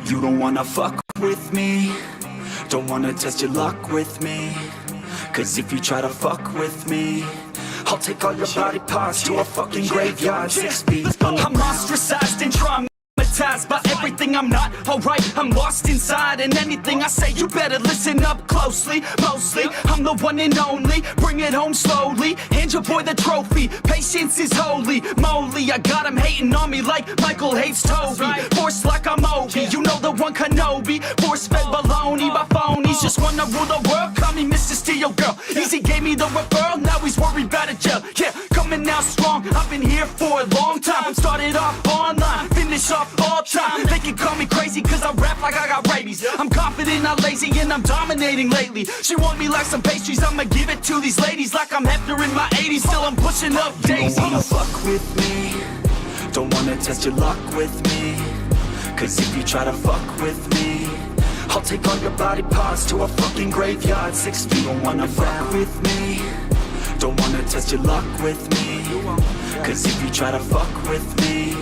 You don't wanna fuck with me, don't wanna test your luck with me. Cause if you try to fuck with me, I'll take all your body parts to a fucking graveyard 6 feet on the ground. I'm ostracized and traumatized by everything I'm not. Alright, I'm lost inside, and anything I say you better listen up closely. Mostly, I'm the one and only, bring it home slowly. Hand your boy the trophy, patience is holy moly. I got him hating on me like Michael hates Toby. Force like I'm Obi, you know the one Kenobi. Force-fed baloney by phonies, just wanna rule the world, call me Mr. Steel Girl. Easy gave me the referral, now he's worried about a jail. Yeah, coming out strong, I've been here for a long time. Started off online, finish off all time. They can call me crazy cause I rap like I got rabies. I'm confident, not lazy, and I'm dominating lately. She want me like some pastries, I'ma give it to these ladies like I'm Hefner in my 80s. Still I'm pushing up daisies. You don't wanna fuck with me, don't wanna test your luck with me. Cause if you try to fuck with me, I'll take all your body parts to a fucking graveyard 6 feet. Don't wanna fuck with me, don't wanna test your luck with me. Cause if you try to fuck with me,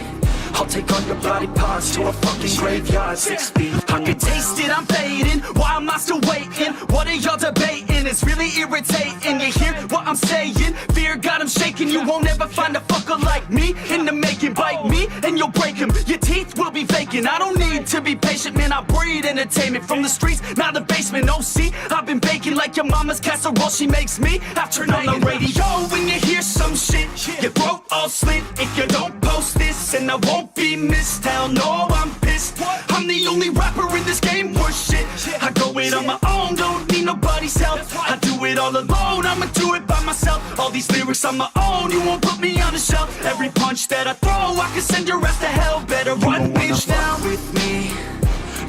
I'll take all your body parts to a fucking graveyard 6 feet. I can taste it, I'm fading. Why am I still waiting? What are y'all debating? It's really irritating. You hear what I'm saying? Fear got him shaking. You won't ever find a fucker like me in the making. Bite me and you'll break him. Your teeth will be vacant. I don't need to be patient, man. I breed entertainment from the streets, not the basement. Oh, see, I've been baking like your mama's casserole. She makes me. I turn on the radio when you hear some shit. Your throat all slit if you don't post this, and I won't be missed. Hell no, I'm pissed. I'm the only rapper in this game worth shit. I go it on my own, don't need nobody's help. I do it all alone, I'ma do it by myself. All these lyrics on my own, you won't put me on the shelf. Every punch that I throw, I can send your ass to hell. Better run, bitch, down with me.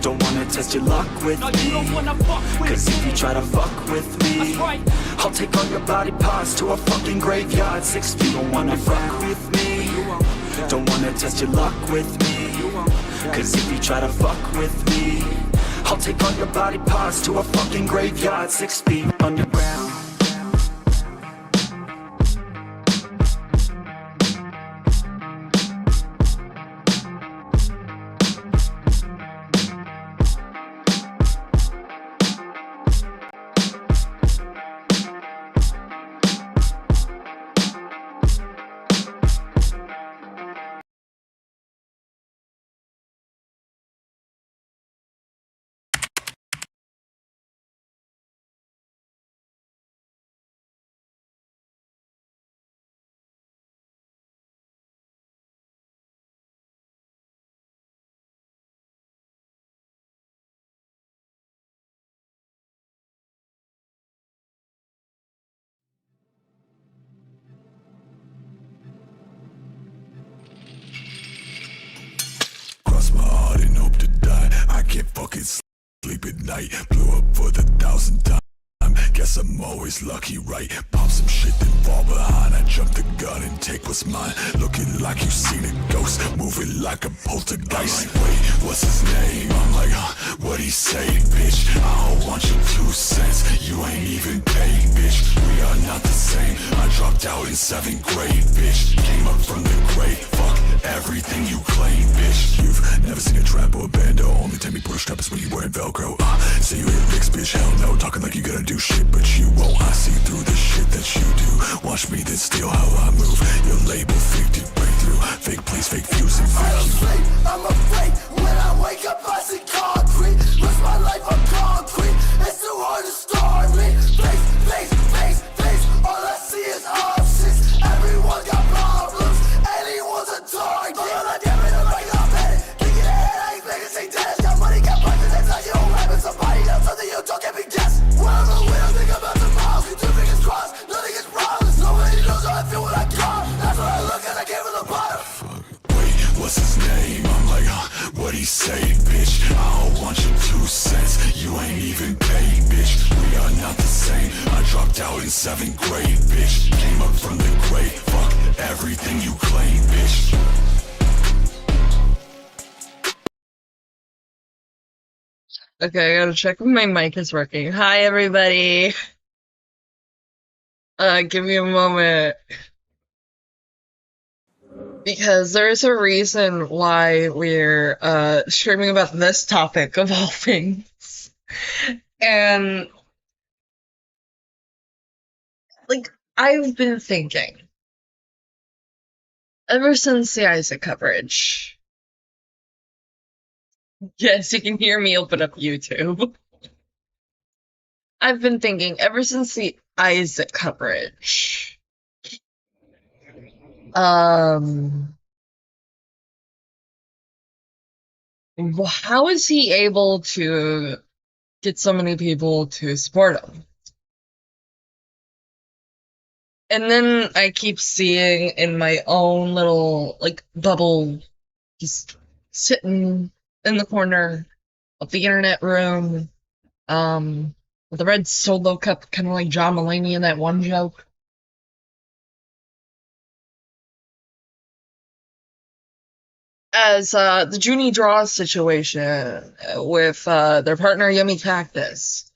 Don't wanna test your luck with me. Cause if you try to fuck with me, I'll take all your body parts to a fucking graveyard 6 feet. Don't wanna fuck with me, don't wanna test your luck with me. Cause if you try to fuck with me, I'll take all your body parts to a fucking graveyard 6 feet underground. My heart and hope to die. I can't fucking sleep at night. Blew up for the 1,000th time. Guess I'm always lucky, right? Pop some shit, then fall behind. I jump the gun and take what's mine. Looking like you seen a ghost, moving like a poltergeist. Like, wait, what's his name? I'm like, what'd he say, bitch? I don't want your 2 cents. You ain't even paid, bitch. We are not the same. I dropped out in 7th grade, bitch. Came up from the grave. Fuck everything you claim, bitch. You've never seen a trap or a bando. Only time you pushed up is when you wearing Velcro. Say you hit licks, bitch, hell no. Talking like you gotta do shit, but you won't. I see through the shit that you do. Watch me, then steal how I move. Your label, fake to breakthrough. Fake place, fake views, and fake you. I'm afraid when I wake up I see concrete. Lose my life on concrete. It's too hard to start me. Face, face, face, face. All I see is options. Everyone got problems. Anyone's a target. All I damn it, I'm like I'm headed. Thinking ahead, I expect to say death. Got money, got punches, it's like you don't rap with somebody else. Something you don't get me guess. When I'm away, I think about tomorrow. Keep 2 fingers crossed, nothing is promised. Nobody knows how I feel when I got. That's what I look at, I came from the bottom. Wait, what's his name? I'm like, what'd he say, bitch? I don't want your 2 cents. You ain't even paid, bitch. We are not the same. I dropped out in 7th grade, bitch. Came up from the grave. Fuck everything you claim, bitch. Okay, I gotta check if my mic is working. Hi, everybody. Give me a moment. Because there's a reason why we're streaming about this topic of all things. And like I've been thinking ever since the Isaac coverage. Yes, you can hear me open up YouTube. I've been thinking ever since the Isaac coverage. How is he able to get so many people to support him? And then I keep seeing in my own little like bubble, just sitting in the corner of the internet room, with a red solo cup, kind of like John Mulaney in that one joke. As the Junie Draw situation with their partner Yummy Cactus.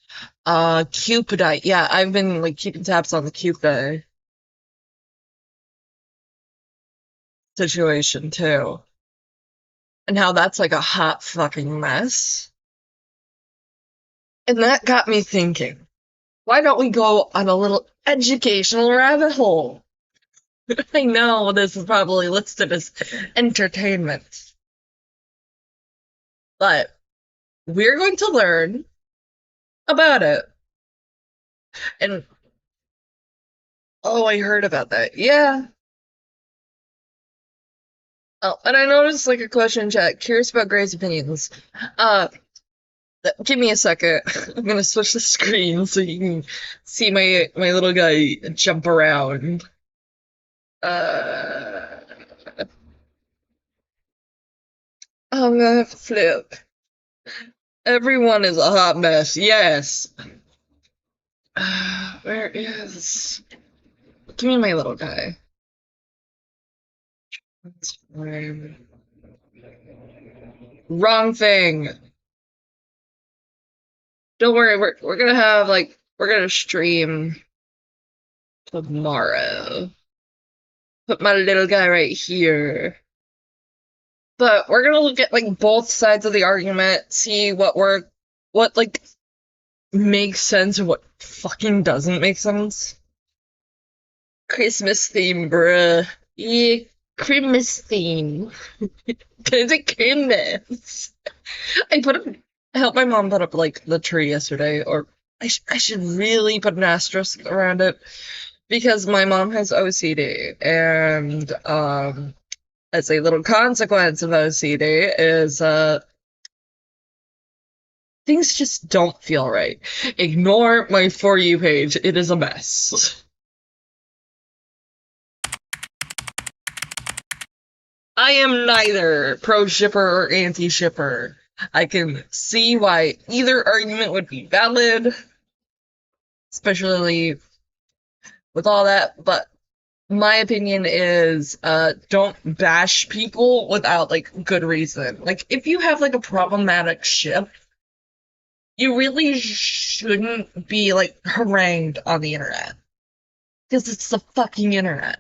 Cupidite. Yeah, I've been like keeping tabs on the Cupidite situation too. And how that's like a hot fucking mess. And that got me thinking, why don't we go on a little educational rabbit hole? I know this is probably listed as entertainment, but we're going to learn about it. And oh, I heard about that. Yeah. Oh, and I noticed like a question in chat, curious about Gray's opinions. Give me a second. I'm gonna switch the screen so you can see my little guy jump around. I'm gonna have to flip. Everyone is a hot mess. Yes. Where is? Give me my little guy. Wrong thing. Don't worry, we're gonna have like we're gonna stream tomorrow. Put my little guy right here. But we're gonna look at like both sides of the argument, see what like makes sense and what fucking doesn't make sense. Christmas theme, bruh. Yeah, Christmas theme. It's a Christmas. I helped my mom put up like the tree yesterday, or I should really put an asterisk around it because my mom has OCD, and as a little consequence of OCD is things just don't feel right. Ignore my For You page; it is a mess. I am neither pro-shipper or anti-shipper. I can see why either argument would be valid, especially with all that, but my opinion is don't bash people without like good reason. Like if you have like a problematic ship, you really shouldn't be like harangued on the internet. Because it's the fucking internet.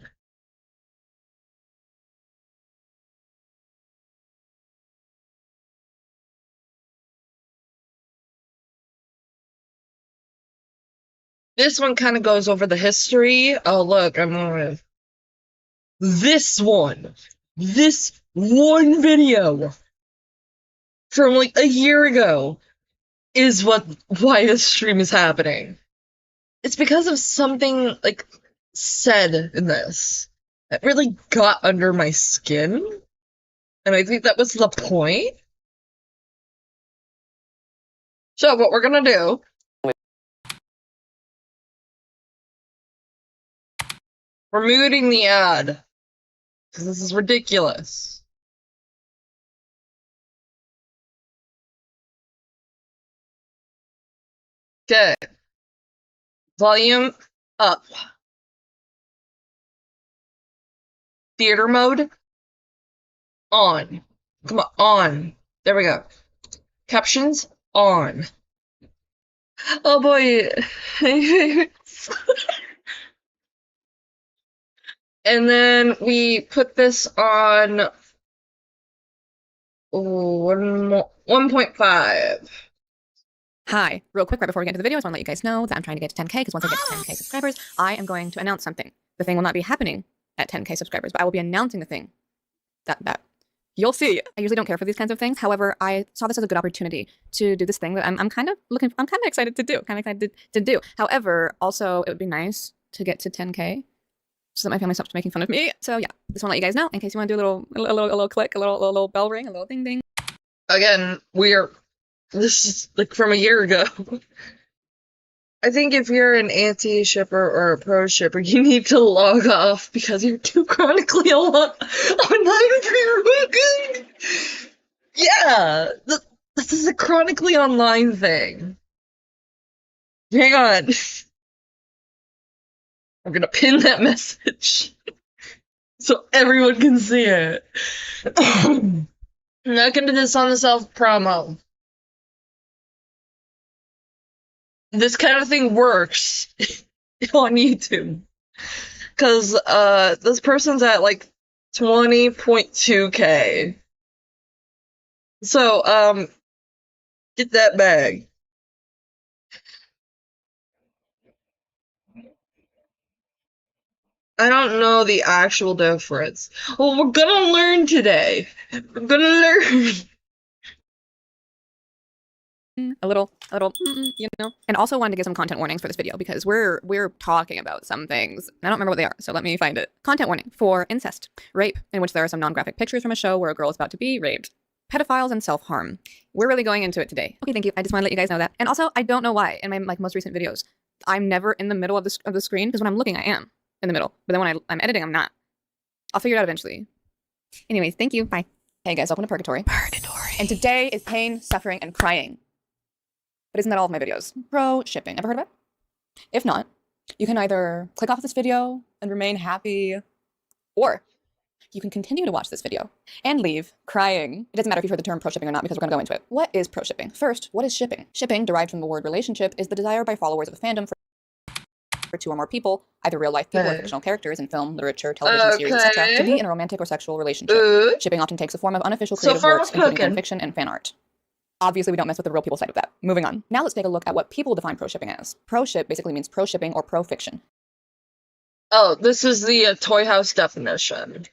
This one kind of goes over the history. Oh, look, I'm gonna. This one video from like a year ago is why this stream is happening. It's because of something like said in this that really got under my skin, and I think that was the point. So what we're gonna do, we're muting the ad because this is ridiculous. Okay, volume up. Theater mode on. Come on. There we go. Captions on. Oh boy. And then we put this on 1.5. Hi, real quick, right before we get into the video, I just want to let you guys know that I'm trying to get to 10K, because once I get to 10K subscribers, I am going to announce something. The thing will not be happening at 10K subscribers, but I will be announcing the thing that you'll see. I usually don't care for these kinds of things. However, I saw this as a good opportunity to do this thing that I'm kind of excited to do. However, also, it would be nice to get to 10K so that my family stops making fun of me. So yeah, just want to let you guys know in case you want to do a little click, a little bell ring, a little ding ding. Again, this is like from a year ago. I think if you're an anti-shipper or a pro-shipper, you need to log off because you're too chronically online for your good. Yeah, this is a chronically online thing. Hang on. I'm gonna pin that message so everyone can see it. I'm not gonna do this on the self-promo. This kind of thing works on YouTube. Because this person's at like 20.2K. So, get that bag. I don't know the actual difference. Well, we're gonna learn today. We're gonna learn. A little, you know. And also wanted to give some content warnings for this video because we're talking about some things. I don't remember what they are, so let me find it. Content warning for incest, rape, in which there are some non-graphic pictures from a show where a girl is about to be raped, pedophiles, and self-harm. We're really going into it today. Okay, thank you. I just want to let you guys know that. And also, I don't know why in my most recent videos, I'm never in the middle of the screen, because when I'm looking, I am in the middle. But then when I'm editing, I'm not. I'll figure it out eventually. Anyways, thank you. Bye. Hey guys, welcome to Purgatory. And today is pain, suffering, and crying. But isn't that all of my videos? Pro-shipping. Ever heard of it? If not, you can either click off this video and remain happy, or you can continue to watch this video and leave crying. It doesn't matter if you've heard the term pro-shipping or not, because we're going to go into it. What is pro-shipping? First, what is shipping? Shipping, derived from the word relationship, is the desire by followers of a fandom for two or more people, either real-life people or fictional characters in film, literature, television series, etc., to be in a romantic or sexual relationship. Shipping often takes the form of unofficial creative works, including fan fiction and fan art. Obviously, we don't mess with the real people side of that. Moving on. Now let's take a look at what people define pro-shipping as. Pro-ship basically means pro-shipping or pro-fiction. Oh, this is the Toy House definition.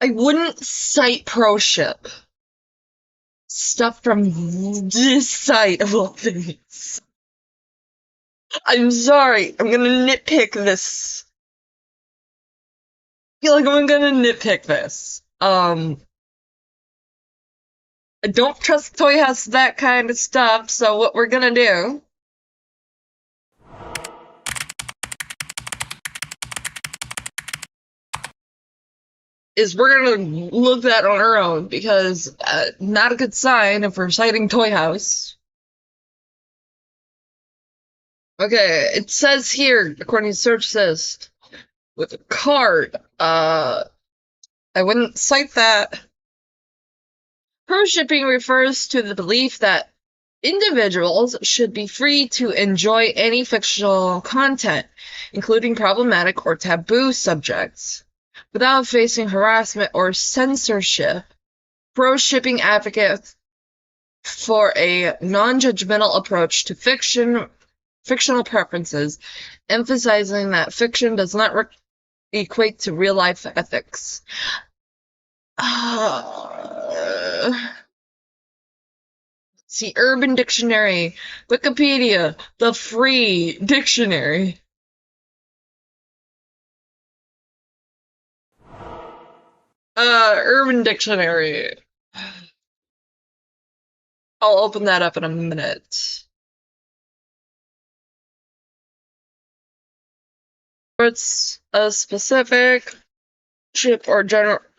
I wouldn't cite pro-ship. Stuff from this site of all things. I'm sorry. I'm gonna nitpick this. I feel like I'm gonna nitpick this. I don't trust Toy House that kind of stuff, so what we're gonna do is we're gonna look that on our own, because not a good sign if we're citing Toy House. Okay, it says here, according to search assist, with a card, I wouldn't cite that. Pro-shipping refers to the belief that individuals should be free to enjoy any fictional content, including problematic or taboo subjects, without facing harassment or censorship. Pro-shipping advocates for a non-judgmental approach to fictional preferences, emphasizing that fiction does not equate to real-life ethics. See, Urban Dictionary, Wikipedia, the free dictionary. Urban Dictionary. I'll open that up in a minute. It's a specific ship or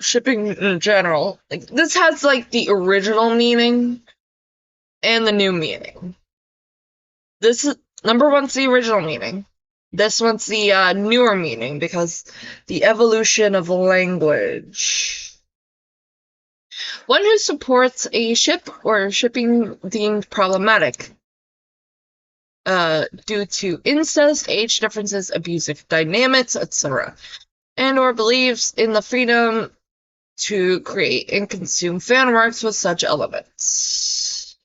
shipping in general. Like, this has like the original meaning and the new meaning. This is number one's the original meaning. This one's the newer meaning, because the evolution of language. One who supports a ship or shipping deemed problematic. due to incest, age differences, abusive dynamics, etc., and/or believes in the freedom to create and consume fan works with such elements.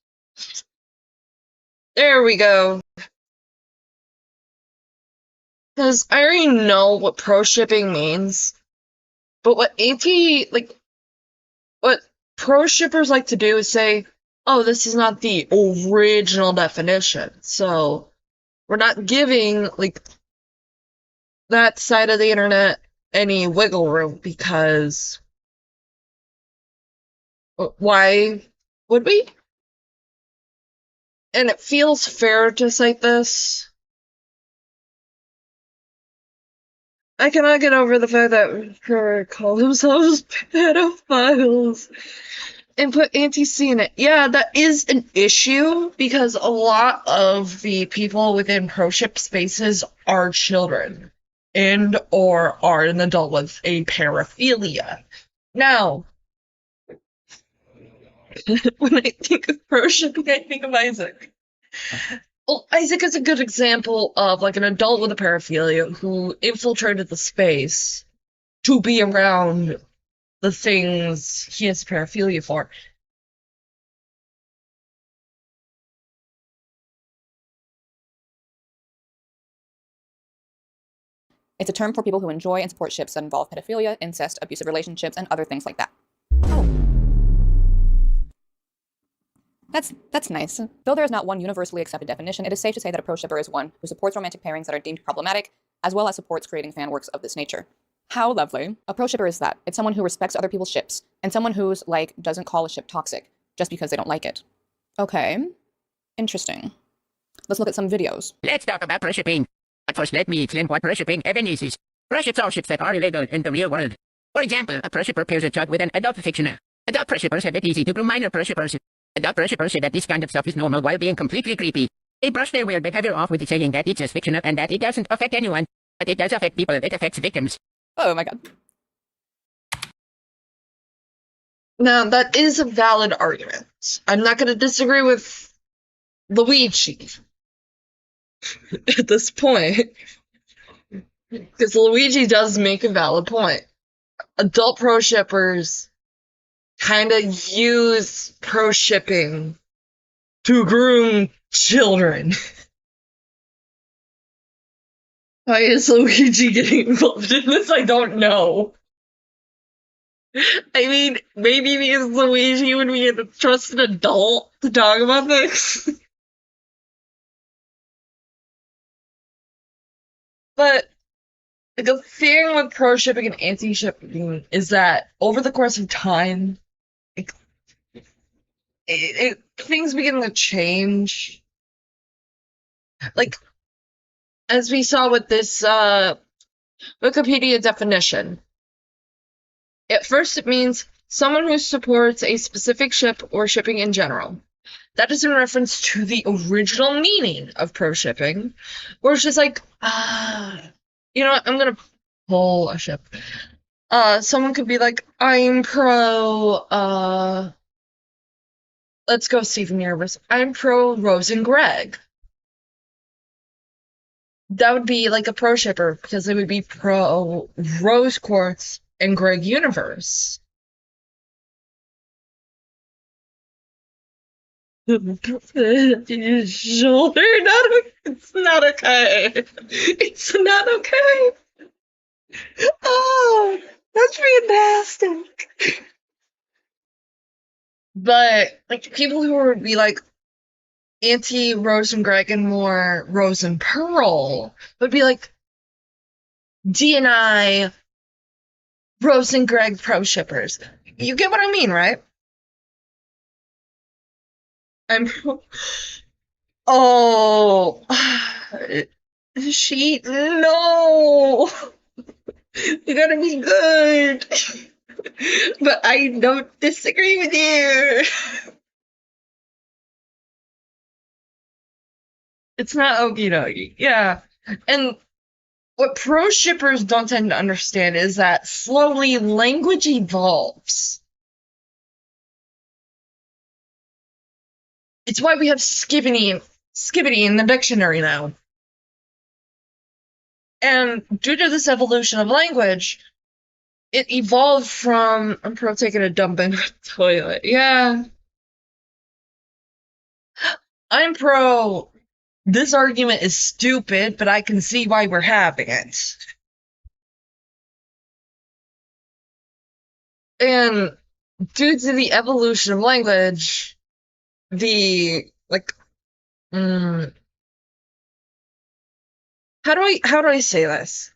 There we go. Because I already know what pro-shipping means, but what pro-shippers like to do is say, oh, this is not the original definition, so we're not giving, like, that side of the internet any wiggle room, because why would we? And it feels fair to cite this. I cannot get over the fact that people call themselves pedophiles and put anti-C in it. Yeah, that is an issue, because a lot of the people within pro-ship spaces are children and or are an adult with a paraphilia. Now, when I think of pro-shipping, I think of Isaac. Well, Isaac is a good example of, like, an adult with a paraphilia who infiltrated the space to be around the things he has paraphilia for. It's a term for people who enjoy and support ships that involve pedophilia, incest, abusive relationships, and other things like that. That's nice. Though there is not one universally accepted definition, it is safe to say that a pro-shipper is one who supports romantic pairings that are deemed problematic, as well as supports creating fan works of this nature. How lovely. A pro-shipper is that. It's someone who respects other people's ships, and someone who's, like, doesn't call a ship toxic, just because they don't like it. Okay. Interesting. Let's look at some videos. Let's talk about proshipping. But first, let me explain what proshipping even is. Proships are ships that are illegal in the real world. For example, a proshipper pairs a child with an adult fictional. Adult proshippers have it easy to groom minor proshippers. Adult proshippers say that this kind of stuff is normal while being completely creepy. They brush their weird behavior off with saying that it's just fictional and that it doesn't affect anyone. But it does affect people. It affects victims. Oh my god. Now, that is a valid argument. I'm not going to disagree with Luigi at this point, because Luigi does make a valid point. Adult pro-shippers kind of use pro-shipping to groom children. Why is Luigi getting involved in this? I don't know. I mean, maybe because Luigi would be a trusted adult to talk about this. But the thing with pro-shipping and anti-shipping is that over the course of time, things begin to change. Like, as we saw with this Wikipedia definition. At first, it means someone who supports a specific ship or shipping in general. That is in reference to the original meaning of pro-shipping, where it's just like, you know what, I'm gonna pull a ship. Someone could be like, I'm pro, let's go Steven Universe. I'm pro Rose and Greg. That would be like a pro-shipper, because they would be pro Rose Quartz and Greg Universe. Shoulder, it's not okay. It's not okay. Oh, that's fantastic. But, like, people who would be like anti-Rose and Greg and more Rose and Pearl would be like, D&I Rose and Greg pro-shippers. You get what I mean, right? Oh, no. You gotta be good. But I don't disagree with you. It's not okie dokie. Yeah. And what pro-shippers don't tend to understand is that slowly language evolves. It's why we have skippity skibbity in the dictionary now. And due to this evolution of language, it evolved from, I'm pro taking a dump in the toilet. Yeah. I'm pro, this argument is stupid, but I can see why we're having it. And due to the evolution of language, the, like, how do I say this?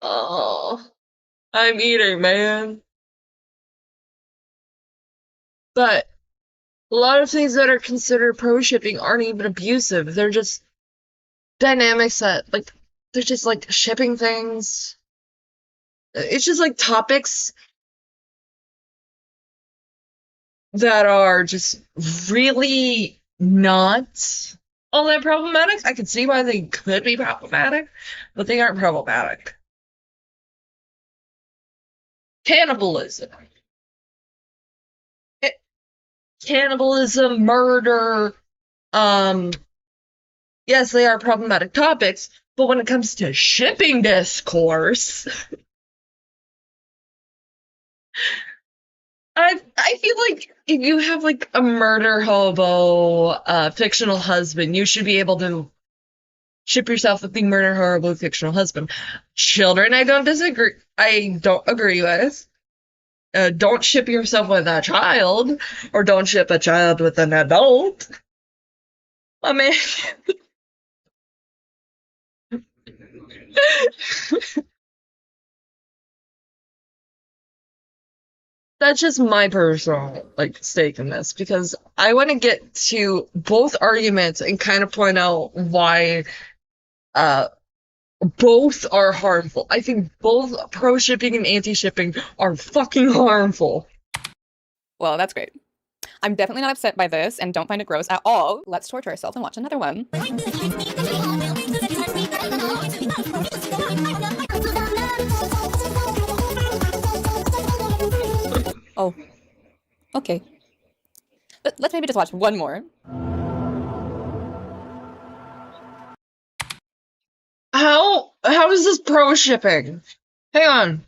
Oh, I'm eating, man. But a lot of things that are considered pro-shipping aren't even abusive. They're just dynamics that, like, they're just like shipping things. It's just like topics that are just really not all that problematic. I can see why they could be problematic, but they aren't problematic. Cannibalism. Cannibalism, murder, yes, they are problematic topics, but when it comes to shipping discourse, I feel like if you have like a murder hobo, fictional husband, you should be able to ship yourself with the murder hobo fictional husband. Children, I don't disagree. I don't agree with. Don't ship yourself with a child, or don't ship a child with an adult. I mean, that's just my personal like stake in this, because I want to get to both arguments and kind of point out why both are harmful. I think both pro-shipping and anti-shipping are fucking harmful. Well, that's great. I'm definitely not upset by this and don't find it gross at all. Let's torture ourselves and watch another one. Oh, okay. Let's maybe just watch one more. How is this pro-shipping? Hang on.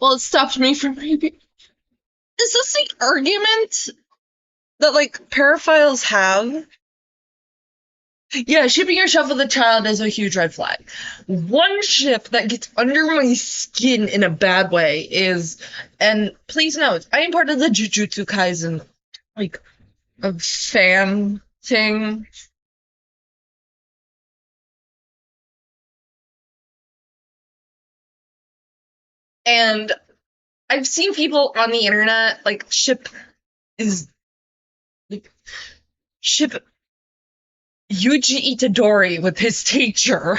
Well, it stopped me from reading. Is this the argument that like paraphiles have? Yeah, shipping yourself with a child is a huge red flag. One ship that gets under my skin in a bad way is, and please note, I am part of the Jujutsu Kaisen, like, a fan thing. And I've seen people on the internet, like, ship Yuji Itadori with his teacher.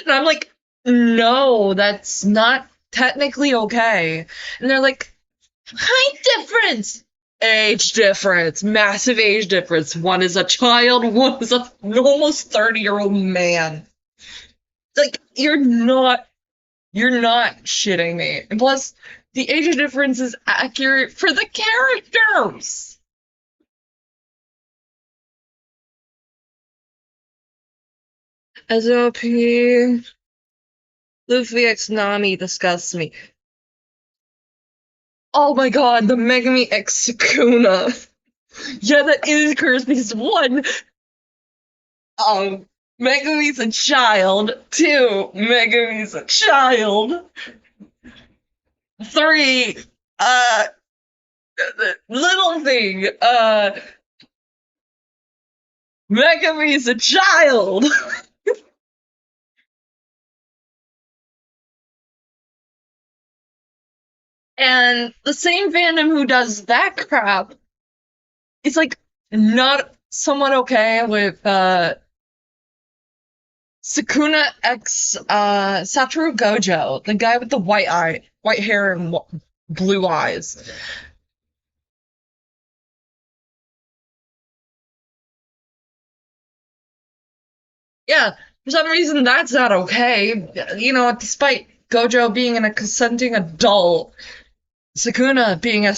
And I'm like, no, that's not technically okay. And they're like, height difference! Age difference. Massive age difference. One is a child, one is an almost 30-year-old man. Like, you're not shitting me. And plus, the age difference is accurate for the characters! SOP. Luffy x Nami disgusts me. Oh my god, the Megami x Sukuna. Yeah, that is cursed because one, Megami's a child. Two, Megami's a child. Three, little thing, Megami's a child. And the same fandom who does that crap is like not somewhat okay with Sukuna x Satoru Gojo, the guy with the white hair and blue eyes. Yeah, for some reason that's not okay. You know, despite Gojo being a consenting adult, Sakuna being a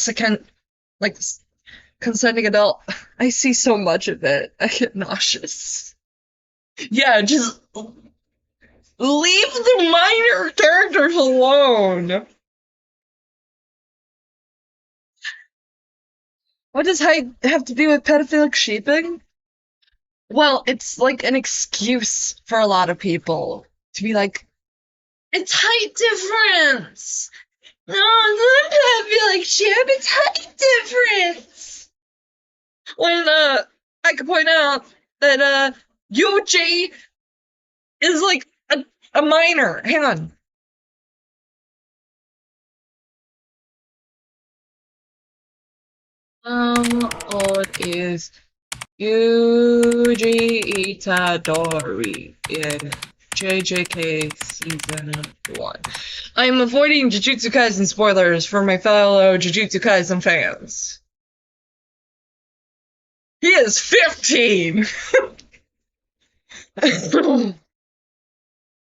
consenting adult. I see so much of it. I get nauseous. Yeah, just leave the minor characters alone. What does height have to do with pedophilic sheeping? Well, it's like an excuse for a lot of people to be like, it's height difference. No, it's not pedophilic sheep, it's height difference. When I could point out that Yuji is like a minor. Hang on. What is Yuji Itadori in JJK Season 1? I'm avoiding Jujutsu Kaisen spoilers for my fellow Jujutsu Kaisen fans. He is 15!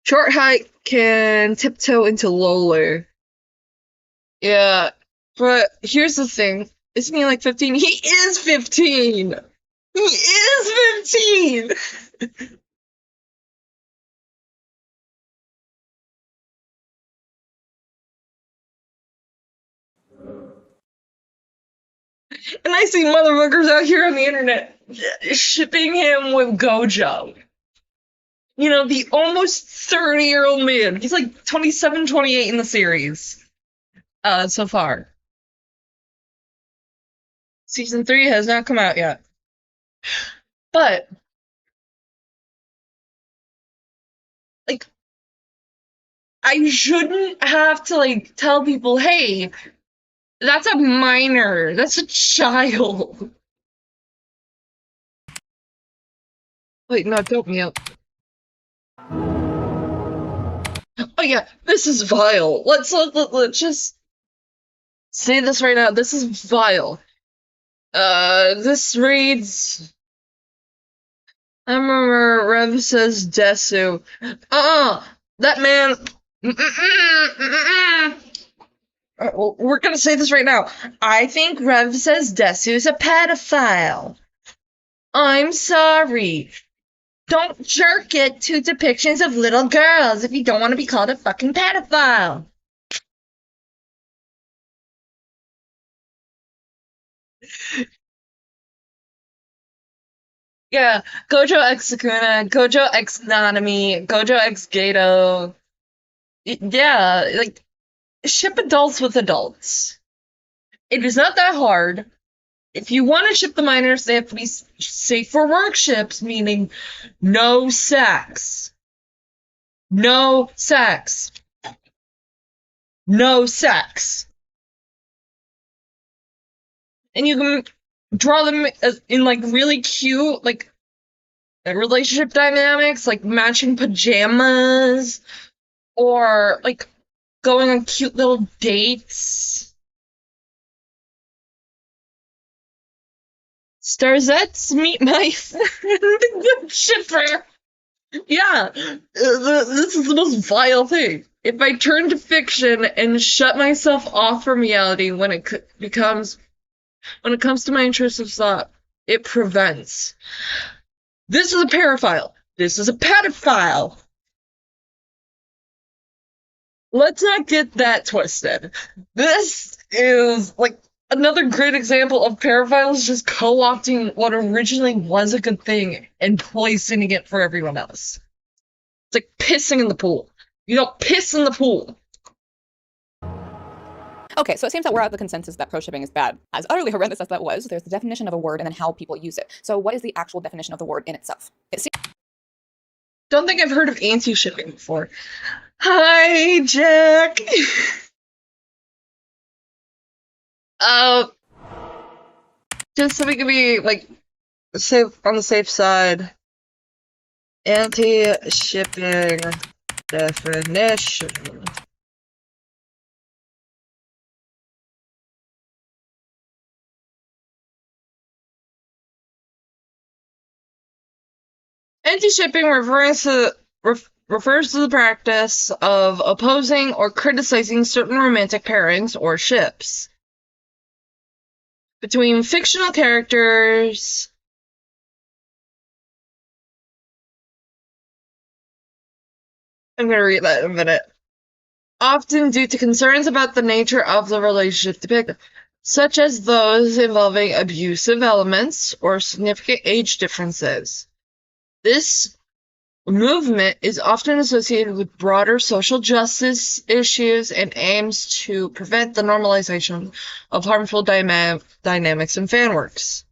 Short height can tiptoe into lowler. Yeah, but here's the thing. Isn't he like 15? He is 15! He is 15! And I see motherfuckers out here on the internet shipping him with Gojo. You know, the almost 30-year-old man. He's like 27, 28 in the series. So far. Season 3 has not come out yet. But, like, I shouldn't have to, like, tell people, hey, that's a minor. That's a child. Wait, no, don't mute. Oh yeah, this is vile. Let's just say this right now. This is vile. This reads. I remember Rev says Desu. That man. Alright, well, we're gonna say this right now. I think Rev says Desu is a pedophile. I'm sorry. Don't jerk it to depictions of little girls if you don't want to be called a fucking pedophile. Yeah, Gojo X Sakuna, Gojo X Nanami, Gojo X Gato. Yeah, like, ship adults with adults. It is not that hard. If you want to ship the minors, they have to be safe for work ships, meaning no sex. No sex. No sex. And you can draw them in, like, really cute, like, relationship dynamics, like matching pajamas, or, like, going on cute little dates. Starzets, meet my friend, the good shipper. Yeah, this is the most vile thing. If I turn to fiction and shut myself off from reality when it comes to my intrusive thought, it prevents. This is a paraphile. This is a pedophile. Let's not get that twisted. This is, like, another great example of paraphiles just co-opting what originally was a good thing and poisoning it for everyone else. It's like pissing in the pool. You don't piss in the pool. Okay, so it seems that we're at the consensus that pro-shipping is bad. As utterly horrendous as that was, there's the definition of a word and then how people use it. So what is the actual definition of the word in itself? Don't think I've heard of anti-shipping before. Hi, Jack! Just so we can be, like, safe on the safe side. Anti-shipping definition. Anti-shipping refers to the practice of opposing or criticizing certain romantic pairings or ships between fictional characters. I'm going to read that in a minute. Often due to concerns about the nature of the relationship depicted, such as those involving abusive elements or significant age differences. This movement is often associated with broader social justice issues and aims to prevent the normalization of harmful dynamics in fan works.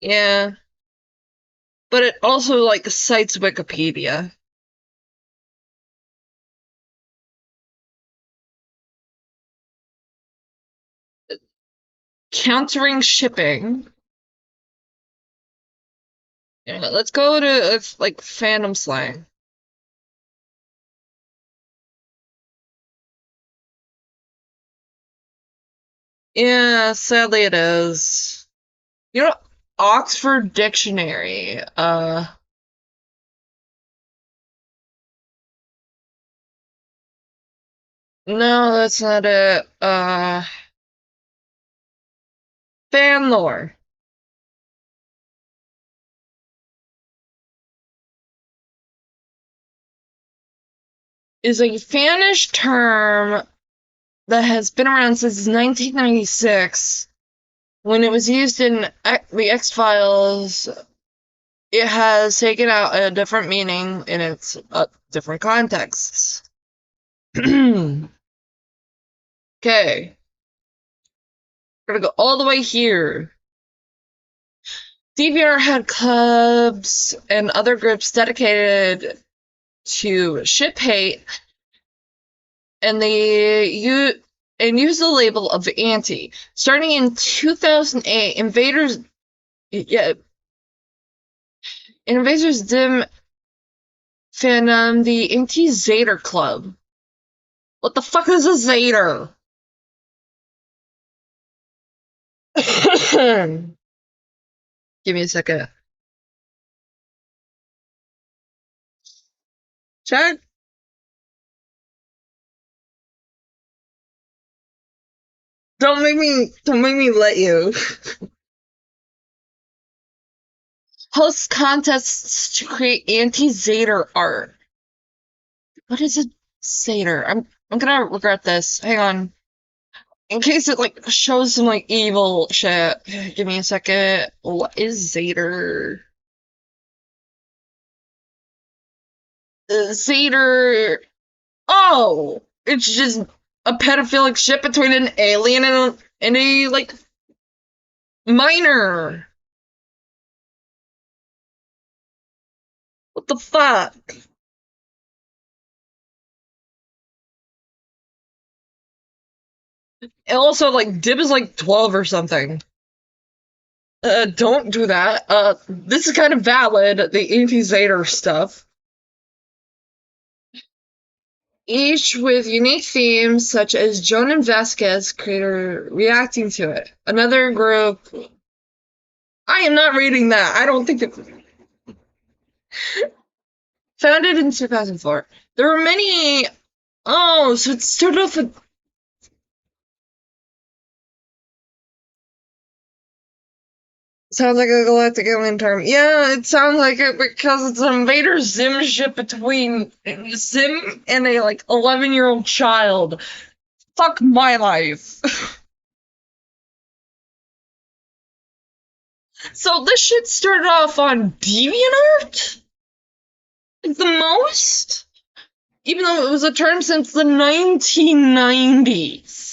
Yeah. But it also, like, cites Wikipedia. Countering shipping. Yeah, let's go to, like, fandom slang. Yeah, sadly it is. You know, Oxford Dictionary, no, that's not it. Fan lore is a fanish term that has been around since 1996. When it was used in the X-Files, it has taken out a different meaning in its different contexts. Okay. We're gonna go all the way here. DVR had clubs and other groups dedicated to ship hate, and they use the label of anti. Starting in 2008, Invaders Dim fandom, the Anti-Zater Club. What the fuck is a Zater? Give me a second. Check. Don't make me let you. Hosts contests to create anti-Zater art. What is a Zater? I'm gonna regret this. Hang on. In case it, like, shows some, like, evil shit. Give me a second. What is Zater? Zater. Oh! It's just a pedophilic ship between an alien and a, like, minor. What the fuck? And also, like, Dib is like 12 or something. Don't do that. This is kind of valid, the anti-Zater stuff. Each with unique themes, such as Joan and Vasquez, creator reacting to it. Another group. I am not reading that. I don't think it. Founded in 2004. There were many. Oh, so it started off with. Sounds like a galactic alien term. Yeah, it sounds like it because it's an Invader Zim ship between Zim and a, like, 11-year-old child. Fuck my life. So this shit started off on DeviantArt? Like, the most? Even though it was a term since the 1990s.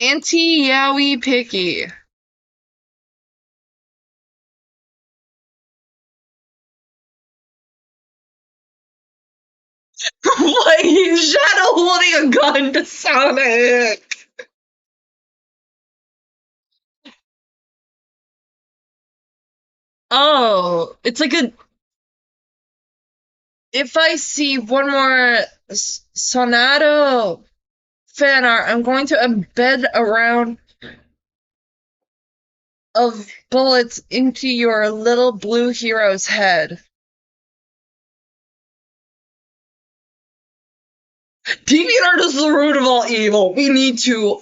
Anti-yaoi picky. Like, Shadow holding a gun to Sonic. Oh, it's like a. If I see one more Sonato fan art, I'm going to embed around of bullets into your little blue hero's head. DeviantArt is the root of all evil. We need to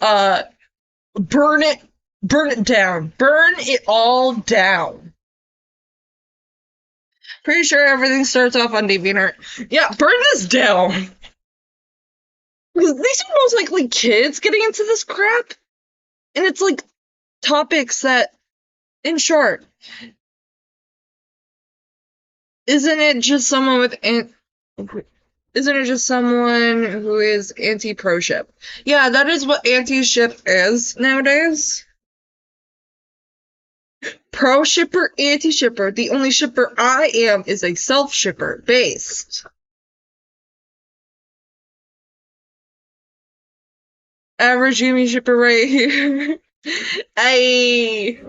burn it down. Burn it all down. Pretty sure everything starts off on DeviantArt. Yeah, burn this down. These are most likely kids getting into this crap. And it's like topics that, in short, isn't it just someone who is anti-pro-ship? Yeah, that is what anti-ship is nowadays. Pro-shipper, anti-shipper. The only shipper I am is a self-shipper based. Average Amy shipper right here. Hey. It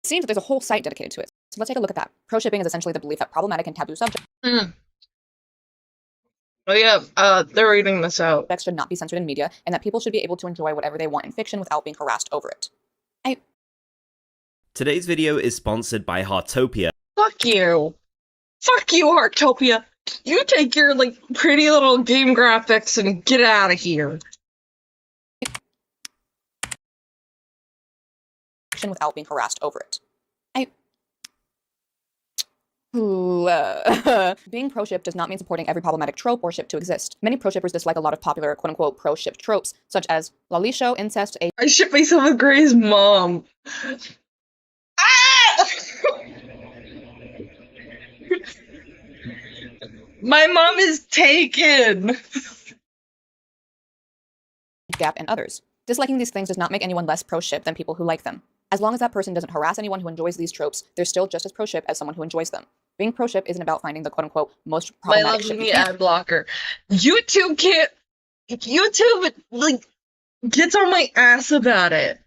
seems that there's a whole site dedicated to it. So let's take a look at that. Pro-shipping is essentially the belief that problematic and taboo subjects Oh yeah, they're reading this out. should not be censored in media, and that people should be able to enjoy whatever they want in fiction without being harassed over it. Today's video is sponsored by Heartopia. Fuck you. Fuck you, Heartopia. You take your, like, pretty little game graphics and get out of here. Fiction without being harassed over it. Being pro-ship does not mean supporting every problematic trope or ship to exist. Many pro-shippers dislike a lot of popular quote-unquote pro-ship tropes, such as lalisho, incest, I ship myself with Gray's mom. Ah! My mom is taken. gap, and others. Disliking these things does not make anyone less pro-ship than people who like them. As long as that person doesn't harass anyone who enjoys these tropes, they're still just as pro-ship as someone who enjoys them. Being pro-ship isn't about finding the quote-unquote most My problematic love ship me you can. ad blocker. YouTube can't. YouTube, like, gets on my ass about it.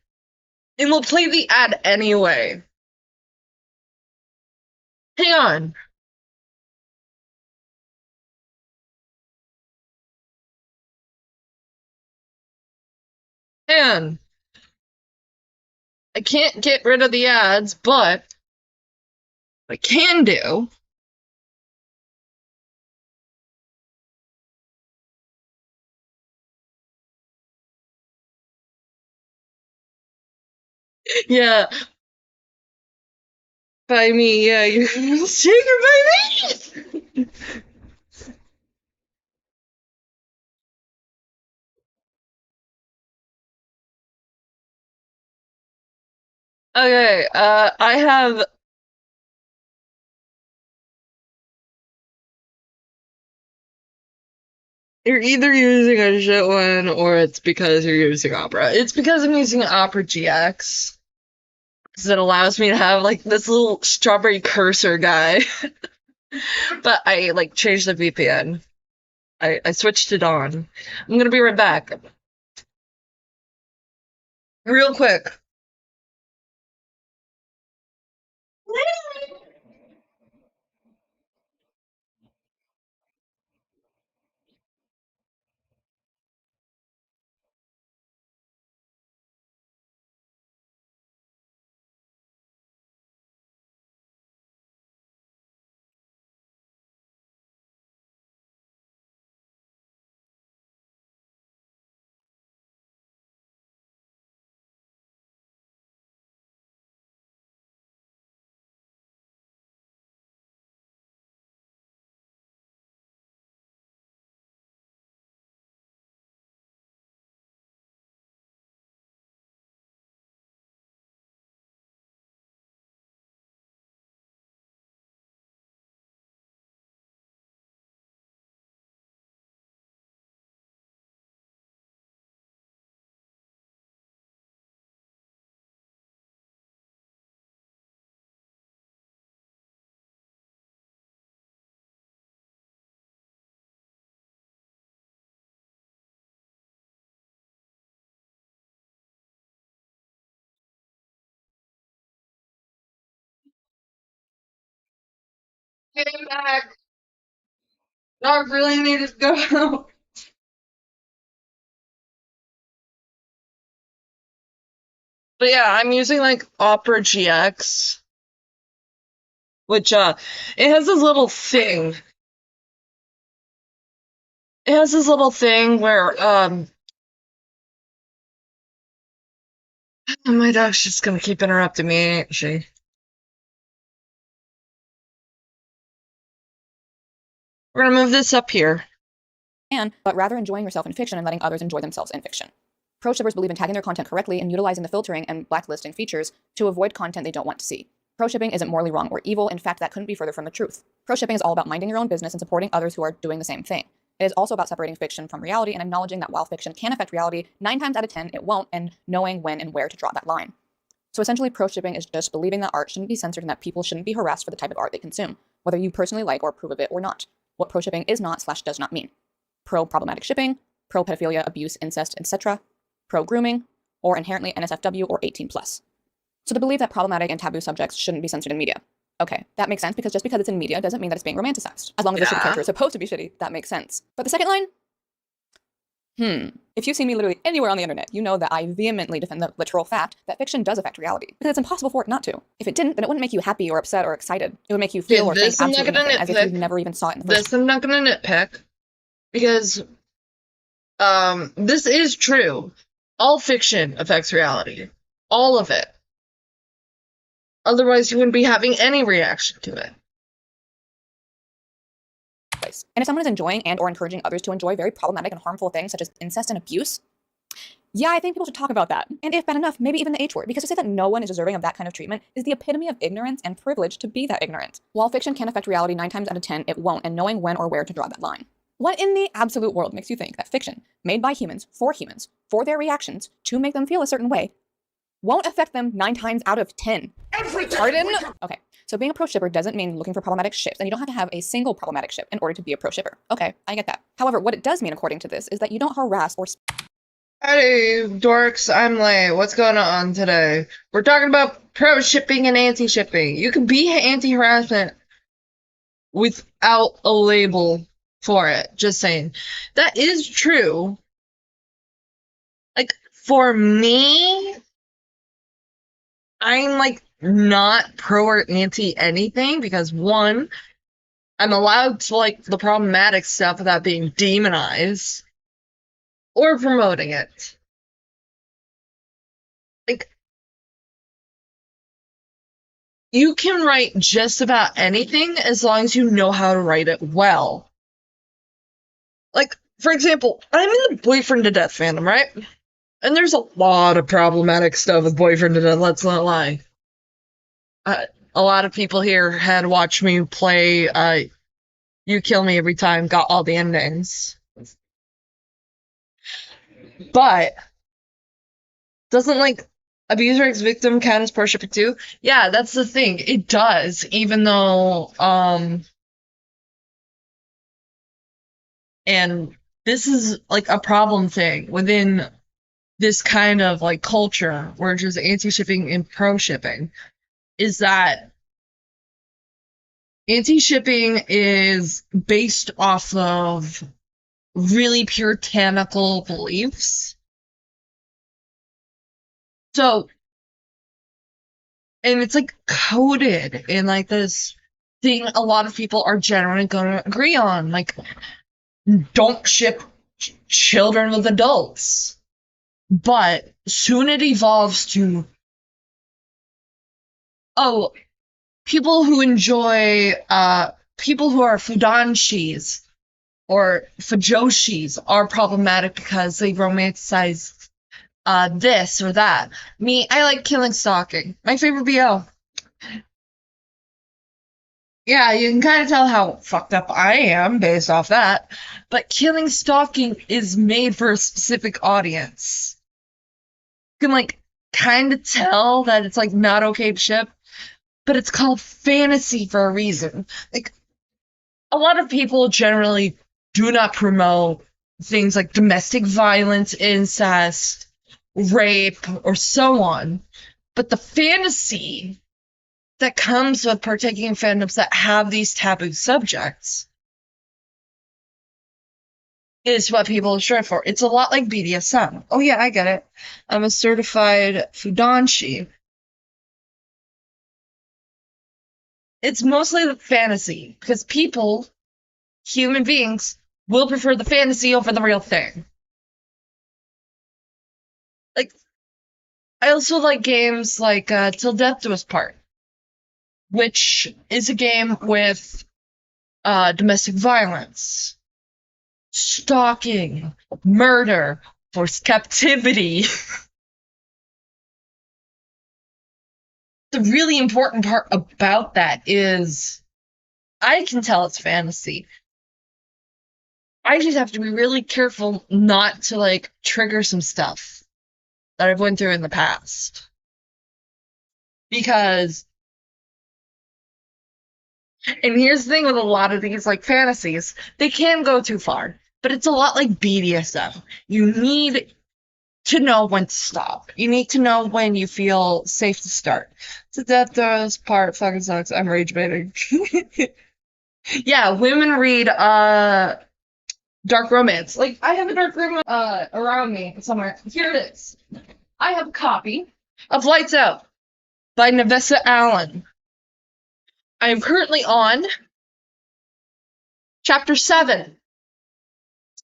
And will play the ad anyway. Hang on. Man, I can't get rid of the ads, but what I can do yeah, by me, yeah, you're secret by me. Okay, I have. You're either using a shit one or it's because you're using Opera. It's because I'm using Opera GX. Because it allows me to have, like, this little strawberry cursor guy. But I, like, changed the VPN. I switched it on. I'm gonna be right back. Real quick. Get him back. Dog really needed to go out. But yeah, I'm using like Opera GX, which it has this little thing. It has this little thing where oh, my dog's just gonna keep interrupting me, ain't she? We're gonna move this up here. But rather enjoying yourself in fiction and letting others enjoy themselves in fiction. Pro shippers believe in tagging their content correctly and utilizing the filtering and blacklisting features to avoid content they don't want to see. Pro shipping isn't morally wrong or evil. In fact, that couldn't be further from the truth. Pro shipping is all about minding your own business and supporting others who are doing the same thing. It is also about separating fiction from reality and acknowledging that while fiction can affect reality, 9 times out of 10 it won't, and knowing when and where to draw that line. So essentially, pro shipping is just believing that art shouldn't be censored and that people shouldn't be harassed for the type of art they consume, whether you personally like or approve of it or not. What pro shipping is not / does not mean. Pro problematic shipping, pro pedophilia, abuse, incest, etc., pro grooming, or inherently NSFW or 18+. So the belief that problematic and taboo subjects shouldn't be censored in media. Okay, that makes sense because just because it's in media doesn't mean that it's being romanticized. As long as the shitty character is supposed to be shitty, that makes sense. But the second line? If you've seen me literally anywhere on the internet, you know that I vehemently defend the literal fact that fiction does affect reality, because it's impossible for it not to. If it didn't, then it wouldn't make you happy or upset or excited. It would make you feel or think absolutely nothing, as if you never even saw it in the first place. This I'm not gonna nitpick, because this is true. All fiction affects reality. All of it. Otherwise, you wouldn't be having any reaction to it. And if someone is enjoying and or encouraging others to enjoy very problematic and harmful things such as incest and abuse, yeah, I think people should talk about that. And if bad enough, maybe even the H word, because to say that no one is deserving of that kind of treatment is the epitome of ignorance and privilege to be that ignorant. While fiction can affect reality 9 times out of 10, it won't, and knowing when or where to draw that line. What in the absolute world makes you think that fiction, made by humans, for their reactions, to make them feel a certain way, won't affect them 9 times out of 10? Pardon? Okay, so being a pro shipper doesn't mean looking for problematic ships, and you don't have to have a single problematic ship in order to be a pro shipper. Okay, I get that. However, what it does mean, according to this, is that you don't harass or Hey, dorks, I'm Lay. What's going on today? We're talking about pro shipping and anti-shipping. You can be anti-harassment without a label for it. Just saying. That is true. Like, for me, I'm like not pro or anti anything because one, I'm allowed to like the problematic stuff without being demonized or promoting it. Like, you can write just about anything as long as you know how to write it well. Like, for example, I'm in the Boyfriend to Death fandom, right? And there's a lot of problematic stuff with Boyfriend to Death, let's not lie. A lot of people here had watched me play You Kill Me Every Time, got all the endings. But doesn't like abuser ex victim count as pro shipping too? Yeah, that's the thing. It does, even though and this is like a problem thing within this kind of like culture where it's just anti-shipping and pro shipping, is that anti-shipping is based off of really puritanical beliefs. So, and it's like coded in like this thing a lot of people are generally going to agree on. Like, don't ship children with adults. But soon it evolves to, oh, people who enjoy, people who are fudanshis or fujoshis are problematic because they romanticize this or that. Me, I like killing stalking. My favorite BO. Yeah, you can kind of tell how fucked up I am based off that. But killing stalking is made for a specific audience. You can like kind of tell that it's like not okay to ship, but it's called fantasy for a reason. Like, a lot of people generally do not promote things like domestic violence, incest, rape, or so on. But the fantasy that comes with partaking in fandoms that have these taboo subjects is what people strive for. It's a lot like BDSM. Oh yeah, I get it. I'm a certified Fudanshi. It's mostly the fantasy, because people, human beings, will prefer the fantasy over the real thing. Like, I also like games like Till Death Do Us Part, which is a game with domestic violence, stalking, murder, forced captivity. The really important part about that is I can tell it's fantasy. I just have to be really careful not to like trigger some stuff that I've went through in the past. Because and here's the thing with a lot of these like fantasies, they can go too far. But it's a lot like BDSM. You need to know when to stop. You need to know when you feel safe to start. So that does part fucking sucks. I'm rage baiting. Yeah, women read dark romance. Like I have a dark romance around me somewhere. Here it is. I have a copy of Lights Out by Nevessa Allen. I am currently on chapter 7.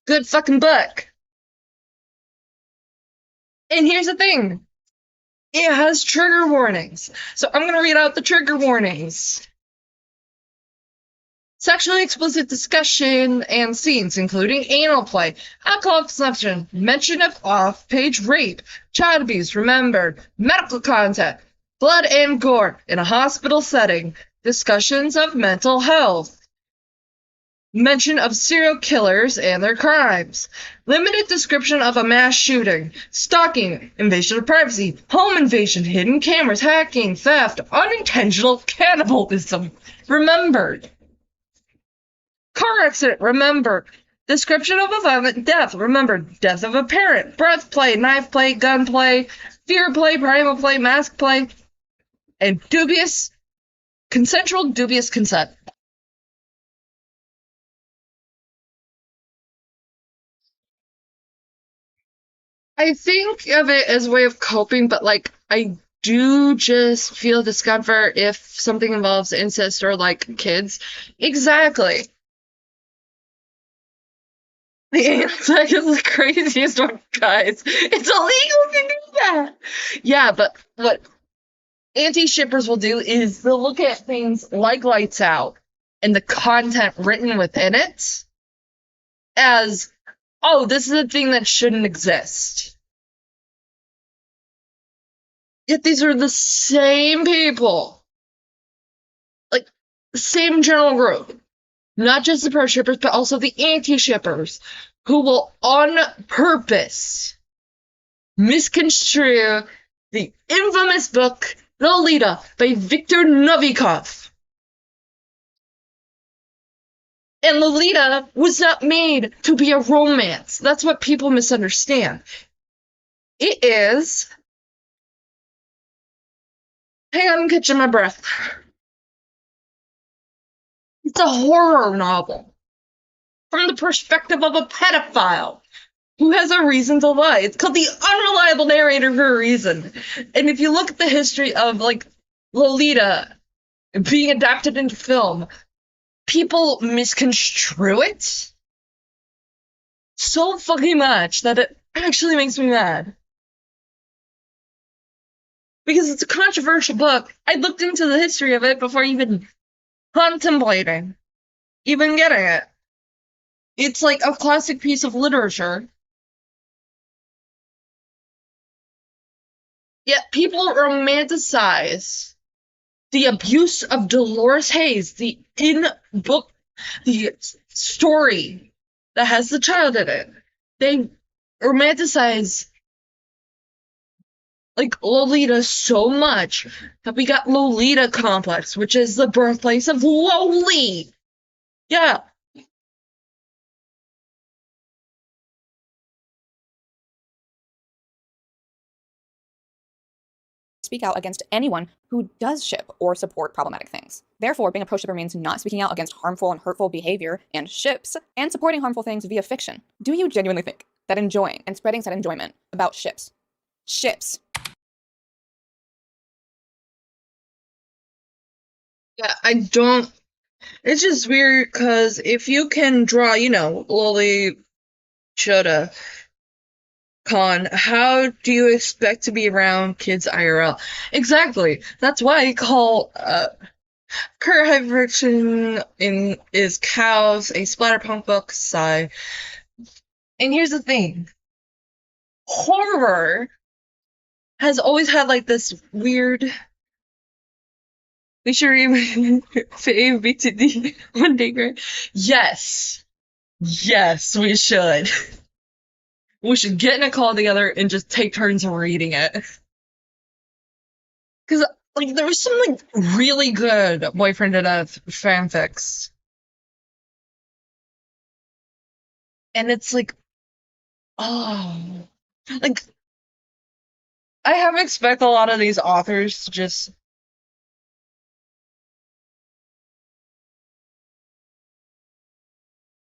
Good fucking book. And here's the thing. It has trigger warnings. So I'm going to read out the trigger warnings. Sexually explicit discussion and scenes, including anal play, alcohol consumption, mention of off-page rape, child abuse, remembered, medical content, blood and gore in a hospital setting, discussions of mental health, mention of serial killers and their crimes, limited description of a mass shooting, stalking, invasion of privacy, home invasion, hidden cameras, hacking, theft, unintentional cannibalism, remembered. Car accident, remembered. Description of a violent death, remembered. Death of a parent, breath play, knife play, gun play, fear play, primal play, mask play, and consensual dubious consent. I think of it as a way of coping, but like I do just feel discomfort if something involves incest or like kids. Exactly. The anti is the craziest one, guys. It's illegal to do that. Yeah, but what anti-shippers will do is they'll look at things like Lights Out and the content written within it as, oh, this is a thing that shouldn't exist. Yet these are the same people, like the same general group, not just the pro-shippers, but also the anti-shippers, who will on purpose misconstrue the infamous book Lolita by Viktor Novikov. And Lolita was not made to be a romance. That's what people misunderstand. It is. Hang on, I'm catching my breath. It's a horror novel from the perspective of a pedophile who has a reason to lie. It's called The Unreliable Narrator for a reason. And if you look at the history of, like, Lolita being adapted into film, people misconstrue it so fucking much that it actually makes me mad. Because it's a controversial book. I looked into the history of it before even contemplating even getting it. It's like a classic piece of literature. Yet people romanticize the abuse of Dolores Hayes, the in-book, the story that has the child in it. They romanticize like Lolita so much that we got Lolita complex, which is the birthplace of Loli. Yeah. speak out against anyone who does ship or support problematic things. Therefore, being a pro-shipper means not speaking out against harmful and hurtful behavior and ships, and supporting harmful things via fiction. Do you genuinely think that enjoying and spreading said enjoyment about ships Yeah, I don't. It's just weird because if you can draw, Lily shoulda con, how do you expect to be around kids IRL? Exactly. That's why I call current hyperfiction is Cows a splatterpunk book. Sigh. And here's the thing: horror has always had like this weird. We should read fave BTD one day, right? Yes, we should. We should get in a call together and just take turns reading it. Because, like, there was some, like, really good Boyfriend to Death fanfics. And it's like, oh. Like, I have expect a lot of these authors to just.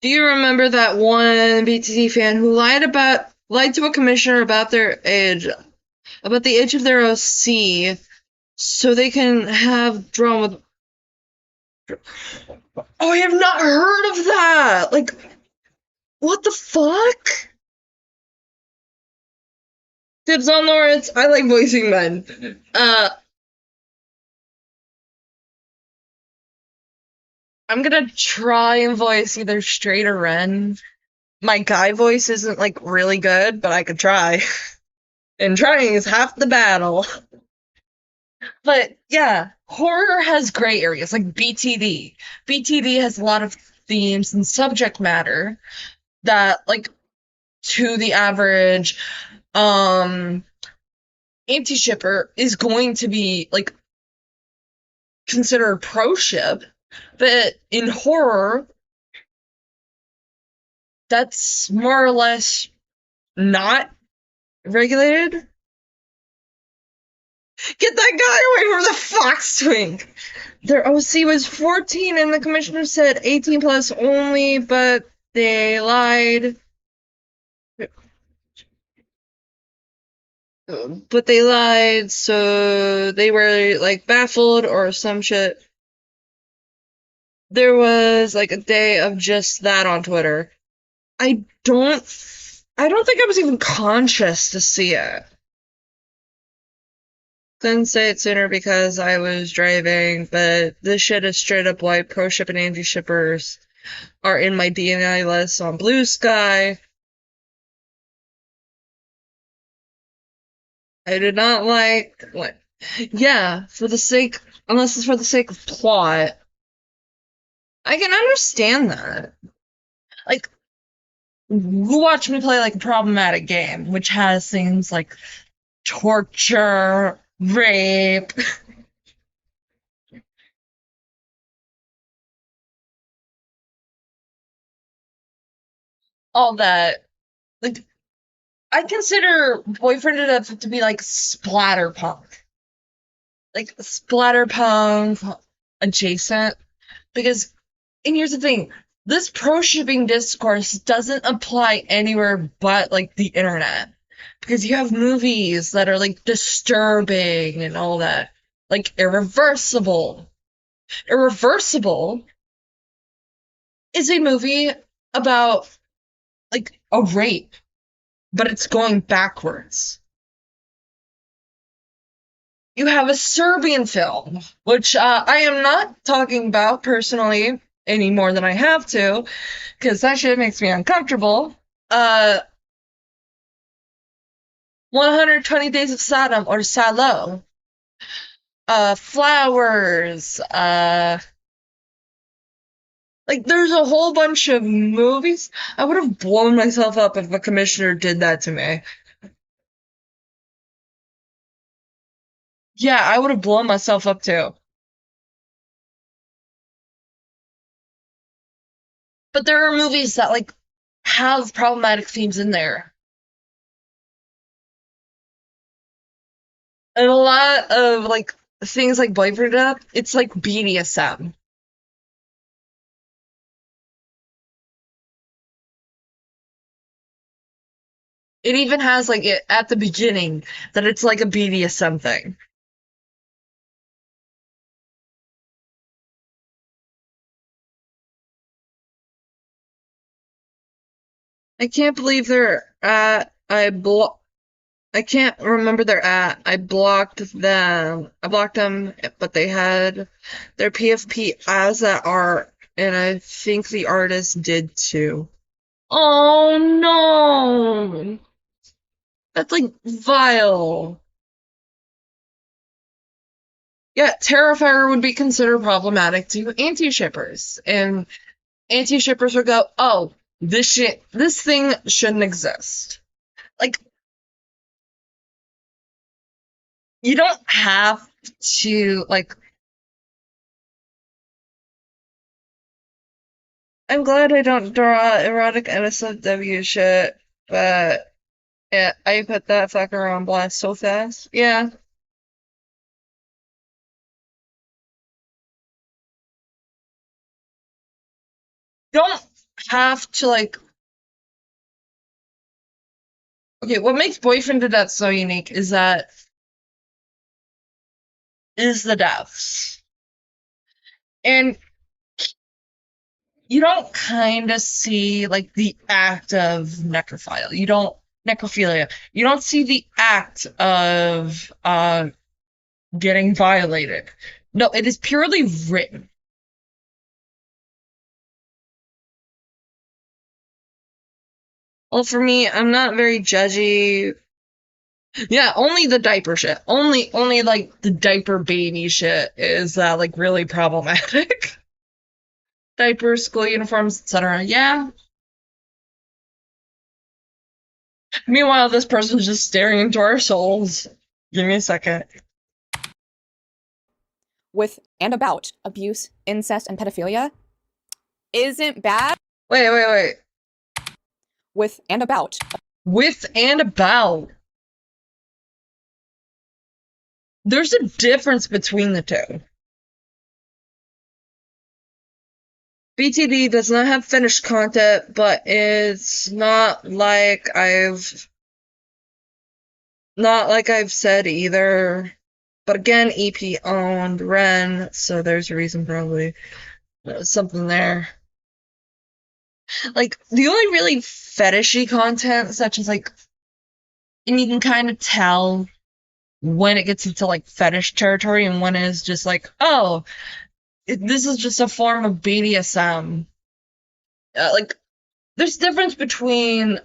Do you remember that one BTT fan who lied to a commissioner about their age, about the age of their OC, so they can have drawn with. Oh, I have not heard of that! Like, what the fuck? Dibs on Lawrence, I like voicing men. I'm gonna try and voice either Straight or Ren. My guy voice isn't, like, really good, but I could try. And trying is half the battle. But, yeah, horror has gray areas, like BTD. BTD has a lot of themes and subject matter that, like, to the average, anti-shipper is going to be, like, considered pro-ship, but in horror, that's more or less not regulated. Get that guy away from the fox twink! Their OC was 14 and the commissioner said 18 plus only, but they lied. So they were, like, baffled or some shit. There was, like, a day of just that on Twitter. I don't think I was even conscious to see it. Couldn't say it sooner because I was driving, but this shit is straight up white. Pro ship and anti shippers are in my DNI list on Blue Sky. I did not like what. Yeah, unless it's for the sake of plot. I can understand that. Like, you watch me play, like, a problematic game, which has things like torture, rape. All that. Like, I consider Boyfriend to Death to be like splatterpunk. Like, splatterpunk adjacent. Because, and here's the thing, this pro-shipping discourse doesn't apply anywhere but, like, the internet. Because you have movies that are, like, disturbing and all that. Like, Irreversible. Irreversible is a movie about, like, a rape, but it's going backwards. You have a Serbian film, which I am not talking about personally any more than I have to, because that shit makes me uncomfortable. 120 Days of Sodom, or Salo. Flowers. Like, there's a whole bunch of movies. I would have blown myself up if a commissioner did that to me. Yeah, I would have blown myself up too. But there are movies that, like, have problematic themes in there. And a lot of, like, things like boyfriend up, it's like BDSM. It even has, like, it at the beginning that it's like a BDSM thing. I can't believe they're at. I can't remember their at. I blocked them. I blocked them, but they had their PFP as that art, and I think the artist did too. Oh no! That's like vile. Yeah, Terrifier would be considered problematic to anti-shippers, and anti-shippers would go, "Oh, this thing shouldn't exist." Like, you don't have to, like. I'm glad I don't draw erotic NSFW shit, but yeah, I put that fucker on blast so fast. Yeah. Don't have to, like. Okay, what makes Boyfriend to Death so unique is the deaths. And you don't kind of see, like, the act of necrophilia. You don't see the act of getting violated. No, it is purely written. Well, for me, I'm not very judgy. Yeah, only the diaper shit. Only like the diaper baby shit is like really problematic. Diapers, school uniforms, etc. Yeah. Meanwhile, this person's just staring into our souls. Give me a second. With and about abuse, incest, and pedophilia isn't bad. Wait. With and about. With and about. There's a difference between the two. BTD does not have finished content, but it's not like I've said either. But again, EP owned Ren, so there's a reason probably something there. Like, the only really fetishy content, such as like, and you can kind of tell when it gets into like fetish territory and when it's just like, oh, this is just a form of BDSM. Like, there's difference between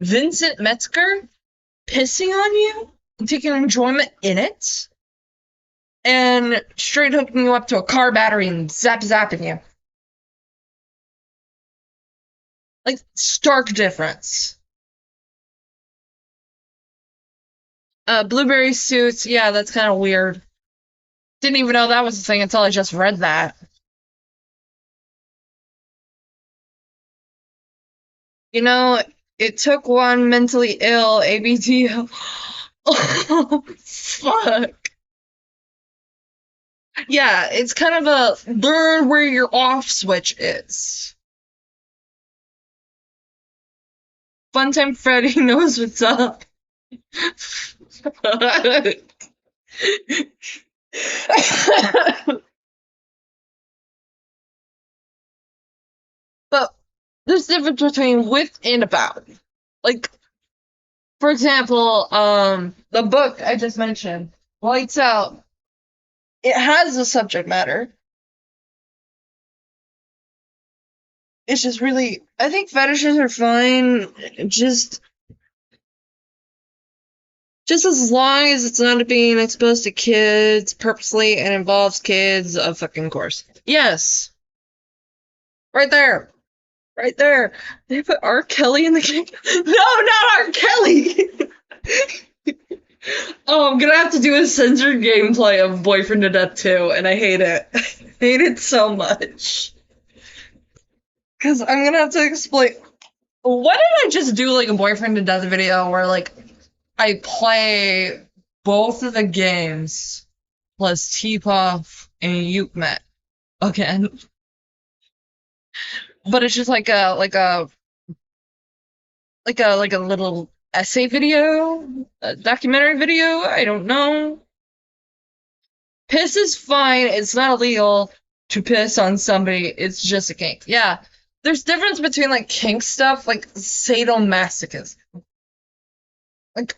Vincent Metzger pissing on you and taking enjoyment in it, and straight hooking you up to a car battery and zapping you. Like, stark difference. Blueberry suits, yeah, that's kind of weird. Didn't even know that was a thing until I just read that. You know, it took one mentally ill ABT. Oh, fuck. Yeah, it's kind of a learn where your off switch is. Funtime Freddy knows what's up. But there's a difference between with and about. Like, for example, the book I just mentioned, Lights Out, it has a subject matter. It's just really, I think fetishes are fine, just as long as it's not being exposed to kids purposely and involves kids, of fucking course. Yes. Right there. Right there. They put R. Kelly in the game. No, not R. Kelly! Oh, I'm gonna have to do a censored gameplay of Boyfriend to Death 2, and I hate it. I hate it so much. Because I'm gonna have to explain. Why did I just do like a Boyfriend to Death video where like I play both of the games plus T-Puff and Yukemet again. But it's just like a little essay video, a documentary video. I don't know. Piss is fine. It's not illegal to piss on somebody. It's just a kink. Yeah, there's difference between like kink stuff, like sadomasochism. Like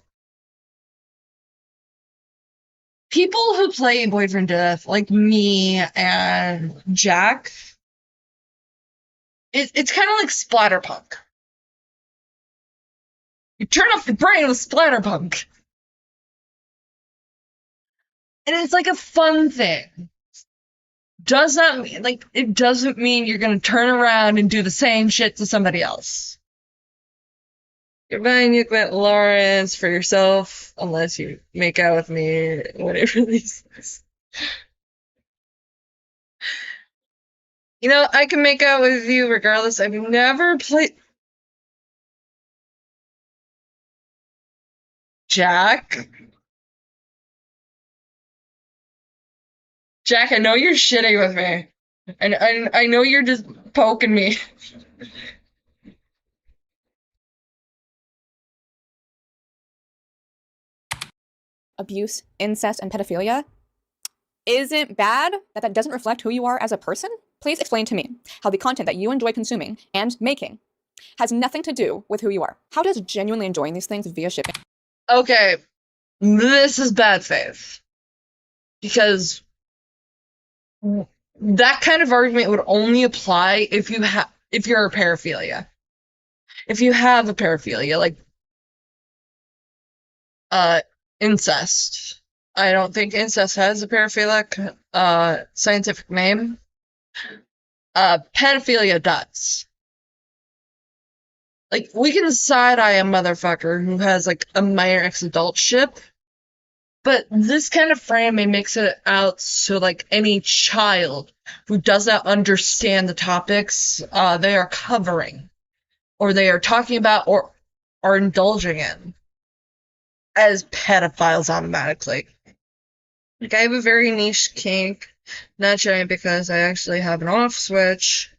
people who play Boyfriend Death, like me and Jack, it's kind of like splatterpunk. You turn off the brain with splatterpunk. And it's like a fun thing. Does not mean, like, it doesn't mean you're gonna turn around and do the same shit to somebody else. You're buying Yukemet Lawrence for yourself, unless you make out with me when it releases. You know, I can make out with you regardless. I've never played. Jack? Jack, I know you're shitting with me. And I know you're just poking me. Abuse, incest, and pedophilia isn't bad, that doesn't reflect who you are as a person? Please explain to me how the content that you enjoy consuming and making has nothing to do with who you are. How does genuinely enjoying these things via shipping? Okay, this is bad faith. Because that kind of argument would only apply if you're a paraphilia. If you have a paraphilia, like incest. I don't think incest has a paraphilic scientific name. Pedophilia does. Like, we can side-eye a motherfucker who has, like, a minor ex-adult ship, but this kind of framing makes it out so, like, any child who does not understand the topics they are covering, or they are talking about, or are indulging in, as pedophiles automatically. Like, I have a very niche kink, not giant because I actually have an off switch.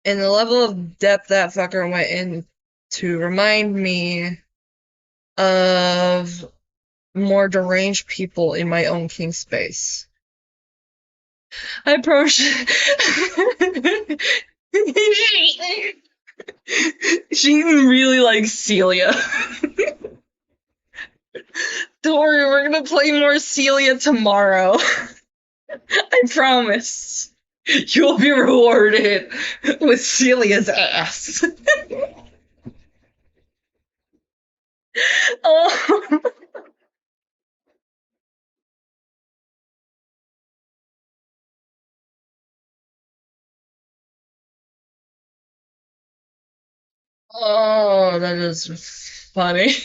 And the level of depth that fucker went in to remind me of more deranged people in my own kink space. I approach. She really likes Celia. Don't worry, we're gonna play more Celia tomorrow. I promise. You'll be rewarded with Celia's ass. Oh. Oh, that is funny.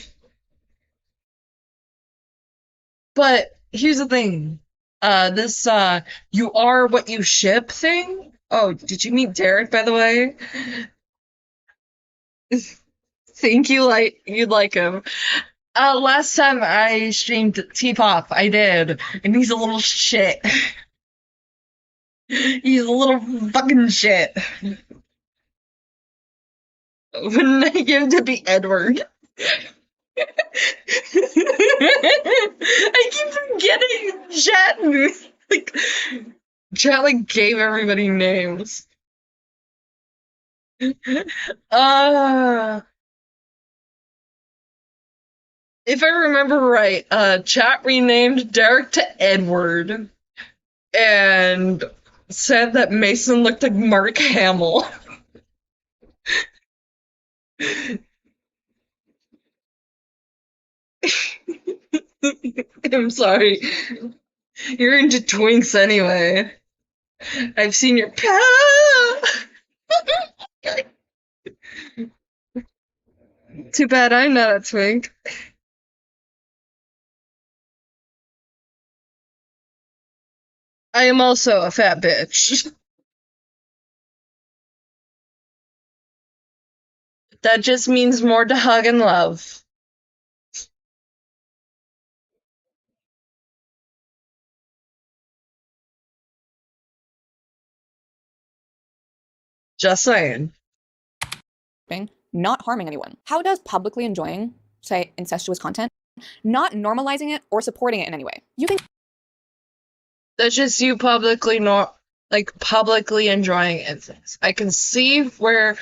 But here's the thing. This you are what you ship thing. Oh, did you meet Derek, by the way? Think you'd like him. Last time I streamed T-Pop, I did, and he's a little shit. He's a little fucking shit. Wouldn't I give him to be Edward? I keep forgetting chat. Like, chat like gave everybody names. If I remember right, chat renamed Derek to Edward and said that Mason looked like Mark Hamill. I'm sorry. You're into twinks anyway. I've seen your Too bad I'm not a twink. I am also a fat bitch. That just means more to hug and love. Just saying. Not harming anyone. How does publicly enjoying, say, incestuous content, not normalizing it or supporting it in any way? You can That's just you publicly publicly enjoying incest. I can see where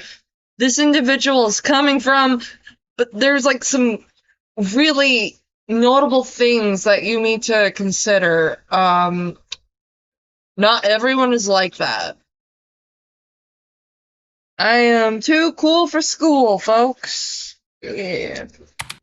this individual is coming from, but there's like some really notable things that you need to consider. Not everyone is like that. I am too cool for school, folks. Yeah.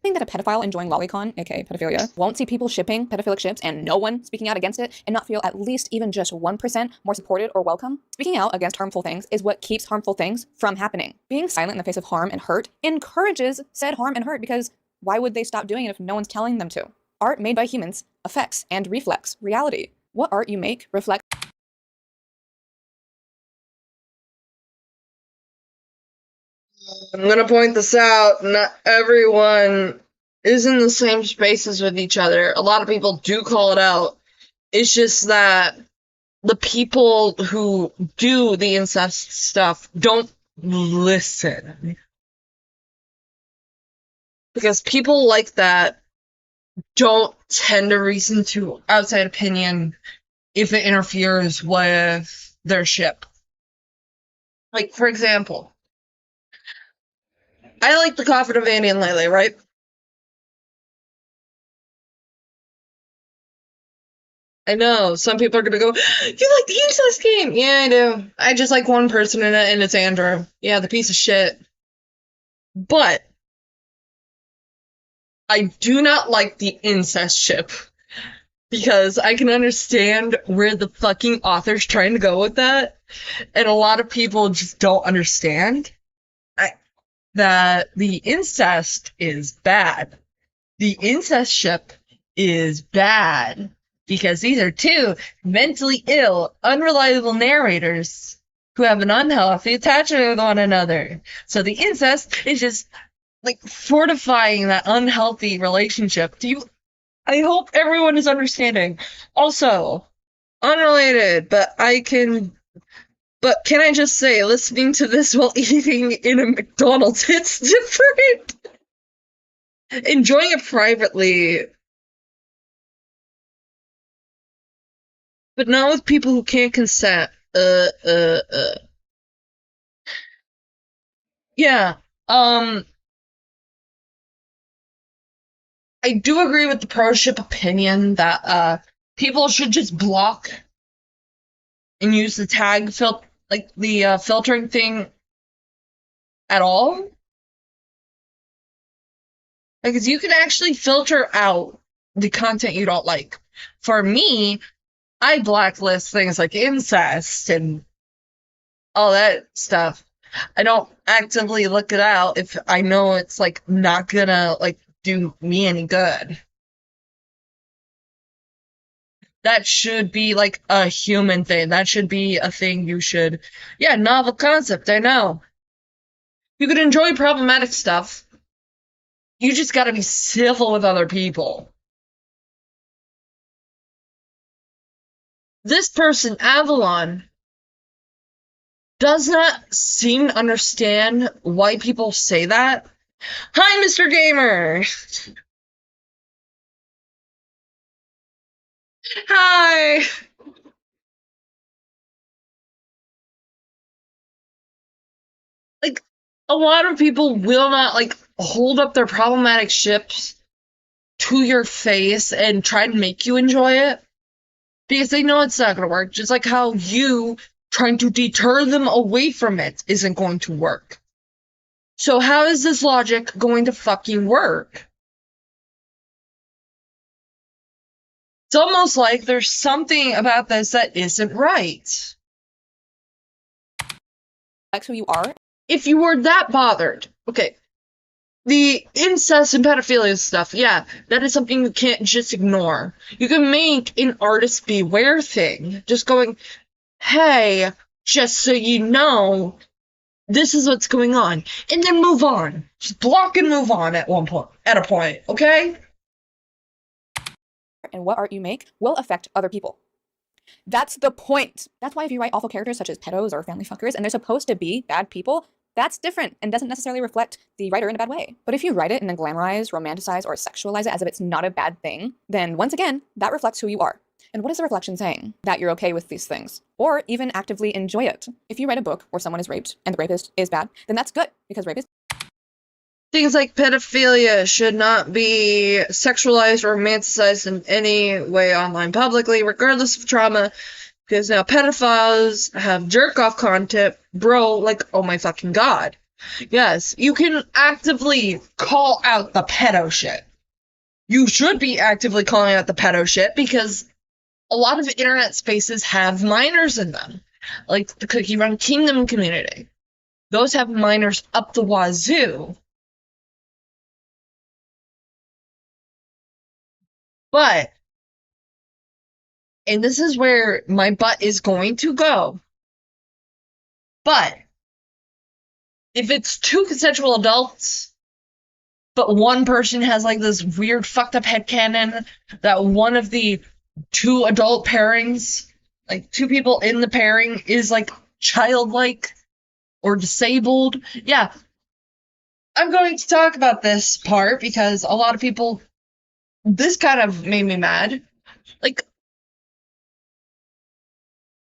think that a pedophile enjoying lolicon, aka pedophilia, won't see people shipping pedophilic ships and no one speaking out against it and not feel at least even just 1% more supported or welcome. Speaking out against harmful things is what keeps harmful things from happening. Being silent in the face of harm and hurt encourages said harm and hurt, because why would they stop doing it if no one's telling them to? Art made by humans affects and reflects reality. What art you make reflects. I'm gonna point this out. Not everyone is in the same spaces with each other. A lot of people do call it out. It's just that the people who do the incest stuff don't listen. Because people like that don't tend to reason to outside opinion if it interferes with their ship. Like, for example, I like the Coffin of Annie and Lele, right? I know, some people are gonna go, you like the incest game? Yeah, I do. I just like one person in it, and it's Andrew. Yeah, the piece of shit. But I do not like the incest ship, because I can understand where the fucking author's trying to go with that, and a lot of people just don't understand that the incest is bad. The incest ship is bad because these are two mentally ill, unreliable narrators who have an unhealthy attachment with one another. So the incest is just like fortifying that unhealthy relationship. I hope everyone is understanding. Also, unrelated, but can I just say, listening to this while eating in a McDonald's, it's different. Enjoying it privately, but not with people who can't consent. Yeah, I do agree with the pro-ship opinion that, people should just block and use the tag filtering thing at all. Because you can actually filter out the content you don't like. For me, I blacklist things like incest and all that stuff. I don't actively look it out if I know it's like not gonna like do me any good. That should be like a human thing. That should be a thing you should. Yeah, novel concept, I know. You could enjoy problematic stuff. You just gotta be civil with other people. This person, Avalon, does not seem to understand why people say that. Hi, Mr. Gamer! Hi! Like, a lot of people will not, like, hold up their problematic ships to your face and try to make you enjoy it, because they know it's not gonna work, just like how you trying to deter them away from it isn't going to work. So how is this logic going to fucking work? It's almost like there's something about this that isn't right. That's who you are. If you were that bothered, okay, the incest and pedophilia stuff, yeah, that is something you can't just ignore. You can make an artist beware thing, just going, hey, just so you know, this is what's going on, and then move on. Just block and move on at a point, okay? And what art you make will affect other people. That's the point. That's why if you write awful characters such as pedos or family fuckers and they're supposed to be bad people, that's different and doesn't necessarily reflect the writer in a bad way. But if you write it and then glamorize, romanticize, or sexualize it as if it's not a bad thing, then once again, that reflects who you are. And what is the reflection saying? That you're okay with these things, or even actively enjoy it. If you write a book where someone is raped and the rapist is bad, then that's good, because rape is Things like pedophilia should not be sexualized or romanticized in any way online publicly, regardless of trauma, because now pedophiles have jerk-off content. Bro, like, oh my fucking god. Yes, you can actively call out the pedo shit. You should be actively calling out the pedo shit, because a lot of internet spaces have minors in them. Like the Cookie Run Kingdom community. Those have minors up the wazoo. But, and this is where my butt is going to go, but if it's two consensual adults, but one person has like this weird fucked up headcanon that one of the two adult pairings, like two people in the pairing, is like childlike or disabled, yeah, I'm going to talk about this part because a lot of people, this kind of made me mad. Like,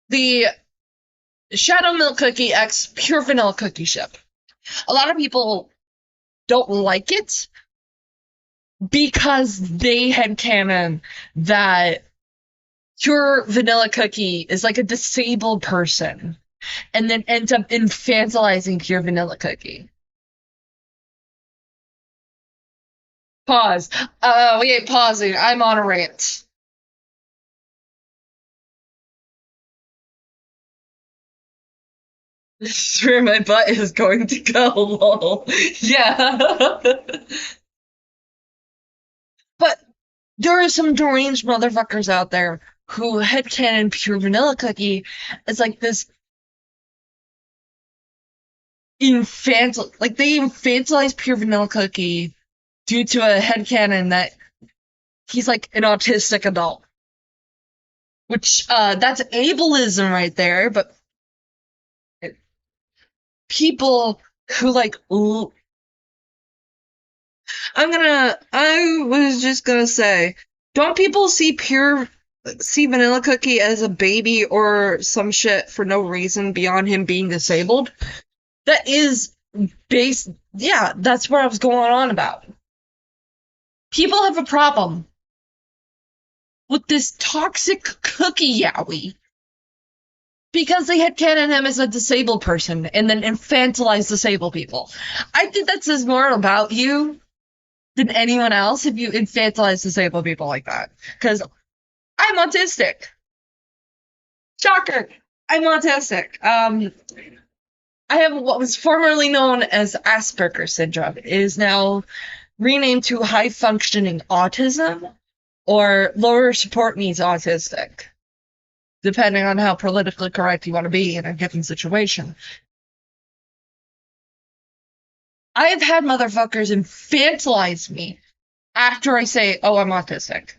the Shadow Milk Cookie X Pure Vanilla Cookie ship. A lot of people don't like it because they had canon that Pure Vanilla Cookie is like a disabled person and then ends up infantilizing Pure Vanilla Cookie. Pause. We ain't pausing. I'm on a rant. This is where my butt is going to go, lol. Yeah. But there are some deranged motherfuckers out there who headcanon Pure Vanilla Cookie as like this they infantilize Pure Vanilla Cookie due to a headcanon that he's like an autistic adult. Which, that's ableism right there, but people who like I was just gonna say, don't people see Vanilla Cookie as a baby or some shit for no reason beyond him being disabled? That is that's what I was going on about. People have a problem with this toxic cookie yowie because they had canon him as a disabled person and then infantilize disabled people. I think that says more about you than anyone else if you infantilize disabled people like that. Because I'm autistic. Shocker. I'm autistic. I have what was formerly known as Asperger's syndrome. It is now renamed to high-functioning autism or lower support needs autistic, depending on how politically correct you want to be in a given situation. I have had motherfuckers infantilize me after I say, oh, I'm autistic.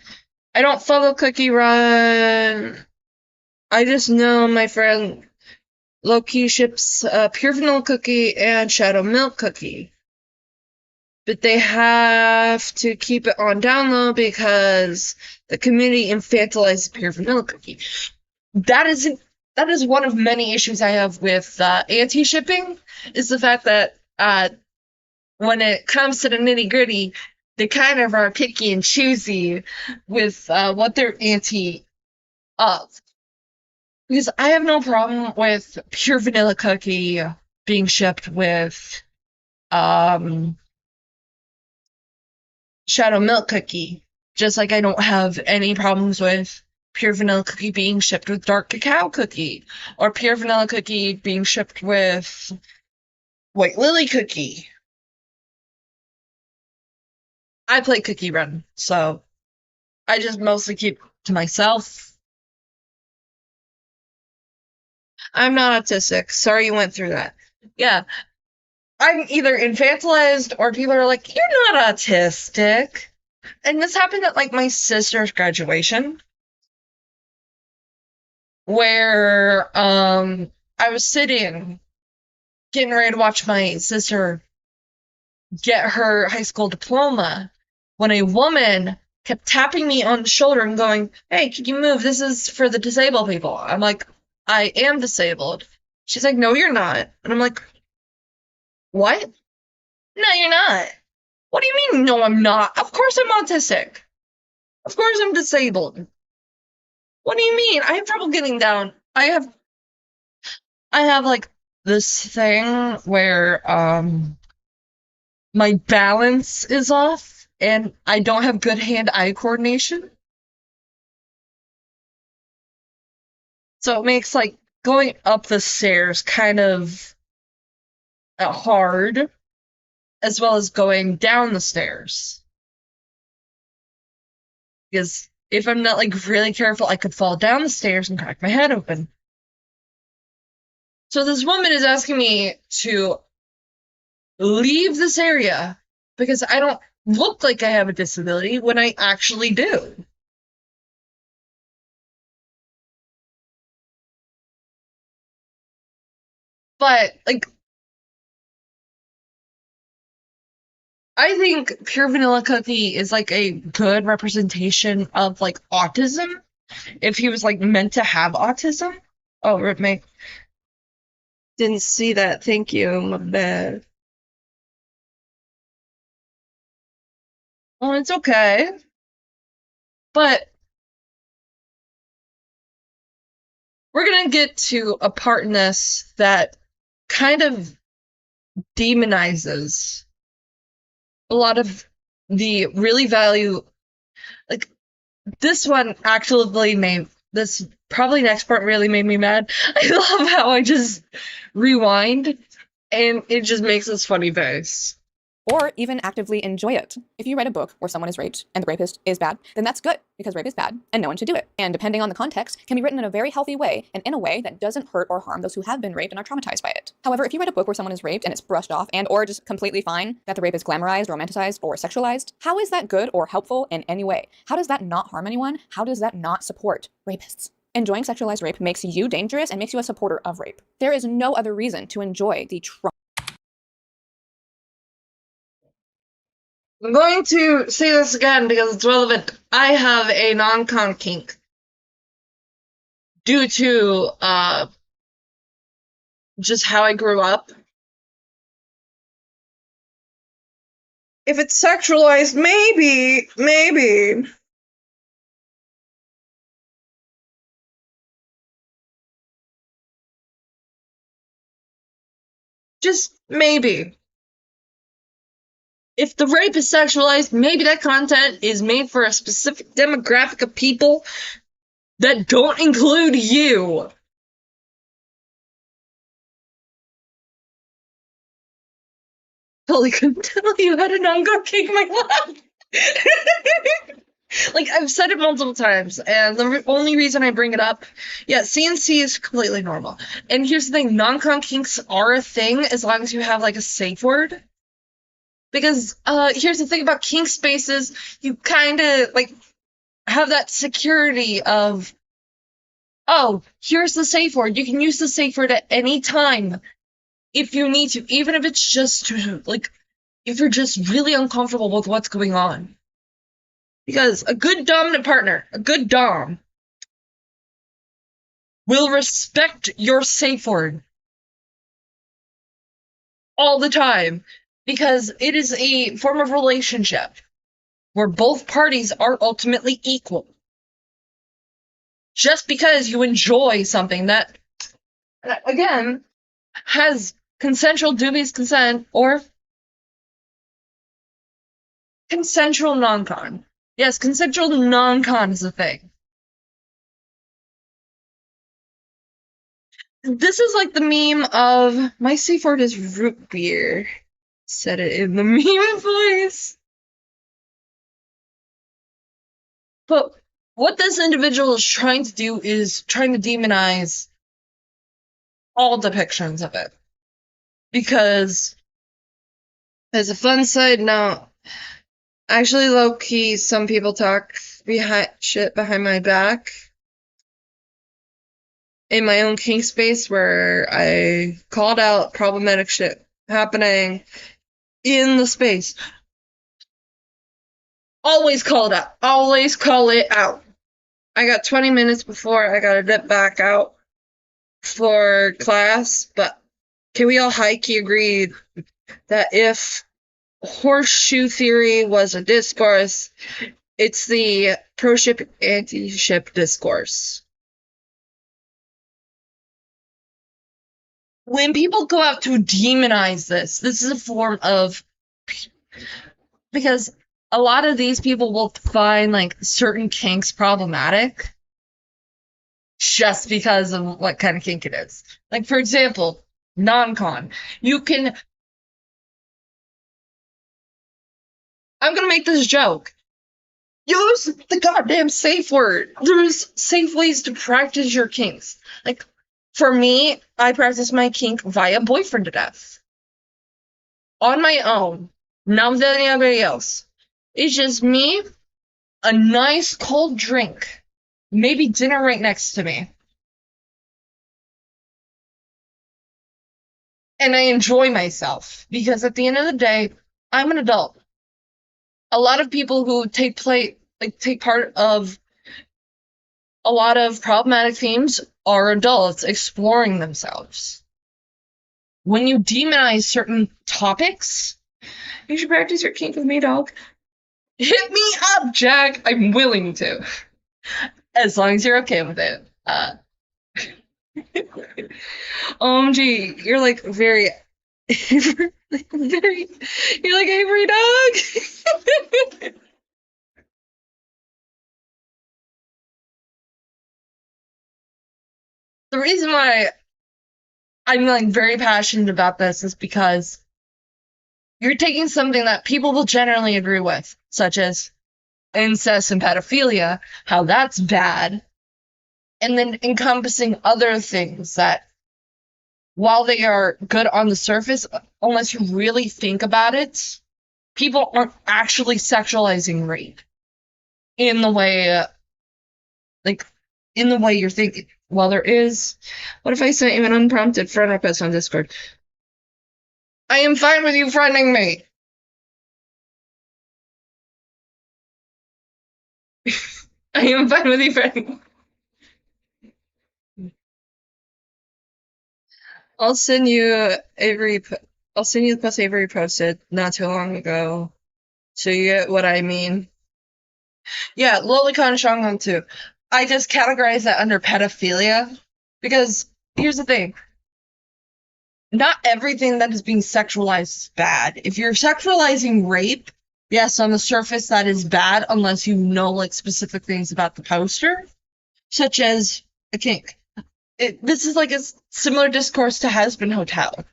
I don't follow Cookie Run. I just know my friend low-key ships Pure Vanilla Cookie and Shadow Milk Cookie. But they have to keep it on down low because the community infantilizes Pure Vanilla Cookie. That is one of many issues I have with anti-shipping, is the fact that when it comes to the nitty-gritty, they kind of are picky and choosy with what they're anti of. Because I have no problem with Pure Vanilla Cookie being shipped with Shadow Milk Cookie, just like I don't have any problems with Pure Vanilla Cookie being shipped with Dark Cacao Cookie, or Pure Vanilla Cookie being shipped with White Lily Cookie. I play Cookie Run, so I just mostly keep to myself. I'm not autistic. Sorry you went through that. Yeah. I'm either infantilized or people are like, you're not autistic. And this happened at like my sister's graduation. where I was sitting getting ready to watch my sister get her high school diploma when a woman kept tapping me on the shoulder and going, "Hey, can you move? This is for the disabled people." I'm like, "I am disabled." She's like, "No, you're not." And I'm like, "What? No, you're not." "What do you mean, no, I'm not? Of course I'm autistic. Of course I'm disabled. What do you mean? I have trouble getting down. I have like this thing where my balance is off and I don't have good hand-eye coordination. So it makes like going up the stairs kind of hard, as well as going down the stairs. Because if I'm not like really careful, I could fall down the stairs and crack my head open. So this woman is asking me to leave this area because I don't look like I have a disability when I actually do. But, like, I think Pure Vanilla Cookie is like a good representation of like autism. If he was like meant to have autism. Oh, rip me. Didn't see that. Thank you. My bad. Well, it's okay. But we're gonna get to a part in this that kind of demonizes a lot of the really value. Like, this one actually made this probably next part really made me mad. I love how I just rewind and it just makes this funny face. Or even actively enjoy it. If you read a book where someone is raped and the rapist is bad, then that's good, because rape is bad and no one should do it. And depending on the context, can be written in a very healthy way and in a way that doesn't hurt or harm those who have been raped and are traumatized by it. However, if you read a book where someone is raped and it's brushed off and or just completely fine that the rape is glamorized, romanticized, or sexualized, how is that good or helpful in any way? How does that not harm anyone? How does that not support rapists? Enjoying sexualized rape makes you dangerous and makes you a supporter of rape. There is no other reason to enjoy the I'm going to say this again because it's relevant. I have a non-con kink due to just how I grew up. If it's sexualized, maybe. Just maybe. If the rape is sexualized, maybe that content is made for a specific demographic of people that don't include you. Totally couldn't tell you had a non-con kink in my life. Like, I've said it multiple times, and the only reason I bring it up, yeah, CNC is completely normal. And here's the thing, non-con kinks are a thing as long as you have, like, a safe word. Because, here's the thing about kink spaces, you kinda, like, have that security of, oh, here's the safe word. You can use the safe word at any time if you need to, even if it's just, like, if you're just really uncomfortable with what's going on. Because a good dominant partner, a good dom, will respect your safe word all the time because it is a form of relationship where both parties are ultimately equal. Just because you enjoy something that, again, has consensual dubious consent or consensual non-con. Yes, consensual non-con is a thing. This is like the meme of, my safe word is root beer. Said it in the meme voice. But what this individual is trying to do is trying to demonize all depictions of it. Because, as a fun side note, actually, low-key, some people talk shit behind my back. in my own kink space where I called out problematic shit happening in the space. Always call it out. Always call it out. I got 20 minutes before I gotta dip back out for class, but can we all high key agree that if horseshoe theory was a discourse, it's the pro-ship, anti-ship discourse? When people go out to demonize this is a form of, because a lot of these people will find like certain kinks problematic just because of what kind of kink it is. Like, for example, non-con. You can. I'm gonna make this joke. Use the goddamn safe word. There's safe ways to practice your kinks. Like, for me, I practice my kink via boyfriend to death. On my own. Not with anybody else. It's just me, a nice cold drink, maybe dinner right next to me. And I enjoy myself because at the end of the day, I'm an adult. A lot of people who take part of a lot of problematic themes are adults exploring themselves. When you demonize certain topics, you should practice your kink with me, dog. Hit me up, Jack. I'm willing to. As long as you're okay with it. OMG, you're like very, you're like Avery Dog. The reason why I'm like very passionate about this is because you're taking something that people will generally agree with, such as incest and pedophilia, how that's bad, and then encompassing other things that, while they are good on the surface, unless you really think about it, people aren't actually sexualizing rape in the way, in the way you're thinking. Well, there is. What if I sent you an unprompted friend request on Discord? I am fine with you friending me. I am fine with you friending. I'll send you I'll send you the post Avery posted not too long ago, so you get what I mean. Yeah, Lolicon Shangon too. I just categorize that under pedophilia because here's the thing. Not everything that is being sexualized is bad. If you're sexualizing rape, yes, on the surface that is bad unless you know like specific things about the poster, such as a kink. This is like a similar discourse to Has-Been Hotel,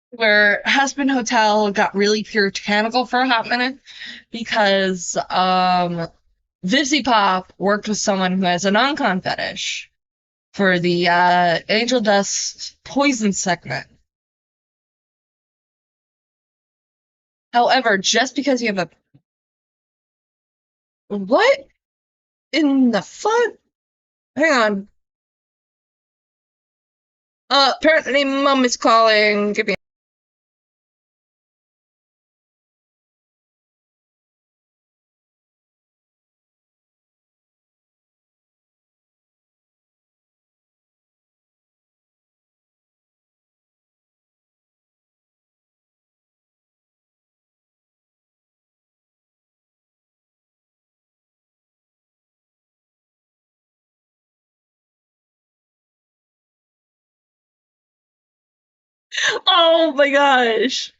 where Has-Been Hotel got really puritanical for a hot minute because Vivzy Pop worked with someone who has a non-con fetish for the Angel Dust poison segment. However, just because you have a... What in the fuck? Hang on. Apparently mom is calling. Give me... Oh my gosh.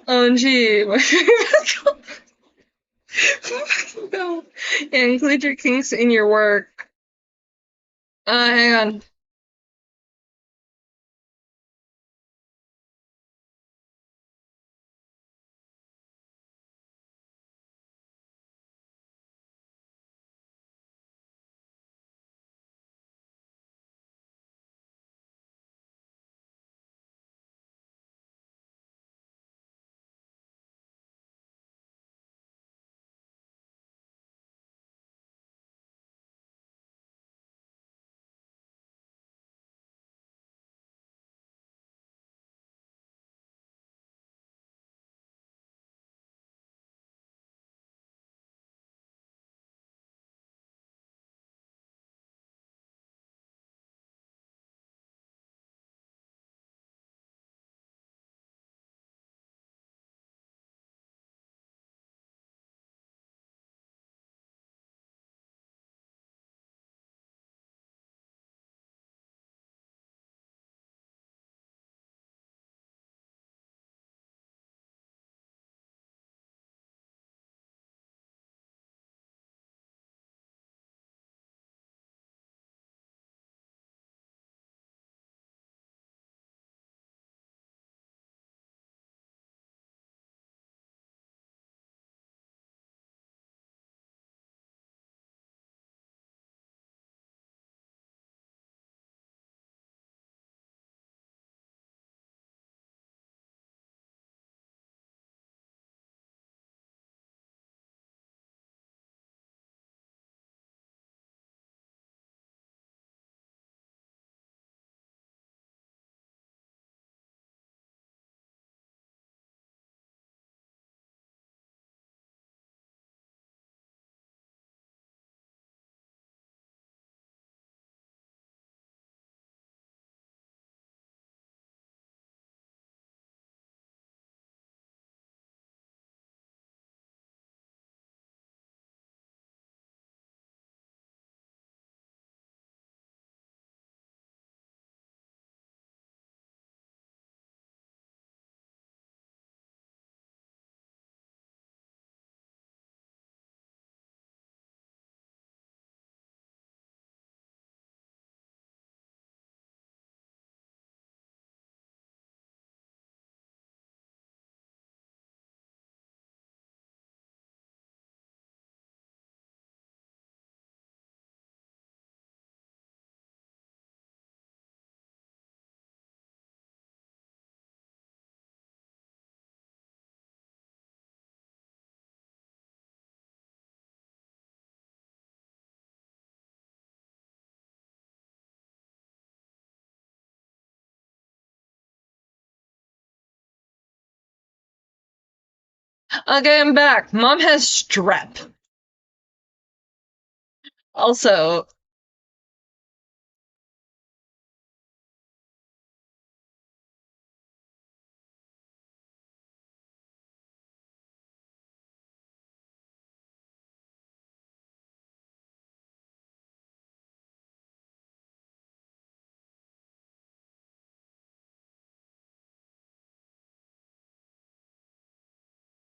Oh gee. No. Yeah, include your kinks in your work. Hang on. Okay, I'm back. Mom has strep. Also,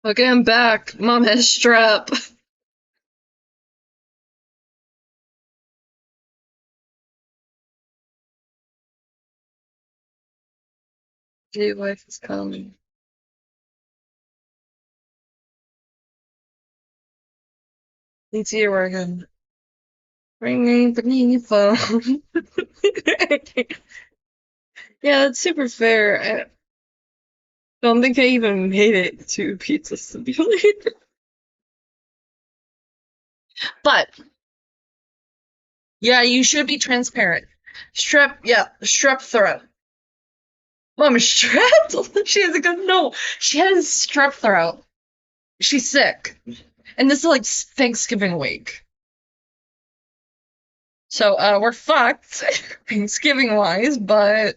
okay, I'm back. Mom has strep. Gay wife is coming. Need to work again. Ringing the phone. Yeah, that's super fair. I don't think I even made it to Pizza Simulator. But, yeah, you should be transparent. Strep throat. Mom is strep? She has a good, no, she has strep throat. She's sick. And this is like Thanksgiving week. So, we're fucked, Thanksgiving wise, but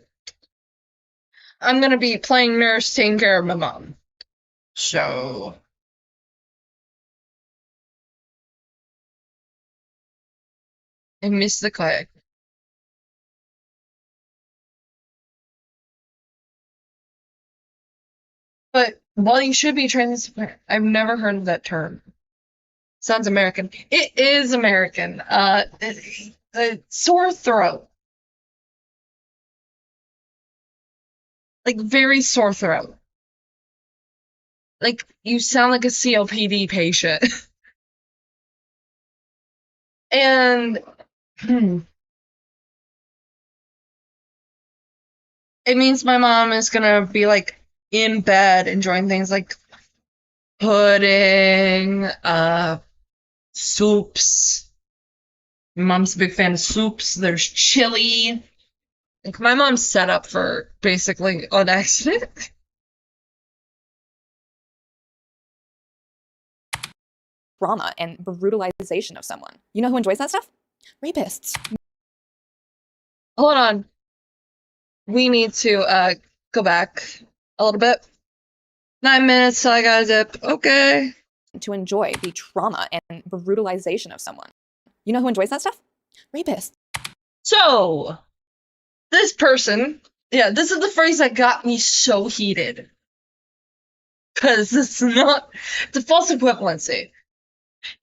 I'm gonna be playing nurse, taking care of my mom. So, I miss the kayak. But while you should be transparent, I've never heard of that term. Sounds American. It is American. Sore throat. Like, very sore throat. Like, you sound like a COPD patient. And it means my mom is gonna be like in bed enjoying things like pudding, soups. My mom's a big fan of soups. There's chili. Like, my mom's set up for basically an accident. Trauma and brutalization of someone. You know who enjoys that stuff? Rapists. Hold on. We need to go back a little bit. 9 minutes till I gotta dip. Okay. To enjoy the trauma and brutalization of someone. You know who enjoys that stuff? Rapists. So, this person, yeah, this is the phrase that got me so heated. Because it's a false equivalency.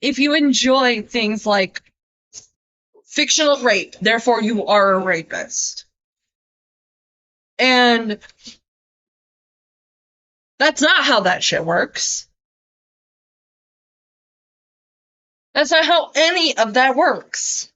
If you enjoy things like fictional rape, therefore you are a rapist. And that's not how that shit works. That's not how any of that works.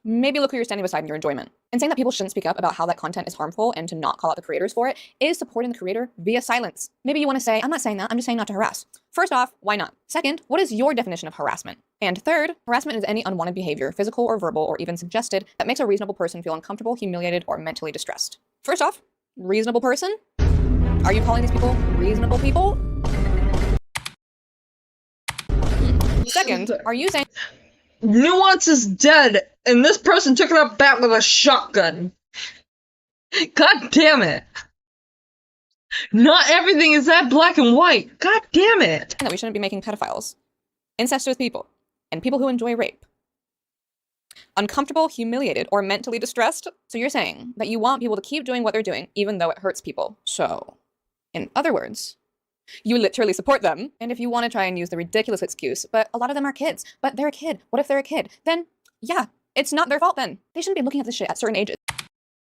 Maybe look who you're standing beside in your enjoyment. And saying that people shouldn't speak up about how that content is harmful and to not call out the creators for it is supporting the creator via silence. Maybe you want to say, I'm not saying that, I'm just saying not to harass. First off, why not? Second, what is your definition of harassment? And third, harassment is any unwanted behavior, physical or verbal or even suggested, that makes a reasonable person feel uncomfortable, humiliated, or mentally distressed. First off, reasonable person? Are you calling these people reasonable people? Second, are you saying Nuance is dead, and this person took it up back with a shotgun. God damn it. Not everything is that black and white. God damn it. that we shouldn't be making pedophiles, incestuous people, and people who enjoy rape uncomfortable, humiliated, or mentally distressed? So you're saying that you want people to keep doing what they're doing, even though it hurts people. So, in other words, you literally support them. And if you want to try and use the ridiculous excuse, but a lot of them are kids, but they're a kid. What if they're a kid? Then, yeah, it's not their fault then. They shouldn't be looking at this shit at certain ages.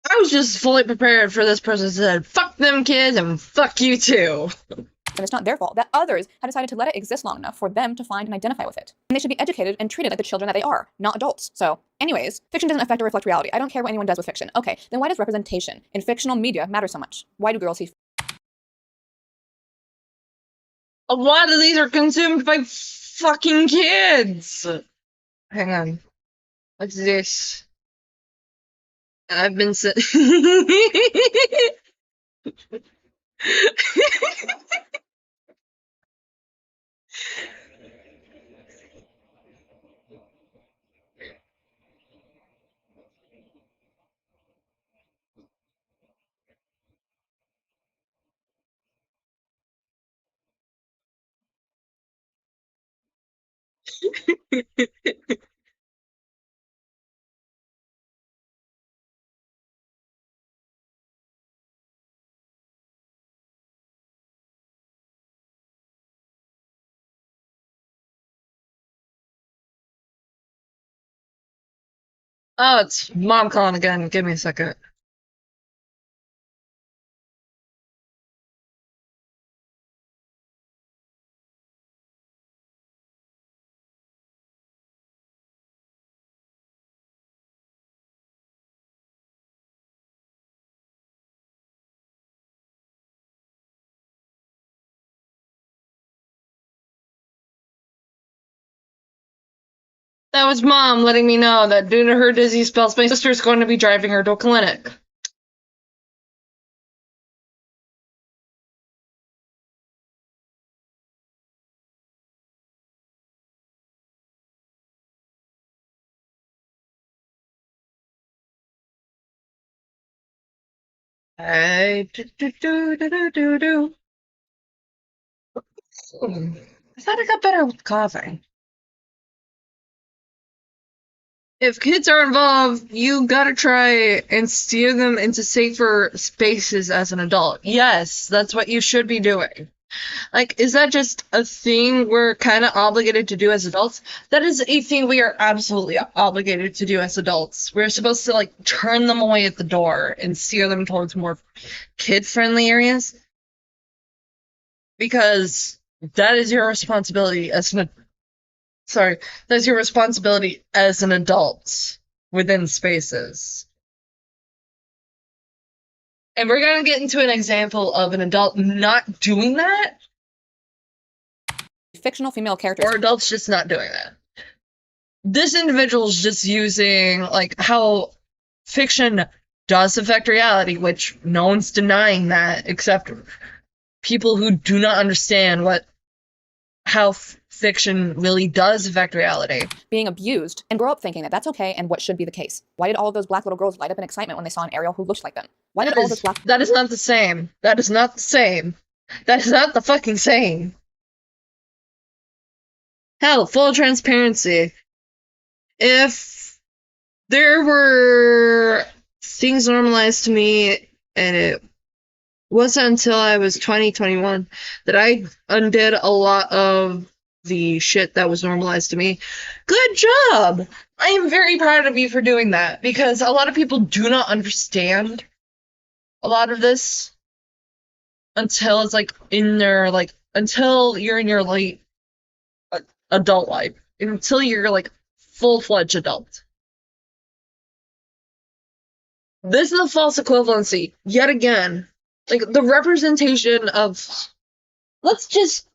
I was just fully prepared for this person to say, fuck them kids and fuck you too. And it's not their fault that others have decided to let it exist long enough for them to find and identify with it. And they should be educated and treated like the children that they are, not adults. So, anyways, fiction doesn't affect or reflect reality. I don't care what anyone does with fiction. Okay, then why does representation in fictional media matter so much? Why do girls see A lot of these are consumed by fucking kids. Hang on. What's this? I've been Oh, it's mom calling again. Give me a second. That was mom letting me know that due to her dizzy spells, my sister's going to be driving her to a clinic. Hey, do. I thought I got better with coughing. If kids are involved, you gotta try and steer them into safer spaces as an adult. Yes, that's what you should be doing. Like, is that just a thing we're kind of obligated to do as adults? That is a thing we are absolutely obligated to do as adults. We're supposed to, like, turn them away at the door and steer them towards more kid-friendly areas. Because that is your responsibility as an that's your responsibility as an adult within spaces. And we're gonna get into an example of an adult not doing that, Fictional female characters. or adults just not doing that. This individual's just using, like, how fiction does affect reality, which no one's denying that, except people who do not understand how fiction really does affect reality. Being abused and grow up thinking that that's okay and what should be the case. Why did all of those black little girls light up in excitement when they saw an Ariel who looked like them? Why did all those black... That is not the same. That is not the same. That is not the fucking same. Hell, full transparency. If there were things normalized to me, and it wasn't until I was 21 that I undid a lot of the shit that was normalized to me. Good job! I am very proud of you for doing that, because a lot of people do not understand a lot of this until it's, like, in their, like, until you're in your late adult life. Until you're, like, full-fledged adult. This is a false equivalency, yet again. Like, the representation of... Let's just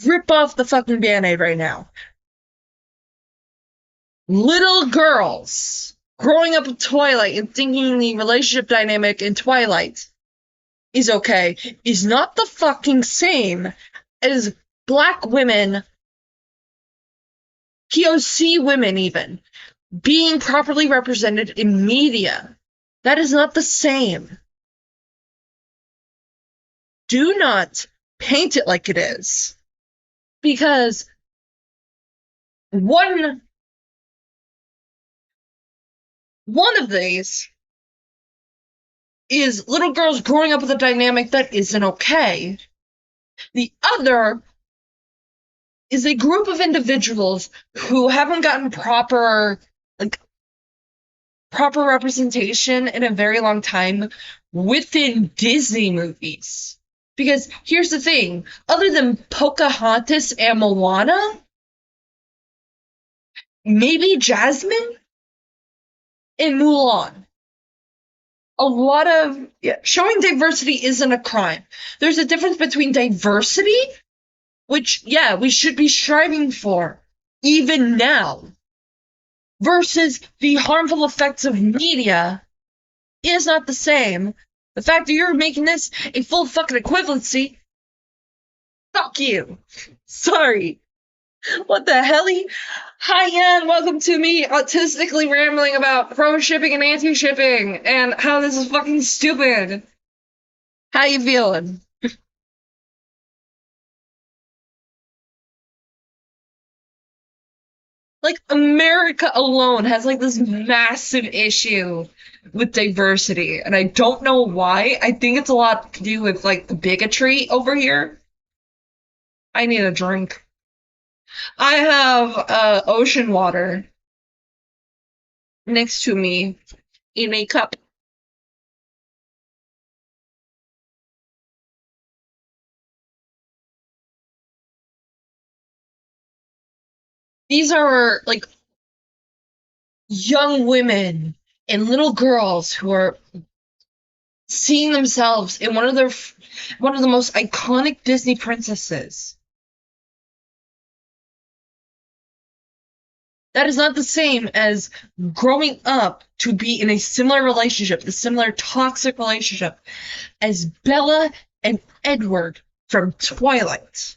rip off the fucking Band-Aid right now. Little girls growing up with Twilight and thinking the relationship dynamic in Twilight is okay is not the fucking same as black women, POC women even, being properly represented in media. That is not the same. Do not paint it like it is. Because one of these is little girls growing up with a dynamic that isn't okay. The other is a group of individuals who haven't gotten proper representation in a very long time within Disney movies. Because here's the thing, other than Pocahontas and Moana, maybe Jasmine and Mulan, a lot of showing diversity isn't a crime. There's a difference between diversity, which, yeah, we should be striving for, even now, versus the harmful effects of media is not the same The fact that you're making this a full fucking equivalency, fuck you. Sorry. What the helly? Hi, and welcome to me autistically rambling about pro-shipping and anti-shipping and how this is fucking stupid. How you feeling? Like, America alone has, like, this massive issue with diversity, and I don't know why. I think it's a lot to do with, like, the bigotry over here. I need a drink. I have ocean water next to me in a cup. These are, like, young women and little girls who are seeing themselves in one of the most iconic Disney princesses. That is not the same as growing up to be in a similar relationship, the similar toxic relationship as Bella and Edward from Twilight.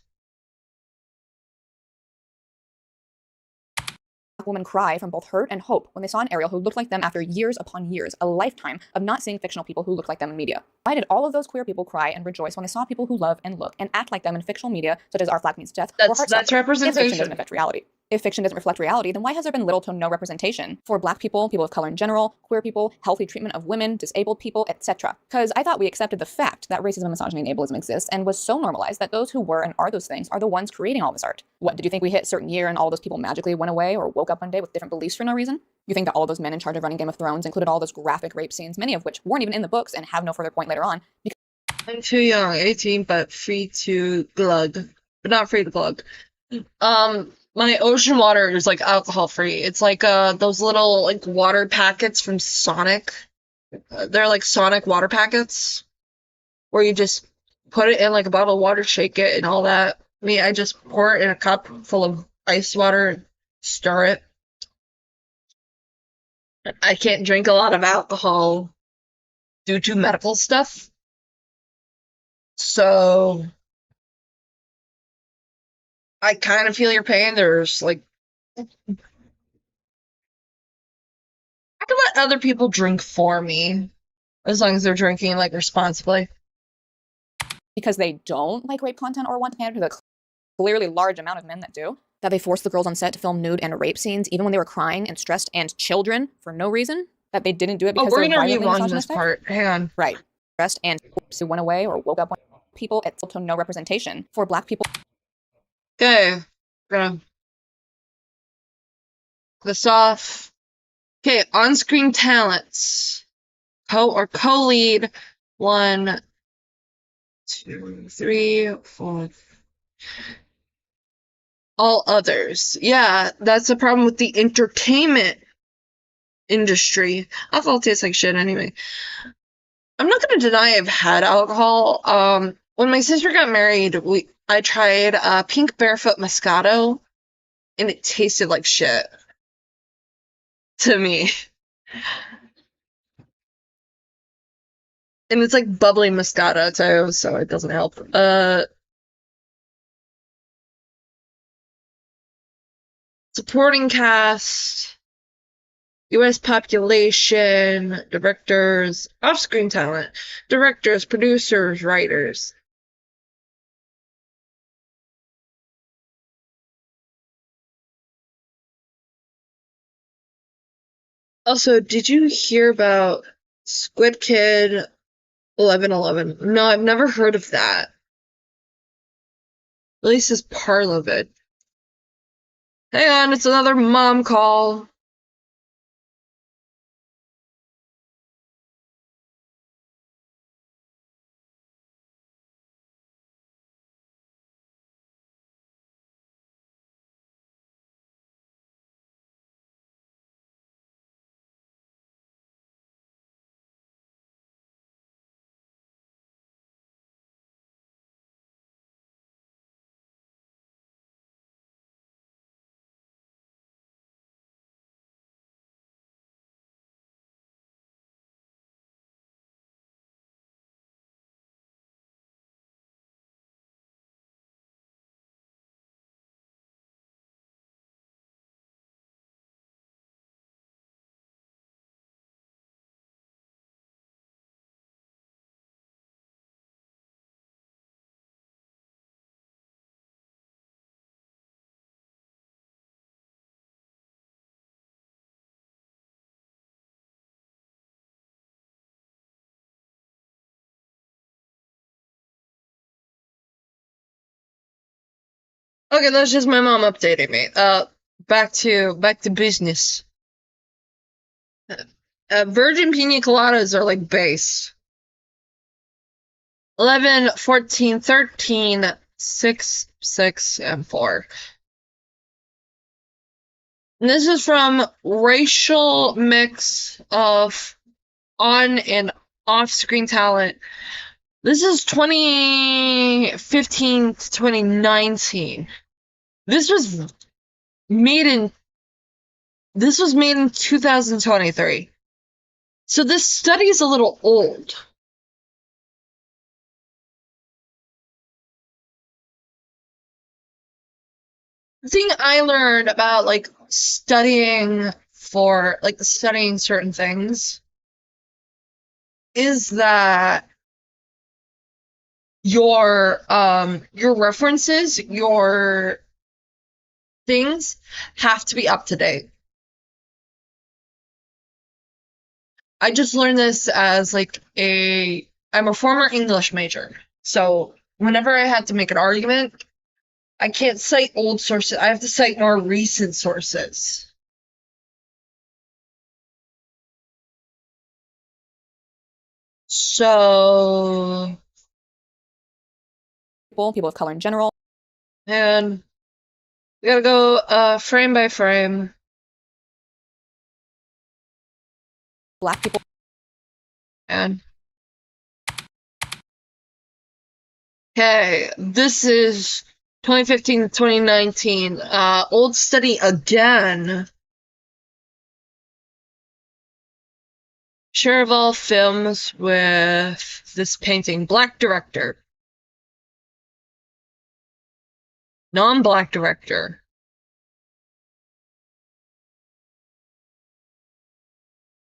Women cry from both hurt and hope when they saw an Ariel who looked like them after years upon years, a lifetime of not seeing fictional people who looked like them in media. Why did all of those queer people cry and rejoice when they saw people who love and look and act like them in fictional media, such as Our Flag Means Death or That's Heartstopper, representation. if fiction doesn't affect reality? If fiction doesn't reflect reality, then why has there been little to no representation for Black people, people of color in general, queer people, healthy treatment of women, disabled people, etc.? Because I thought we accepted the fact that racism, misogyny, and ableism exists and was so normalized that those who were and are those things are the ones creating all this art. What, did you think we hit a certain year and all those people magically went away or woke up one day with different beliefs for no reason? You think that all those men in charge of running Game of Thrones included all those graphic rape scenes, many of which weren't even in the books and have no further point later on? I'm too young, 18, but free to glug. But not free to glug. My ocean water is like alcohol free. It's like those little like water packets from Sonic. They're like Sonic water packets where you just put it in like a bottle of water, shake it, and all that. I just pour it in a cup full of ice water and stir it. I can't drink a lot of alcohol due to medical stuff. So I kind of feel your pain. There's like, I can let other people drink for me as long as they're drinking like responsibly. Because they don't like rape content or want to pander to the clearly large amount of men that do, that they forced the girls on set to film nude and rape scenes even when they were crying and stressed and children for no reason, that they didn't do it because we're they're gonna violently rewind this misogynistic. part. Hang on. Right. Stressed and who went away or woke up one people, it's to no representation for Black people. Okay. We're gonna this off. Okay, on-screen talents. Co-lead. 1, 2, 3, 4. All others. Yeah, that's the problem with the entertainment industry. Alcohol tastes like shit anyway. I'm not gonna deny I've had alcohol. When my sister got married, I tried Pink Barefoot Moscato, and it tasted like shit to me. And it's like bubbly Moscato too, so it doesn't help. Supporting cast, U.S. population, directors, off-screen talent, directors, producers, writers. Also, did you hear about Squid Kid 1111? No, I've never heard of that. At least it's Parlivid. Hang on, it's another mom call. Okay, that's just my mom updating me. Back to business. Virgin pina coladas are like base. 11, 14, 13, 6, 6, and 4. And this is from racial mix of on and off-screen talent. This is 2015 to 2019. This was made in 2023. So this study is a little old. The thing I learned about studying certain things is that your references, your things have to be up to date. I just learned this as I'm a former English major. So whenever I had to make an argument, I can't cite old sources. I have to cite more recent sources. So, People of color in general. and we gotta go frame by frame. Black people. And okay, this is 2015 to 2019. Old study again. Share of all films with this painting. Black director. Non-black director.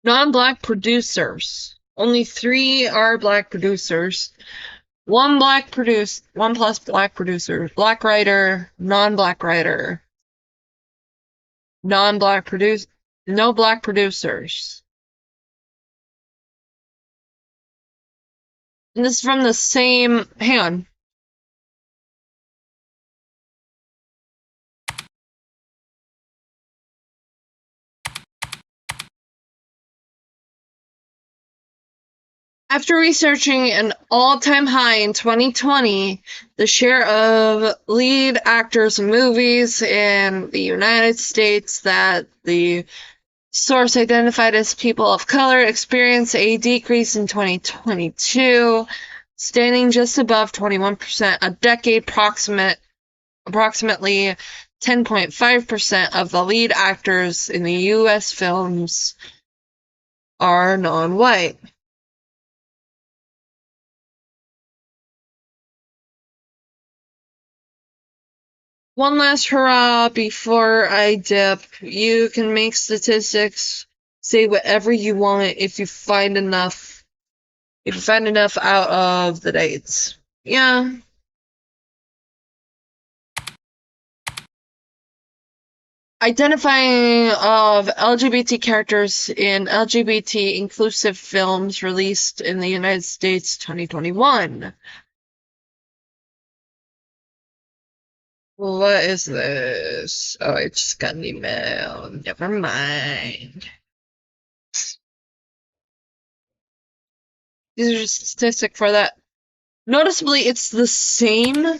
Non-black producers. Only 3 are black producers. One plus black producer. Black writer, non-black writer. No black producers. And this is from the same, hang on. After researching an all-time high in 2020, the share of lead actors in movies in the United States that the source identified as people of color experienced a decrease in 2022, standing just above 21%, a decade approximately 10.5% of the lead actors in the U.S. films are non-white. One last hurrah before I dip. You can make statistics say whatever you want if you find enough out of the dates. Yeah. Identifying of LGBT characters in LGBT inclusive films released in the United States 2021. What is this? Oh, I just got an email. Never mind. These are just statistics for that. Noticeably, it's the same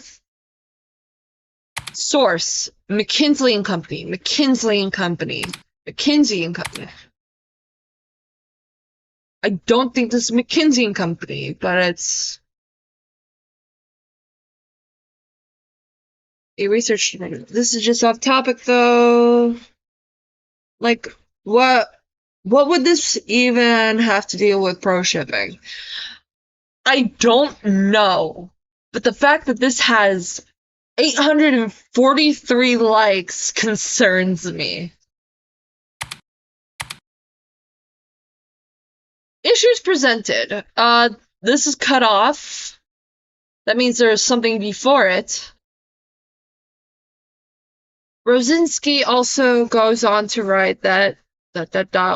source. McKinsey and Company. I don't think this is McKinsey and Company, but it's a research. This is just off topic, though. What would this even have to deal with pro-shipping? I don't know. But the fact that this has 843 likes concerns me. Issues presented. This is cut off. That means there's something before it. Rosinski also goes on to write that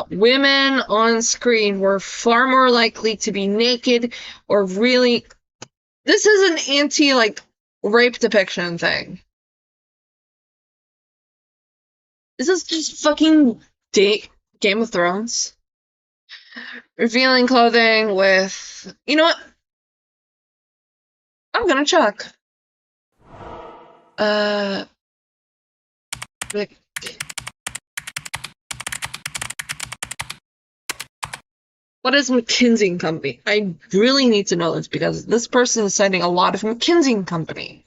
women on screen were far more likely to be naked or really. This is an anti rape depiction thing. This is just fucking Game of Thrones. Revealing clothing with... You know what? I'm gonna check. Like, what is McKinsey & Company? I really need to know this because this person is citing a lot of McKinsey & Company.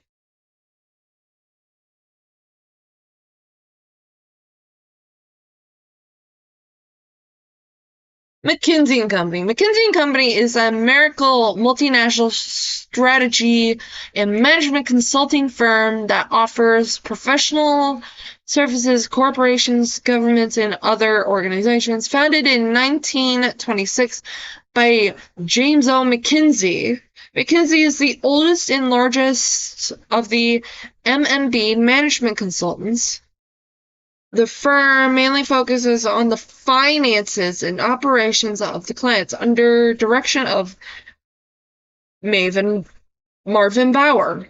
McKinsey & Company. McKinsey & Company is an American multinational strategy and management consulting firm that offers professional services, corporations, governments, and other organizations. Founded in 1926 by James O. McKinsey. McKinsey is the oldest and largest of the MNB management consultants. The firm mainly focuses on the finances and operations of the clients under direction of Marvin Bauer.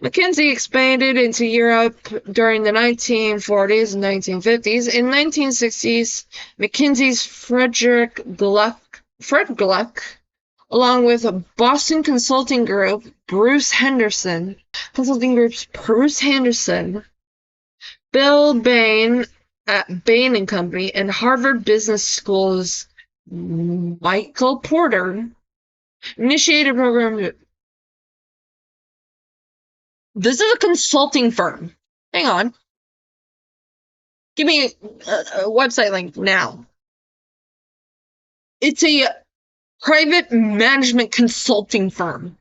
McKinsey expanded into Europe during the 1940s and 1950s. In the 1960s, McKinsey's Fred Gluck, along with a Boston consulting group, Bruce Henderson, Bill Bain at Bain & Company, and Harvard Business School's Michael Porter initiated a program. This is a consulting firm. Hang on. Give me a website link now. It's a private management consulting firm.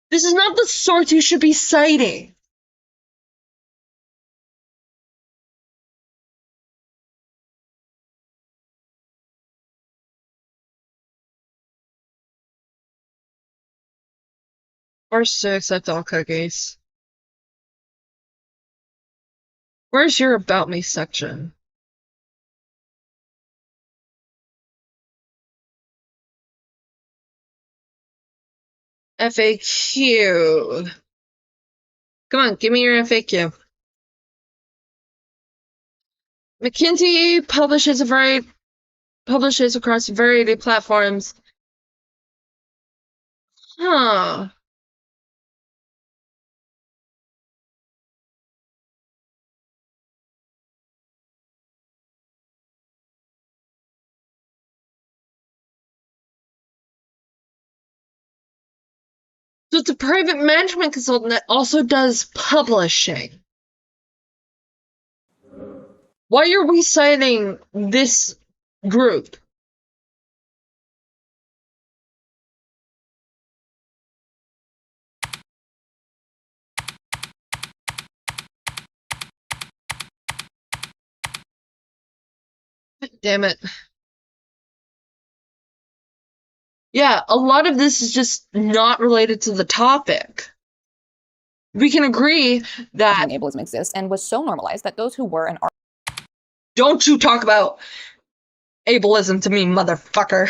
This is not the sort you should be citing. Forced to accept all cookies. Where's your About Me section? FAQ. Come on, give me your FAQ. McKinsey publishes across a variety of platforms. Huh. So it's a private management consultant that also does publishing. Why are we citing this group? Damn it. Yeah, a lot of this is just not related to the topic. We can agree that ableism exists and was so normalized that those who were and are don't you talk about ableism to me, motherfucker.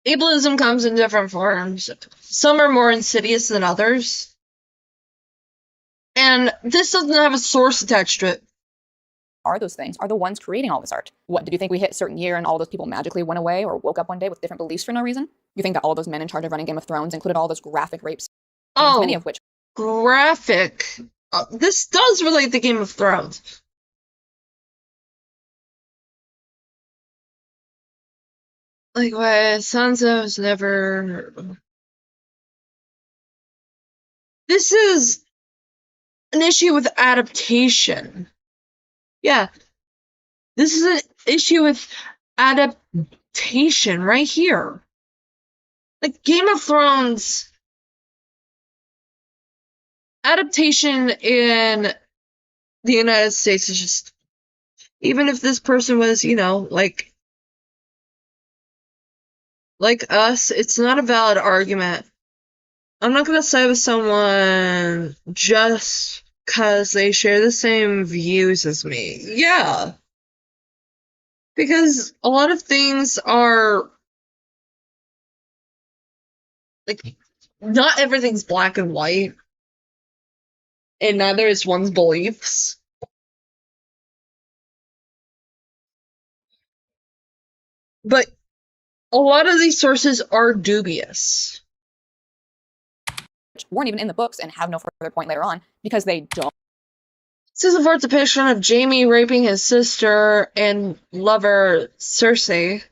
Ableism comes in different forms. Some are more insidious than others. And this doesn't have a source attached to it. are those things are the ones creating all this art. What, did you think we hit a certain year and all those people magically went away or woke up one day with different beliefs for no reason? You think that all those men in charge of running Game of Thrones included all those graphic rapes? Many of which graphic. This does relate to Game of Thrones. Like, why Sansa was never... This is an issue with adaptation. Yeah. This is an issue with adaptation right here. Like, Game of Thrones... Adaptation in the United States is just... Even if this person was, you know, like us, it's not a valid argument. I'm not gonna side with someone just because they share the same views as me. Yeah. Because a lot of things are like, not everything's black and white, and neither is one's beliefs. But a lot of these sources are dubious. which weren't even in the books and have no further point later on because they don't. Season 4's depiction of Jaime raping his sister and lover Cersei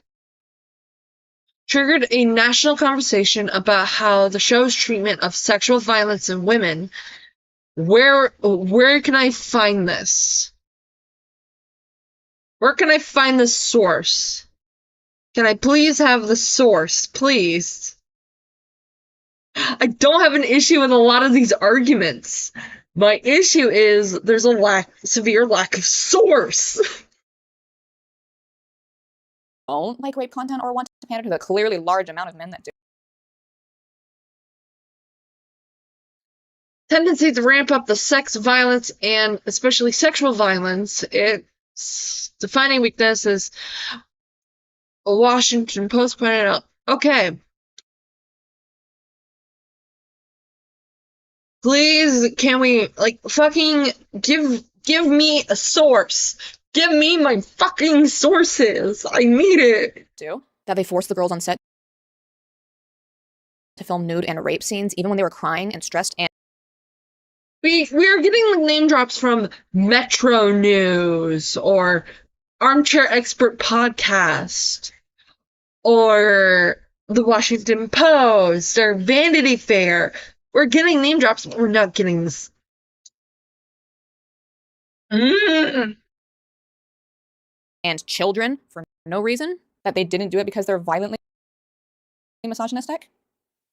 triggered a national conversation about how the show's treatment of sexual violence in women. Where can I find this? Where can I find the source? Can I please have the source, please? I don't have an issue with a lot of these arguments. My issue is there's a severe lack of source. Don't like rape content or want to pander to the clearly large amount of men that do. Tendency to ramp up the sex violence and especially sexual violence. Its defining weakness is a Washington Post pointed out. Okay. Please, can we, like, fucking give me a source. Give me my fucking sources. I need it. Do that they forced the girls on set to film nude and rape scenes even when they were crying and stressed and We are getting like name drops from Metro News or Armchair Expert Podcast or the Washington Post or Vanity Fair. We're getting name drops, but we're not getting this. and children for no reason, that they didn't do it because they're violently misogynistic?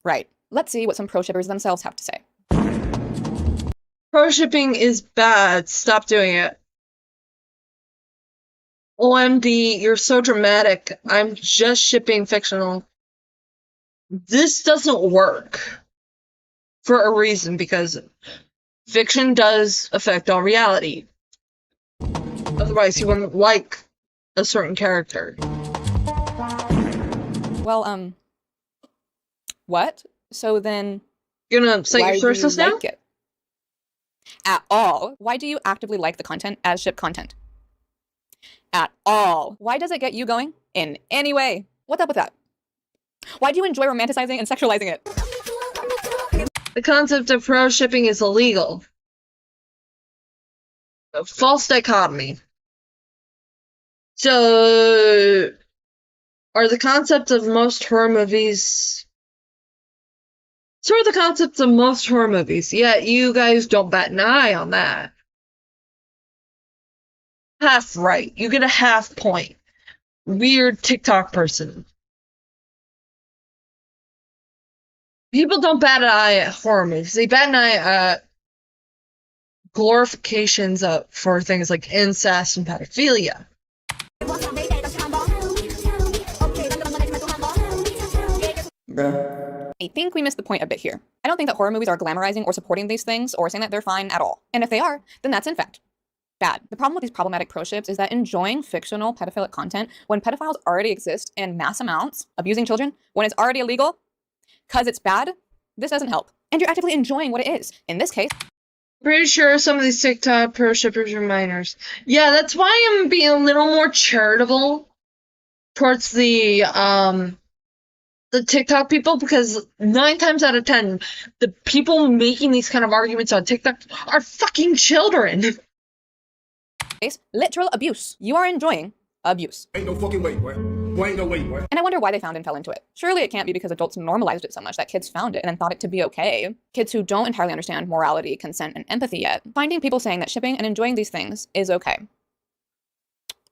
Right. Let's see what some pro-shippers themselves have to say. Pro-shipping is bad. Stop doing it. OMD, you're so dramatic. I'm just shipping fictional. This doesn't work. For a reason, because fiction does affect all reality. Otherwise, you wouldn't like a certain character. Well, what? So then You're gonna cite why your sources do you now? like it? At all. Why do you actively like the content as ship content? At all. Why does it get you going in any way? What's up with that? Why do you enjoy romanticizing and sexualizing it? The concept of pro-shipping is illegal. A false dichotomy. So, are the concepts of most horror movies... So are the concepts of most horror movies, yet you guys don't bat an eye on that. Half right. You get a half point. Weird TikTok person. People don't bat an eye at horror movies. They bat an eye at glorifications for things like incest and pedophilia. I think we missed the point a bit here. I don't think that horror movies are glamorizing or supporting these things or saying that they're fine at all. And if they are, then that's in fact bad. The problem with these problematic pro-ships is that enjoying fictional pedophilic content when pedophiles already exist in mass amounts, abusing children, when it's already illegal, because it's bad, this doesn't help. And you're actively enjoying what it is. In this case, Pretty sure some of these TikTok pro-shippers are minors. Yeah, that's why I'm being a little more charitable towards the TikTok people, because 9 times out of 10, the people making these kind of arguments on TikTok are fucking children. literal abuse. You are enjoying abuse. Ain't no fucking way, boy. Boy, ain't no way, boy. And I wonder why they found and fell into it. Surely it can't be because adults normalized it so much that kids found it and then thought it to be okay. Kids who don't entirely understand morality, consent, and empathy yet, finding people saying that shipping and enjoying these things is okay.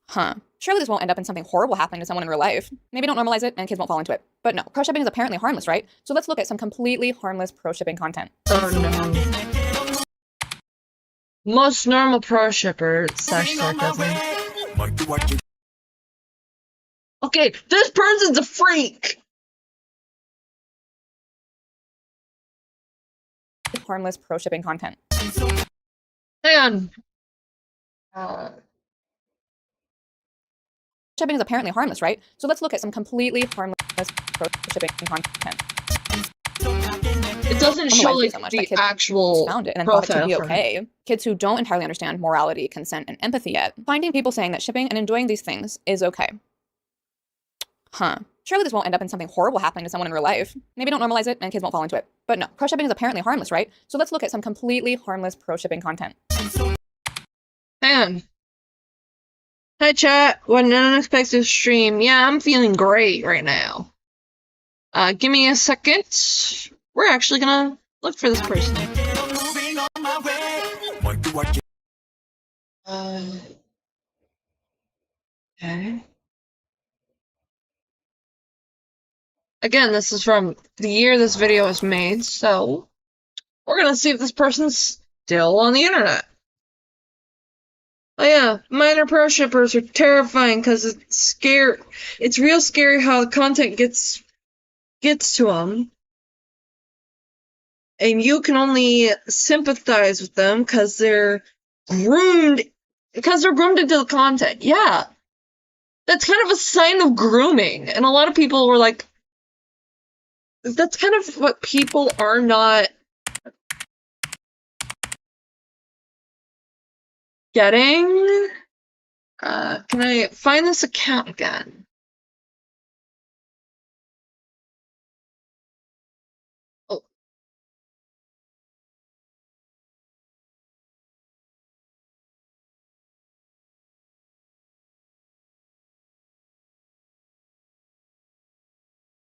Huh. Surely this won't end up in something horrible happening to someone in real life. Maybe don't normalize it and kids won't fall into it. But no, pro-shipping is apparently harmless, right? So let's look at some completely harmless pro-shipping content. Oh no. Most normal pro-shipper / sarcasm. Okay, this person's a freak! Harmless pro-shipping content. Hang on. Uh, Shipping is apparently harmless, right? So let's look at some completely harmless pro-shipping content. it doesn't From show why like so much that the kids actual found it and then thought it to profile be from it. okay. Kids who don't entirely understand morality, consent, and empathy yet, finding people saying that shipping and enjoying these things is okay. Huh. Surely this won't end up in something horrible happening to someone in real life. Maybe don't normalize it and kids won't fall into it. But no, pro-shipping is apparently harmless, right? So let's look at some completely harmless pro-shipping content. Hang on. Hi chat, what an unexpected stream. Yeah, I'm feeling great right now. Give me a second. We're actually gonna look for this person. Okay. Again, this is from the year this video was made, so we're gonna see if this person's still on the internet. Oh yeah, minor pro shippers are terrifying because it's real scary how the content gets to them. And you can only sympathize with them because they're groomed into the content. Yeah. That's kind of a sign of grooming. And a lot of people were like, that's kind of what people are not getting. Can I find this account again? Oh.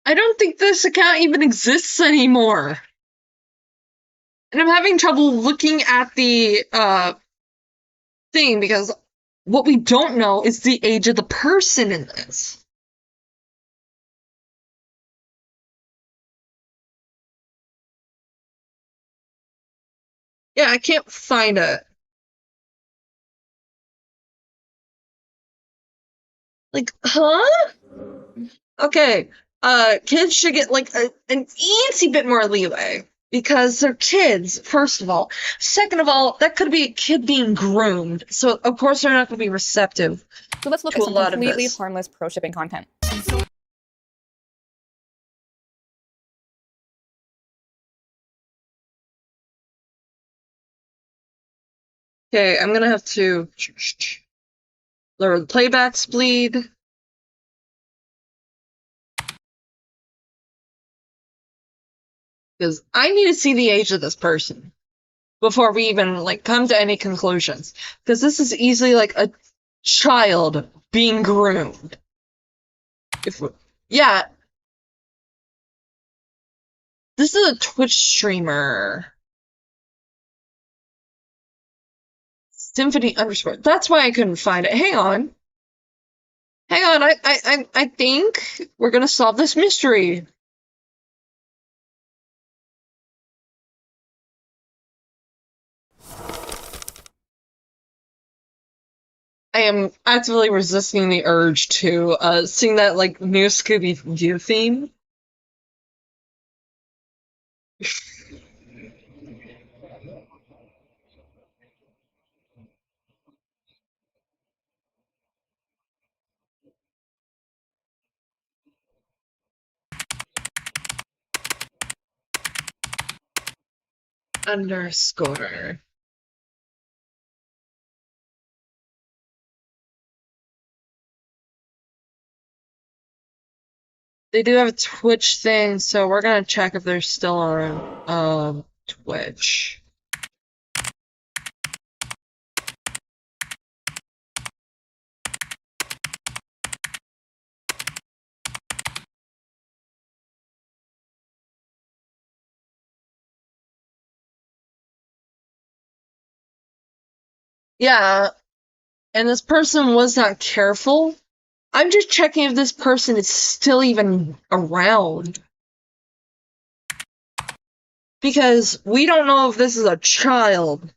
I don't think this account even exists anymore. And I'm having trouble looking at the thing because what we don't know is the age of the person in this. Yeah, I can't find it. Like, huh? Okay. Kids should get like an eensy bit more leeway because they're kids, first of all. Second of all, that could be a kid being groomed, so of course they're not going to be receptive. So let's look to at a some lot of completely this. harmless pro-shipping content. Okay, I'm gonna have to lower the playback speed. Because I need to see the age of this person before we even like come to any conclusions. Because this is easily like a child being groomed. Yeah. This is a Twitch streamer. Symphony underscore. That's why I couldn't find it. Hang on. I think we're gonna solve this mystery. I am actively resisting the urge to sing that like new Scooby-Doo theme. Underscore. They do have a Twitch thing, so we're gonna check if they're still on Twitch. Yeah, and this person was not careful. I'm just checking if this person is still even around. Because we don't know if this is a child.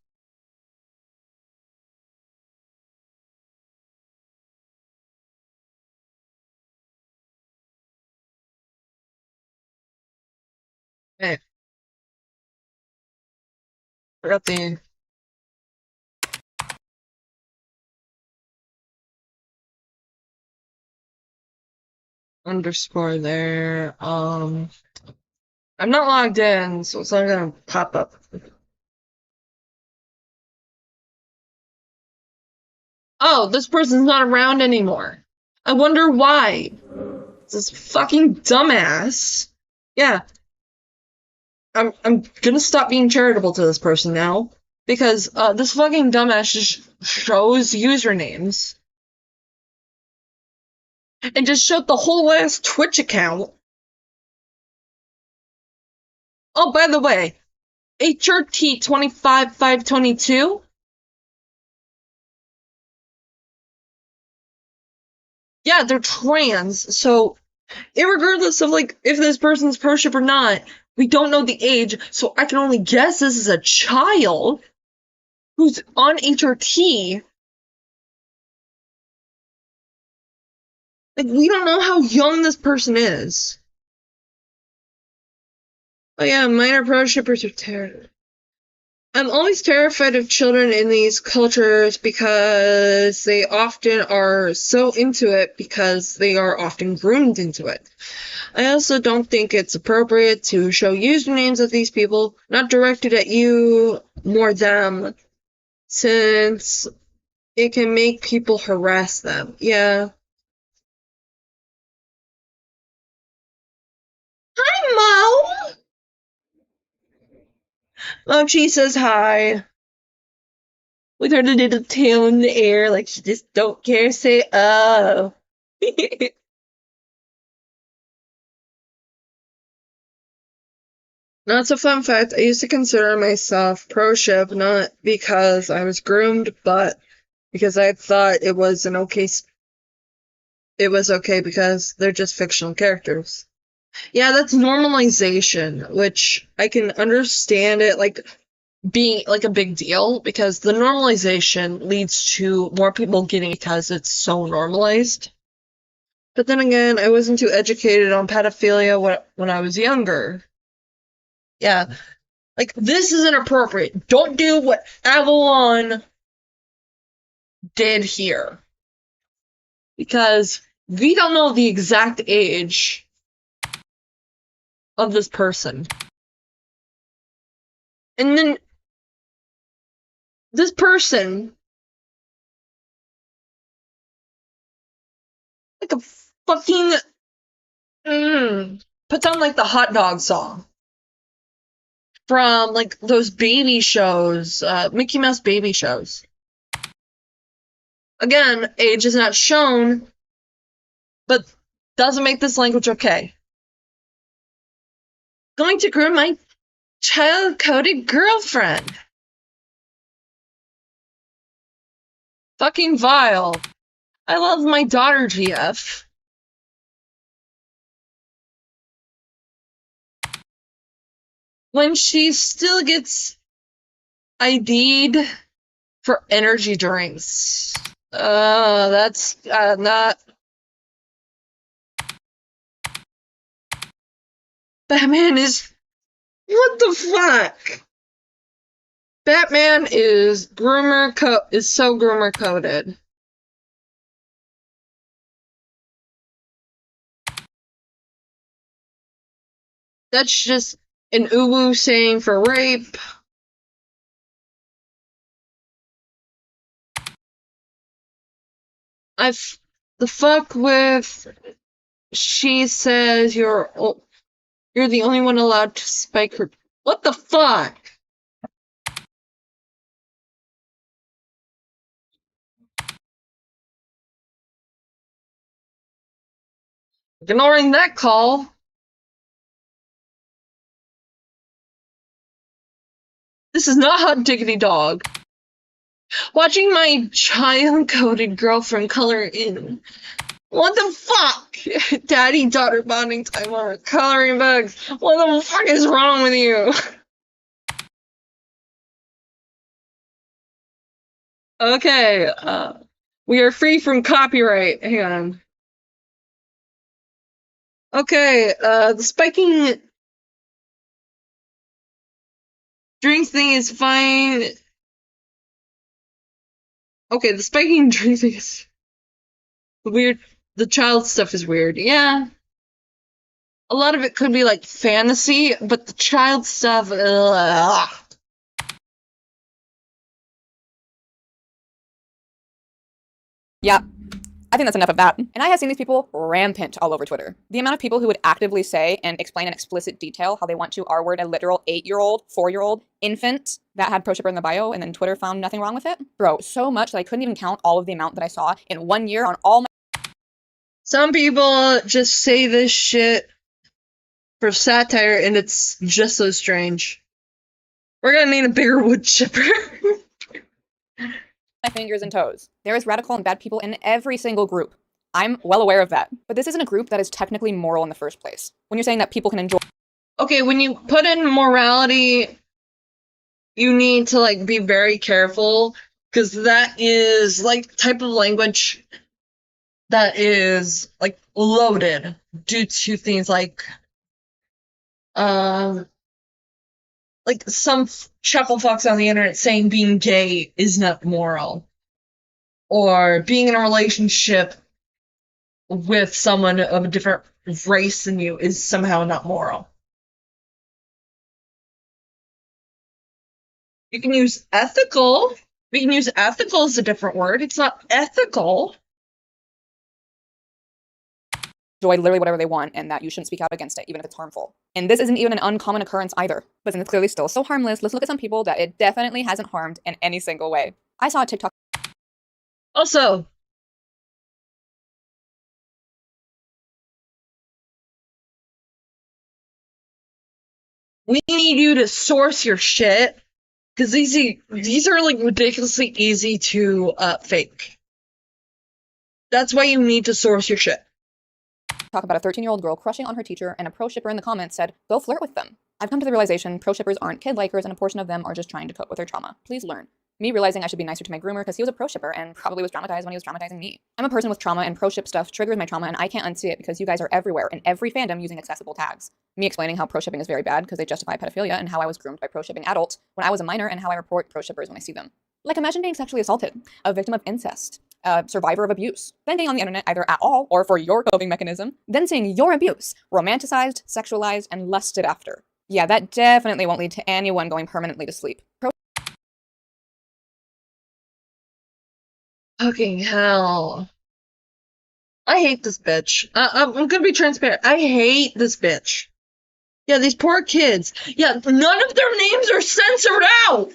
Hey. Forgot the underscore there. I'm not logged in, so it's not gonna pop up. Oh, this person's not around anymore. I wonder why. This fucking dumbass. Yeah. I'm gonna stop being charitable to this person now. Because this fucking dumbass just shows usernames. And just showed the whole last Twitch account. Oh, by the way, HRT 25522. Yeah, they're trans, so irregardless of like if this person's pro ship or not, we don't know the age, so I can only guess this is a child who's on HRT. Like, we don't know how young this person is. Oh yeah, minor pro shippers are terrible. I'm always terrified of children in these cultures because they often are so into it because they are often groomed into it. I also don't think it's appropriate to show usernames of these people, not directed at you, more them, since it can make people harass them. Yeah. Hi, Mo! Mochi says hi. With her little tail in the air, like she just don't care, say oh. Not so fun fact, I used to consider myself pro-ship, not because I was groomed, but because I thought it was it was okay because they're just fictional characters. Yeah, that's normalization, which I can understand it, like, being like a big deal because the normalization leads to more people getting it because it's so normalized. But then again, I wasn't too educated on pedophilia when I was younger. Yeah, like this is inappropriate. Don't do what Avalon did here because we don't know the exact age of this person. And then this person, like a fucking, puts on like the hot dog song from like those baby shows, Mickey Mouse baby shows. Again, age is not shown, but doesn't make this language okay. Going to groom my child-coded girlfriend. Fucking vile. I love my daughter, GF. When she still gets ID'd for energy drinks. That's not... Batman is... What the fuck? Batman is so groomer coded. That's just an uwu saying for rape. The fuck with... She says you're the only one allowed to spike her... What the fuck? Ignoring that call. This is not hot diggity dog. Watching my child-coded girlfriend color in. What the fuck? Daddy-daughter bonding time on coloring books. What the fuck is wrong with you? Okay, we are free from copyright. Hang on. Okay, the spiking drinks thing is fine. Okay, the spiking drinks thing is weird. The child stuff is weird. Yeah. a lot of it could be like fantasy, but the child stuff, ugh. Yeah, I think that's enough of that. And I have seen these people rampant all over Twitter. The amount of people who would actively say and explain in explicit detail how they want to R-word a literal 8-year-old, 4-year-old infant that had pro shipper in the bio, and then Twitter found nothing wrong with it. Bro, so much that I couldn't even count all of the amount that I saw in 1 year on all my. Some people just say this shit for satire, and it's just so strange. We're gonna need a bigger wood chipper. My fingers and toes. There is radical and bad people in every single group. I'm well aware of that. But this isn't a group that is technically moral in the first place. When you're saying that people can enjoy. Okay, when you put in morality, you need to like be very careful, because that is like type of language that is like loaded due to things like some chuckle fucks on the internet saying being gay is not moral, or being in a relationship with someone of a different race than you is somehow not moral. You can use ethical. We can use ethical as a different word. It's not ethical. Enjoy literally whatever they want, and that you shouldn't speak out against it, even if it's harmful. And this isn't even an uncommon occurrence either. But since it's clearly still so harmless, let's look at some people that it definitely hasn't harmed in any single way. I saw a TikTok. Also, we need you to source your shit, because these are like ridiculously easy to fake. That's why you need to source your shit. Talk about a 13-year-old girl crushing on her teacher, and a pro shipper in the comments said, "Go flirt with them." I've come to the realization pro shippers aren't kid likers, and a portion of them are just trying to cope with their trauma. Please learn. Me realizing I should be nicer to my groomer because he was a pro shipper and probably was traumatized when he was traumatizing me. I'm a person with trauma, and pro ship stuff triggers my trauma, and I can't unsee it because you guys are everywhere in every fandom using accessible tags. Me explaining how pro shipping is very bad because they justify pedophilia, and how I was groomed by pro shipping adults when I was a minor, and how I report pro shippers when I see them. Like, imagine being sexually assaulted, a victim of incest, a survivor of abuse, then being on the internet either at all or for your coping mechanism, then seeing your abuse romanticized, sexualized, and lusted after. Yeah, that definitely won't lead to anyone going permanently to sleep. Fucking hell. I hate this bitch. I'm gonna be transparent. I hate this bitch. Yeah, these poor kids. Yeah, none of their names are censored out!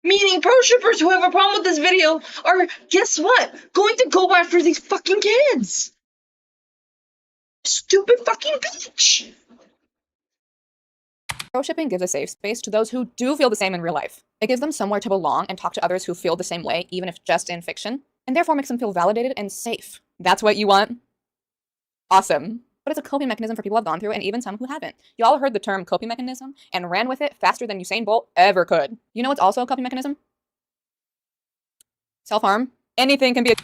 Meaning pro shippers who have a problem with this video are, guess what? Going to go after these fucking kids! Stupid fucking bitch! Pro shipping gives a safe space to those who do feel the same in real life. It gives them somewhere to belong and talk to others who feel the same way, even if just in fiction, and therefore makes them feel validated and safe. That's what you want? Awesome. But it's a coping mechanism for people who have gone through it, and even some who haven't. Y'all heard the term coping mechanism and ran with it faster than Usain Bolt ever could. You know what's also a coping mechanism? Self-harm. Anything can be a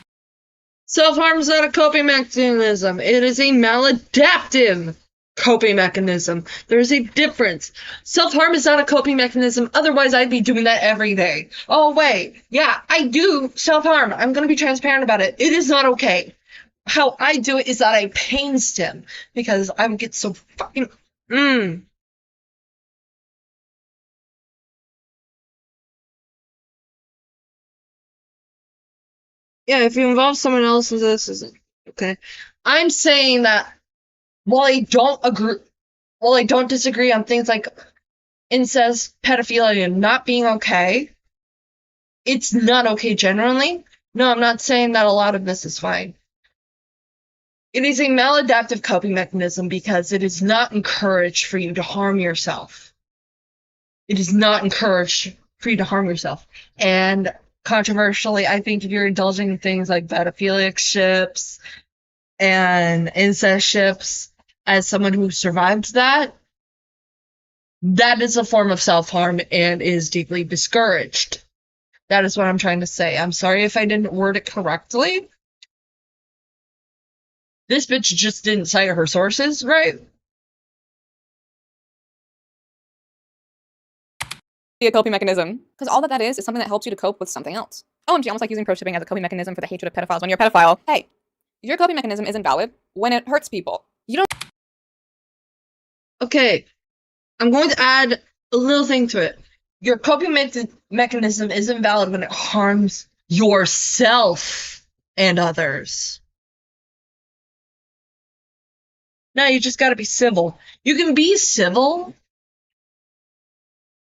Self-harm is not a coping mechanism. It is a maladaptive coping mechanism. There's a difference. Self-harm is not a coping mechanism. Otherwise, I'd be doing that every day. Oh, wait. Yeah, I do self-harm. I'm going to be transparent about it. It is not okay. How I do it is that I pain stim, because I would get so fucking... Yeah, if you involve someone else in this, isn't okay. I'm saying that while I don't disagree on things like incest, pedophilia not being okay, it's not okay generally. No, I'm not saying that a lot of this is fine. It is a maladaptive coping mechanism because it is not encouraged for you to harm yourself. It is not encouraged for you to harm yourself. And controversially, I think if you're indulging in things like pedophilic ships and incest ships, as someone who survived that, that is a form of self-harm and is deeply discouraged. That is what I'm trying to say. I'm sorry if I didn't word it correctly. This bitch just didn't cite her sources, right? a coping mechanism. Because all that is something that helps you to cope with something else. OMG, almost like using pro-shipping as a coping mechanism for the hatred of pedophiles when you're a pedophile. Hey, your coping mechanism isn't valid when it hurts people. You don't Okay, I'm going to add a little thing to it. Your coping mechanism is invalid when it harms yourself and others. Now you just gotta be civil. You can be civil.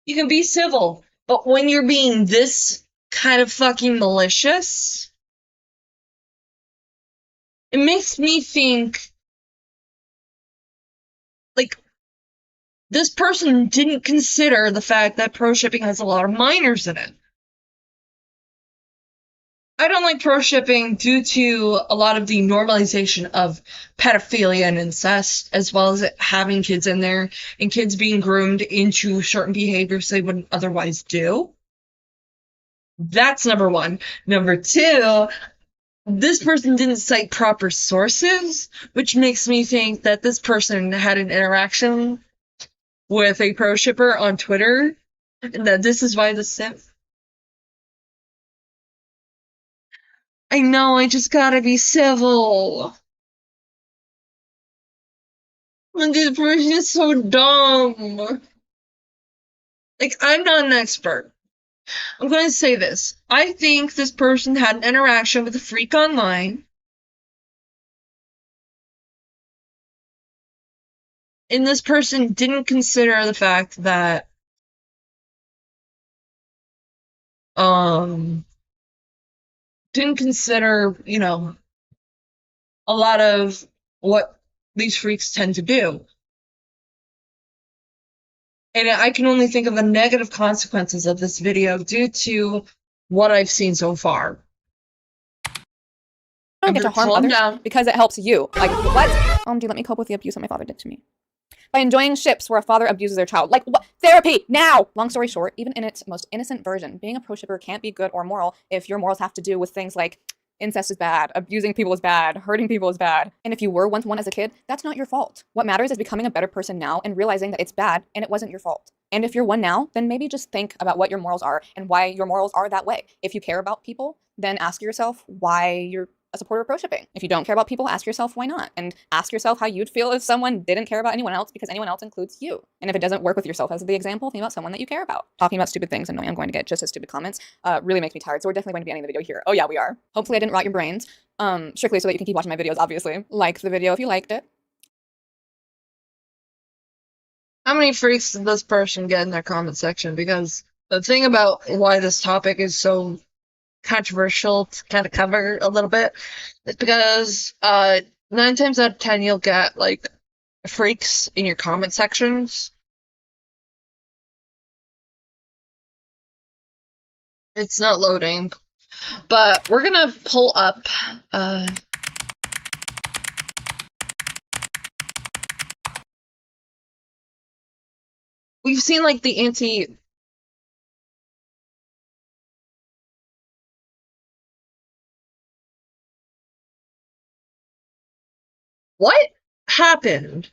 You can be civil. But when you're being this kind of fucking malicious, it makes me think, like, this person didn't consider the fact that pro shipping has a lot of minors in it. I don't like pro shipping due to a lot of the normalization of pedophilia and incest, as well as it having kids in there and kids being groomed into certain behaviors they wouldn't otherwise do. That's number one. Number two, this person didn't cite proper sources, which makes me think that this person had an interaction with a pro shipper on Twitter, and that this is why this. I know, I just gotta be civil. And this person is so dumb. Like, I'm not an expert. I'm going to say this. I think this person had an interaction with a freak online. And this person didn't consider the fact that, didn't consider, a lot of what these freaks tend to do. And I can only think of the negative consequences of this video due to what I've seen so far. I don't get to harm Calm others down. because it helps you. Like, what? OMG, let me cope with the abuse that my father did to me. By enjoying ships where a father abuses their child. Like, what? Therapy, now! Long story short, even in its most innocent version, being a pro shipper can't be good or moral if your morals have to do with things like incest is bad, abusing people is bad, hurting people is bad. And if you were once one as a kid, that's not your fault. What matters is becoming a better person now and realizing that it's bad and it wasn't your fault. And if you're one now, then maybe just think about what your morals are and why your morals are that way. If you care about people, then ask yourself why you're a supporter of pro shipping. If you don't care about people, ask yourself why not. And ask yourself how you'd feel if someone didn't care about anyone else because anyone else includes you. And if it doesn't work with yourself as the example, think about someone that you care about. Talking about stupid things and knowing I'm going to get just as stupid comments really makes me tired. So we're definitely going to be ending the video here. Oh yeah, we are. Hopefully I didn't rot your brains. Strictly so that you can keep watching my videos, obviously. Like the video if you liked it. How many freaks did this person get in their comment section? Because the thing about why this topic is so controversial to kind of cover a little bit is because 9 times out of 10 you'll get like freaks in your comment sections. It's not loading, but we're gonna pull up we've seen like the anti. What happened?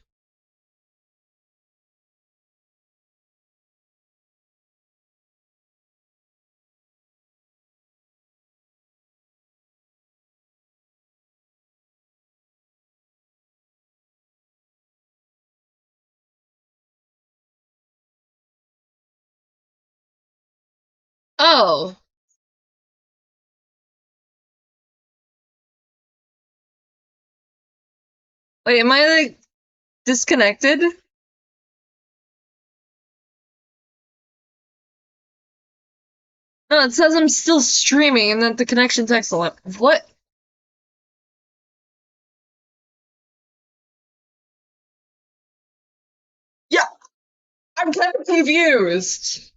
Oh. Wait, am I like disconnected? No, it says I'm still streaming and that the connection's excellent. What? Yeah, I'm kind of confused.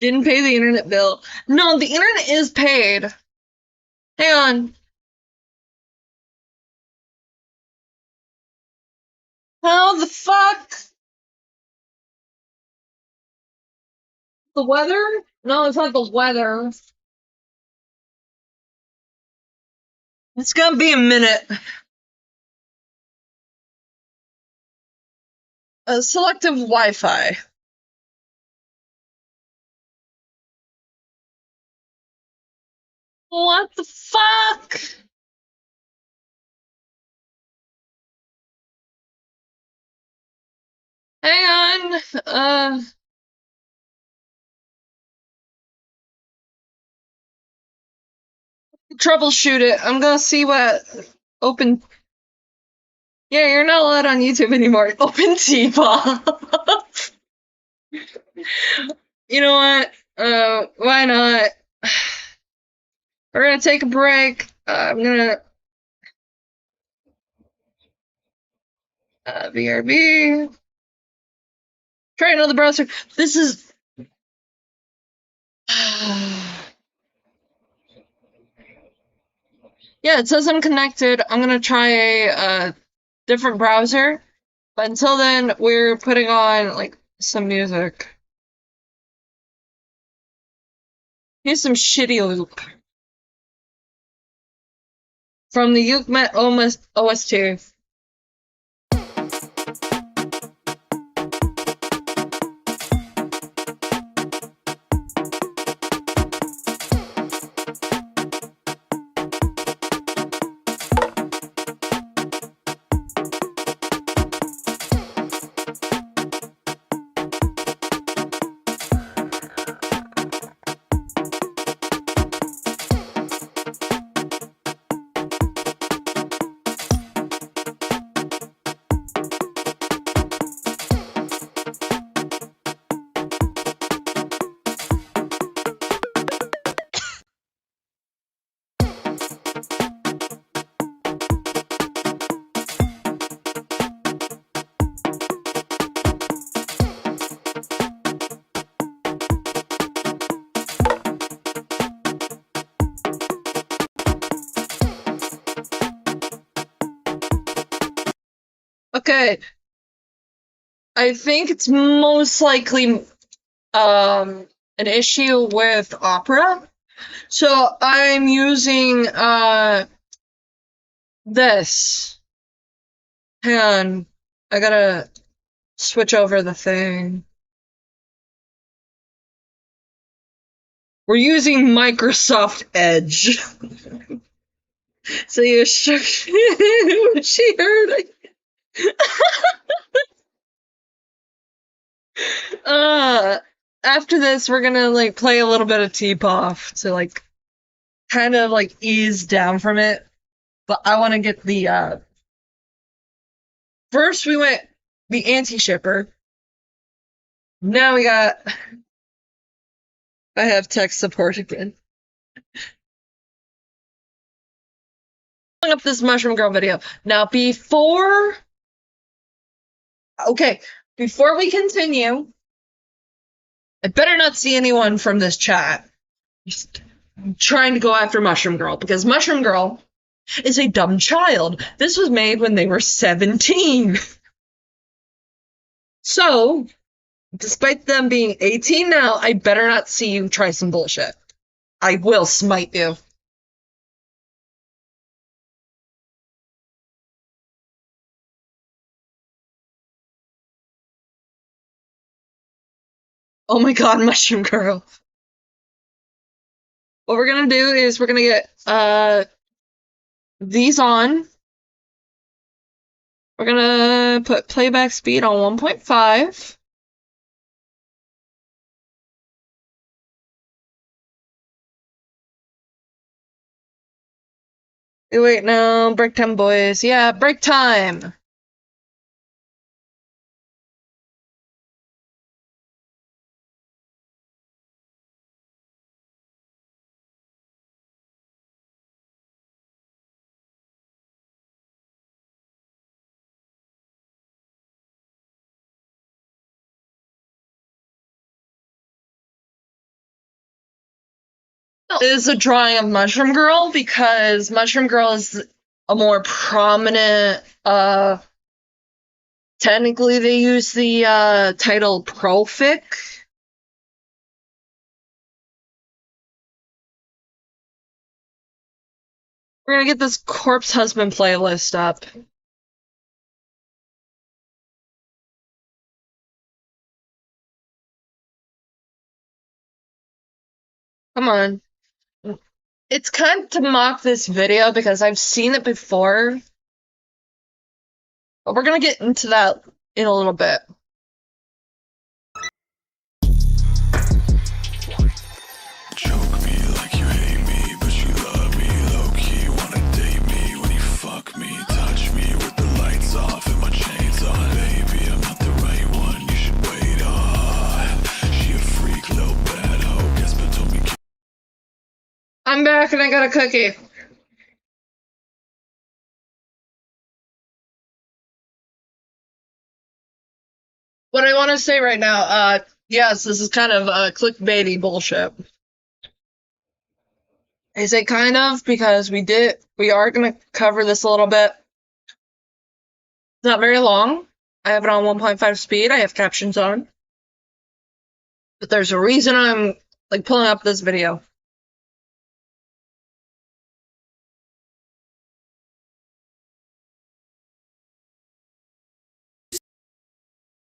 Didn't pay the internet bill. No, the internet is paid. Hang on. How the fuck? The weather? No, it's not the weather. It's gonna be a minute. Selective Wi-Fi. What the fuck? Hang on. Troubleshoot it. I'm gonna see what open. Yeah, you're not allowed on YouTube anymore. Open T-pop. You know what? Why not? We're gonna take a break. I'm gonna BRB. Try another browser. This is. Yeah, it says I'm connected. I'm gonna try a different browser. But until then, we're putting on like some music. Here's some shitty loop from the Ukemet OST. Okay. I think it's most likely an issue with Opera. So I'm using this. Hang on. I gotta switch over the thing. We're using Microsoft Edge. So you should. She heard it. After this, we're gonna like play a little bit of T-pop to like kind of like ease down from it. But I want to get the first we went the anti-shipper. Now we got. I have tech support again. Pulling up this Mushroom Girl video. Now before we continue, I better not see anyone from this chat just trying to go after Mushroom Girl, because Mushroom Girl is a dumb child. This was made when they were 17. So, despite them being 18 now, I better not see you try some bullshit. I will smite you. Oh my god, Mushroom Girl. What we're gonna do is we're gonna get these on. We're gonna put playback speed on 1.5. Wait, no, break time, boys. Yeah, break time. Is a drawing of Mushroom Girl because Mushroom Girl is a more prominent technically they use the title profic. We're gonna get this Corpse Husband playlist up. Come on. It's kind of to mock this video because I've seen it before. But we're gonna get into that in a little bit. back and I got a cookie. What I want to say right now, yes, this is kind of clickbaity bullshit. I say kind of because we are going to cover this a little bit. It's not very long. I have it on 1.5 speed. I have captions on. But there's a reason I'm like pulling up this video.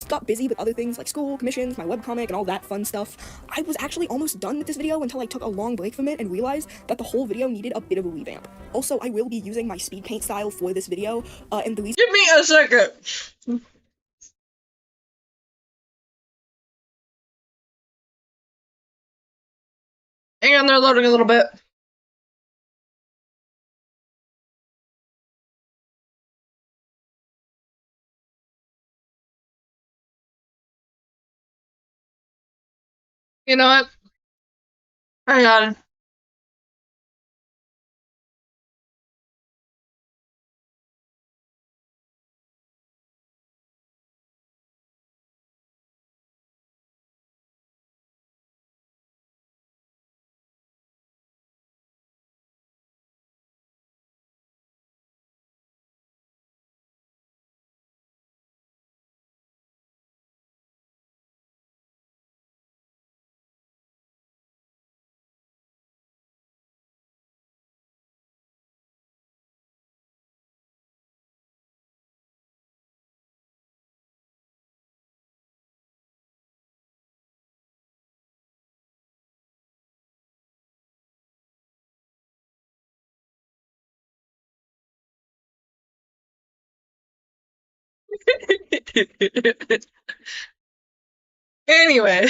Got busy with other things like school, commissions, my webcomic, and all that fun stuff. I was actually almost done with this video until I took a long break from it and realized that the whole video needed a bit of a revamp. Also, I will be using my speed paint style for this video, and the reason— Give me a second. Hang on, they're loading a little bit. You know what? Hang on. Anyway.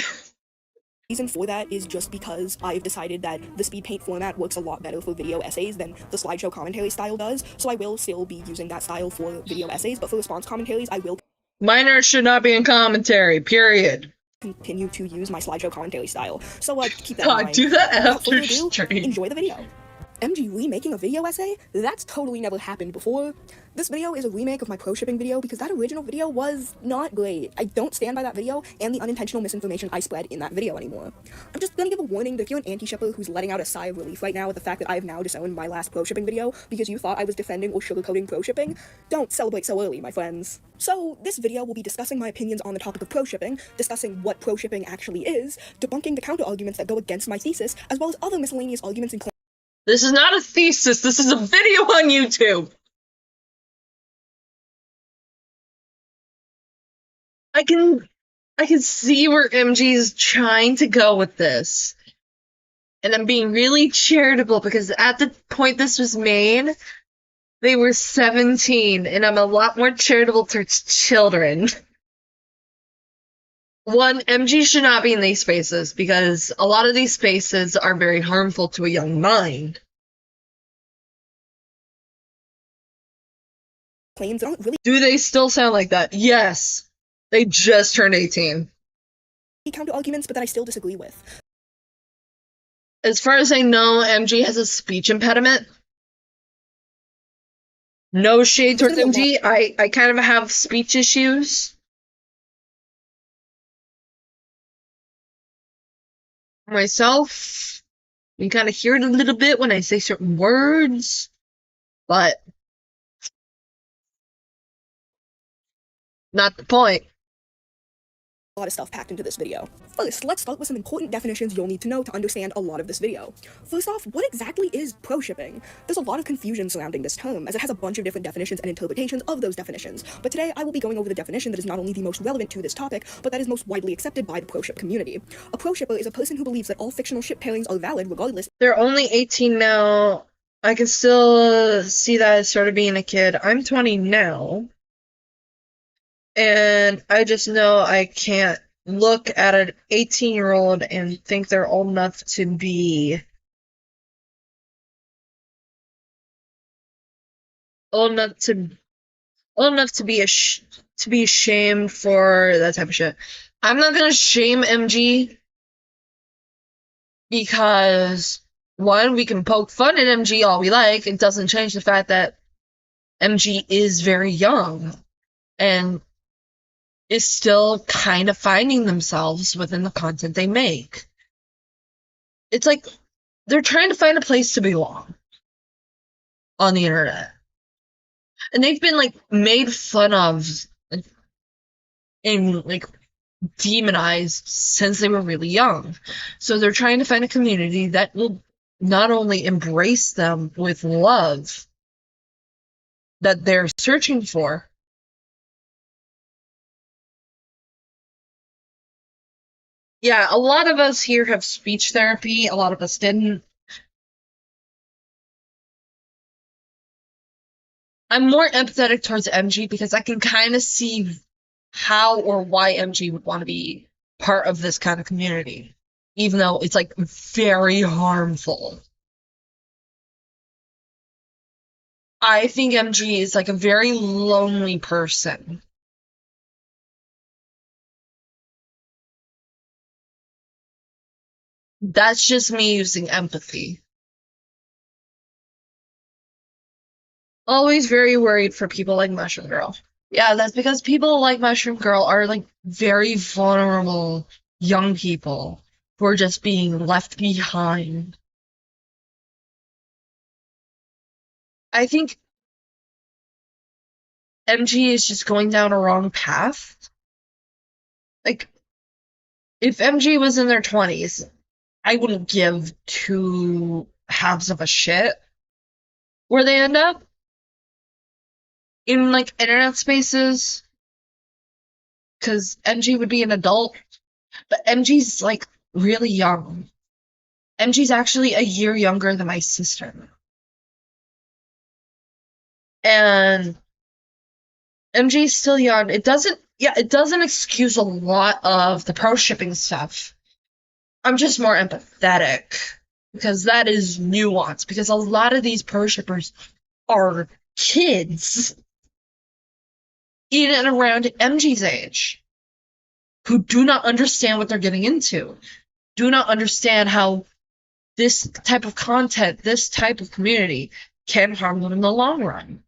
reason for that is just because I've decided that the speed paint format works a lot better for video essays than the slideshow commentary style does, so I will still be using that style for video essays, but for response commentaries, I will Minors should not be in commentary, period. continue to use my slideshow commentary style. So, keep that in God, mind. do that Without after further ado, stream. enjoy the video. MG remaking a video essay? That's totally never happened before. This video is a remake of my pro shipping video because that original video was not great. I don't stand by that video and the unintentional misinformation I spread in that video anymore. I'm just gonna give a warning that if you're an anti-shipper who's letting out a sigh of relief right now at the fact that I have now disowned my last pro shipping video because you thought I was defending or sugarcoating pro shipping, don't celebrate so early, my friends. So, this video will be discussing my opinions on the topic of pro shipping, discussing what pro shipping actually is, debunking the counter-arguments that go against my thesis, as well as other miscellaneous arguments and This is not a thesis, this is a video on YouTube. I can see where MG is trying to go with this. And I'm being really charitable because at the point this was made, they were 17, and I'm a lot more charitable towards children. One, MG should not be in these spaces because a lot of these spaces are very harmful to a young mind. claims that aren't really Do they still sound like that? Yes. They just turned 18. counter-arguments, but that I still disagree with. As far as I know, MG has a speech impediment. No shade towards MG. I kind of have speech issues. Myself, you kind of hear it a little bit when I say certain words, but not the point. A lot of stuff packed into this video. First, let's start with some important definitions you'll need to know to understand a lot of this video. First off, what exactly is pro shipping? There's a lot of confusion surrounding this term, as it has a bunch of different definitions and interpretations of those definitions, but today I will be going over the definition that is not only the most relevant to this topic, but that is most widely accepted by the pro ship community. A pro shipper is a person who believes that all fictional ship pairings are valid regardless. They're only 18 now. I can still see that as sort of being a kid. I'm 20 now. And I just know I can't look at an 18-year-old and think they're old enough to be old enough to be ashamed for that type of shit. I'm not gonna shame MG because one, we can poke fun at MG all we like. It doesn't change the fact that MG is very young and is still kind of finding themselves within the content they make. It's like they're trying to find a place to belong on the internet. And they've been like made fun of and like demonized since they were really young. So they're trying to find a community that will not only embrace them with love that they're searching for, yeah, a lot of us here have speech therapy, a lot of us didn't. I'm more empathetic towards MG because I can kind of see how or why MG would want to be part of this kind of community, even though it's like very harmful. I think MG is like a very lonely person. That's just me using empathy. Always very worried for people like Mushroom Girl. Yeah, that's because people like Mushroom Girl are like very vulnerable young people who are just being left behind. I think MG is just going down a wrong path. Like, if MG was in their 20s, I wouldn't give two halves of a shit where they end up. In, like, internet spaces, because MG would be an adult, but MG's, like, really young. MG's actually a year younger than my sister. And MG's still young. It doesn't excuse a lot of the pro-shipping stuff. I'm just more empathetic, because that is nuance, because a lot of these pro-shippers are kids in and around MG's age who do not understand what they're getting into, do not understand how this type of content, this type of community can harm them in the long run.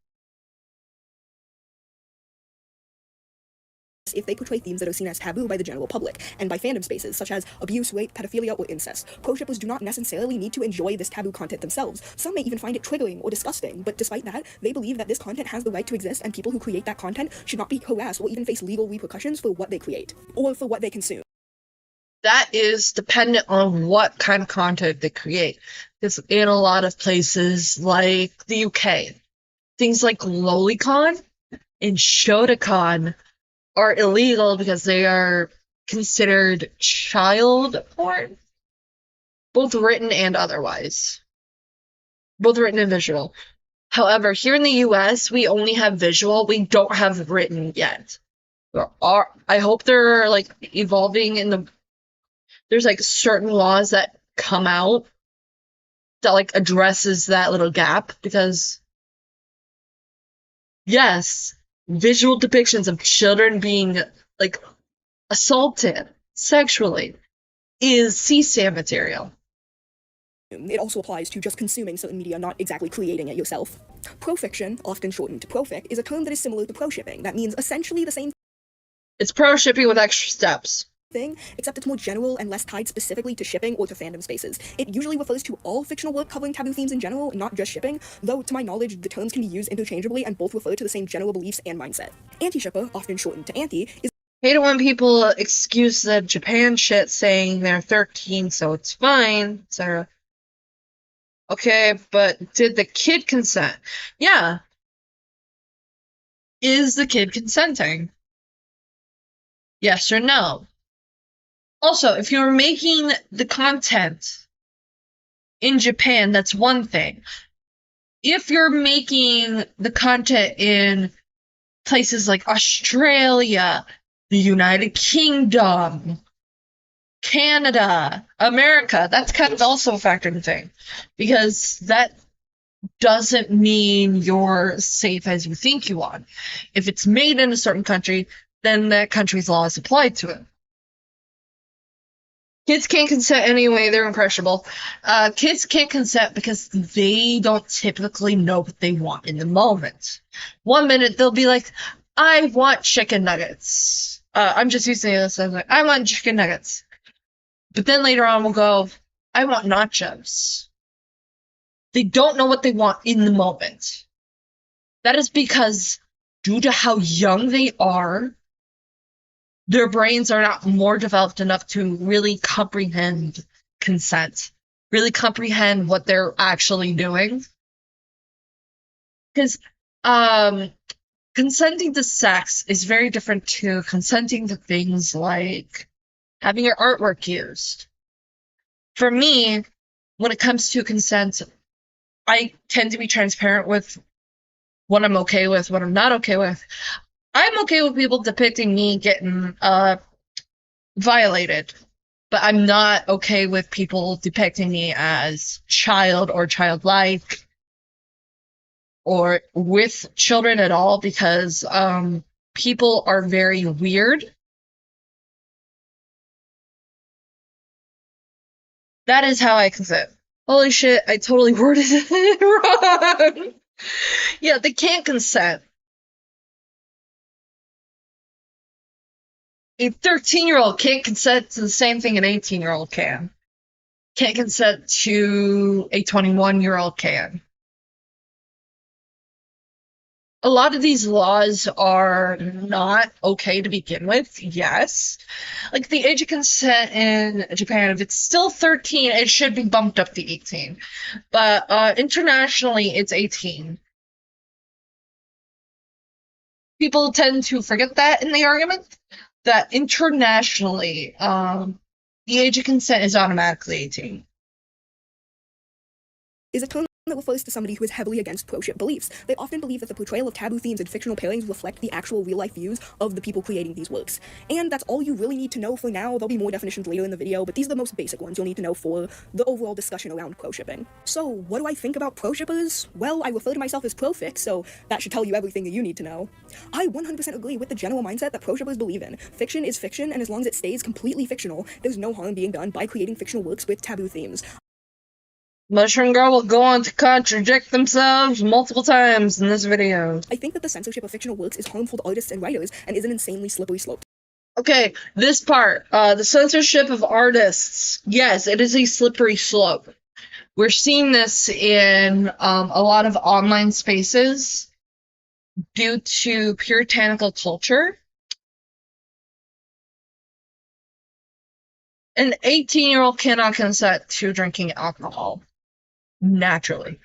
If they portray themes that are seen as taboo by the general public and by fandom spaces such as abuse, rape, pedophilia, or incest. Pro-shippers do not necessarily need to enjoy this taboo content themselves. Some may even find it triggering or disgusting, but despite that, they believe that this content has the right to exist and people who create that content should not be harassed or even face legal repercussions for what they create or for what they consume. That is dependent on what kind of content they create. Because in a lot of places like the UK, things like lolicon and shotacon are illegal because they are considered child porn, both written and otherwise, both written and visual. However, here in the US, we only have visual. We don't have written yet. I hope they're like evolving there's like certain laws that come out that like addresses that little gap, because yes, visual depictions of children being like assaulted sexually is C-SAM material. It also applies to just consuming certain media, not exactly creating it yourself. Pro-fiction, often shortened to profic, is a term that is similar to pro-shipping. That means essentially the same It's pro-shipping with extra steps. thing, except it's more general and less tied specifically to shipping or to fandom spaces. It usually refers to all fictional work covering taboo themes in general, not just shipping, though to my knowledge the terms can be used interchangeably and both refer to the same general beliefs and mindset. Anti-shipper, often shortened to anti, is Hate it when people excuse the Japan shit saying they're 13, so it's fine, etc. Okay, but did the kid consent? Yeah. Is the kid consenting? Yes or no? Also, if you're making the content in Japan, that's one thing. If you're making the content in places like Australia, the United Kingdom, Canada, America, that's kind of also a factoring thing, because that doesn't mean you're safe as you think you are. If it's made in a certain country, then that country's laws apply to it. Kids can't consent anyway, they're impressionable. Kids can't consent because they don't typically know what they want in the moment. 1 minute they'll be like, I want chicken nuggets. I'm just using this as like, I want chicken nuggets. But then later on we'll go, I want nachos. They don't know what they want in the moment. That is because due to how young they are, their brains are not more developed enough to really comprehend consent, really comprehend what they're actually doing. Because consenting to sex is very different to consenting to things like having your artwork used. For me, when it comes to consent, I tend to be transparent with what I'm okay with, what I'm not okay with. I'm okay with people depicting me getting violated, but I'm not okay with people depicting me as child or childlike or with children at all, because people are very weird. That is how I consent. Holy shit, I totally worded it wrong. Yeah, they can't consent. A 13-year-old can't consent to the same thing an 18-year-old can. Can't consent to a 21-year-old can. A lot of these laws are not okay to begin with, yes. Like the age of consent in Japan, if it's still 13, it should be bumped up to 18. But internationally, it's 18. People tend to forget that in the argument, that internationally, the age of consent is automatically 18. Is a term that refers to somebody who is heavily against pro-ship beliefs. They often believe that the portrayal of taboo themes in fictional pairings reflect the actual real-life views of the people creating these works. And that's all you really need to know for now. There'll be more definitions later in the video, but these are the most basic ones you'll need to know for the overall discussion around pro-shipping. So, what do I think about pro-shippers? Well, I refer to myself as pro-fix, so that should tell you everything that you need to know. I 100% agree with the general mindset that pro-shippers believe in. Fiction is fiction, and as long as it stays completely fictional, there's no harm being done by creating fictional works with taboo themes. Mushroom Girl will go on to contradict themselves multiple times in this video. I think that the censorship of fictional works is harmful to artists and writers and is an insanely slippery slope. Okay, this part, the censorship of artists. Yes, it is a slippery slope. We're seeing this in a lot of online spaces due to puritanical culture. An 18-year-old cannot consent to drinking alcohol. Naturally.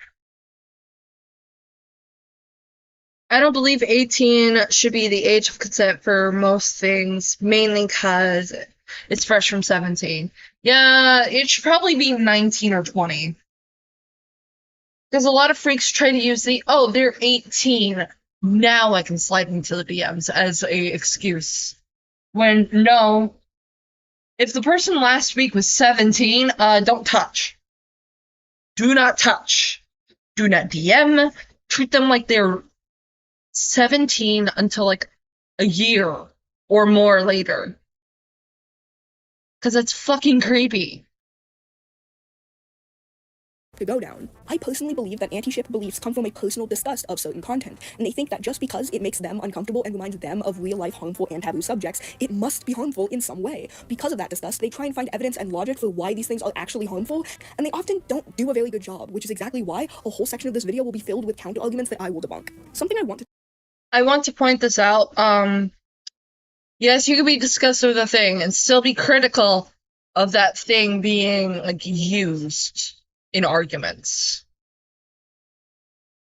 I don't believe 18 should be the age of consent for most things, mainly because it's fresh from 17. Yeah, it should probably be 19 or 20. Because a lot of freaks try to use they're 18, now I can slide into the DMs as a excuse. When, no, if the person last week was 17, don't touch. Do not touch. Do not DM. Treat them like they're 17 until like a year or more later. Because that's fucking creepy. To go down. I personally believe that anti-ship beliefs come from a personal disgust of certain content, and they think that just because it makes them uncomfortable and reminds them of real-life harmful and taboo subjects, it must be harmful in some way. Because of that disgust, they try and find evidence and logic for why these things are actually harmful, and they often don't do a very good job, which is exactly why a whole section of this video will be filled with counter-arguments that I will debunk. Something I want to point this out. Yes, you can be disgusted with a thing and still be critical of that thing being like used in arguments.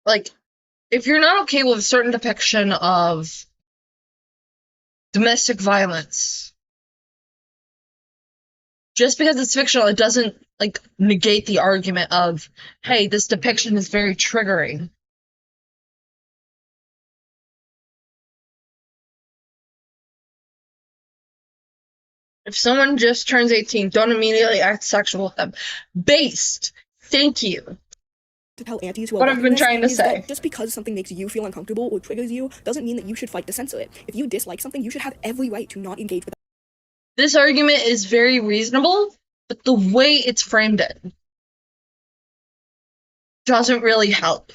Like, if you're not okay with a certain depiction of domestic violence, just because it's fictional, it doesn't like negate the argument of, hey, this depiction is very triggering. If someone just turns 18, don't immediately act sexual with them. Based. Thank you. To tell aunties who are What I've been trying to say. Just because something makes you feel uncomfortable or triggers you doesn't mean that you should fight to censor it. If you dislike something, you should have every right to not engage with This argument is very reasonable, but the way it's framed it doesn't really help.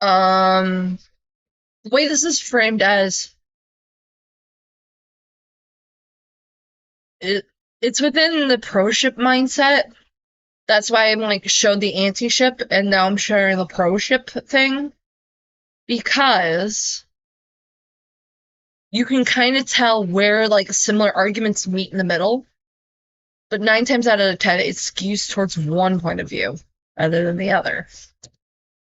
The way this is framed as it's within the pro-ship mindset. That's why I'm like showed the anti-ship and now I'm sharing the pro-ship thing. Because you can kind of tell where like similar arguments meet in the middle. But 9 times out of 10, it skews towards one point of view rather than the other.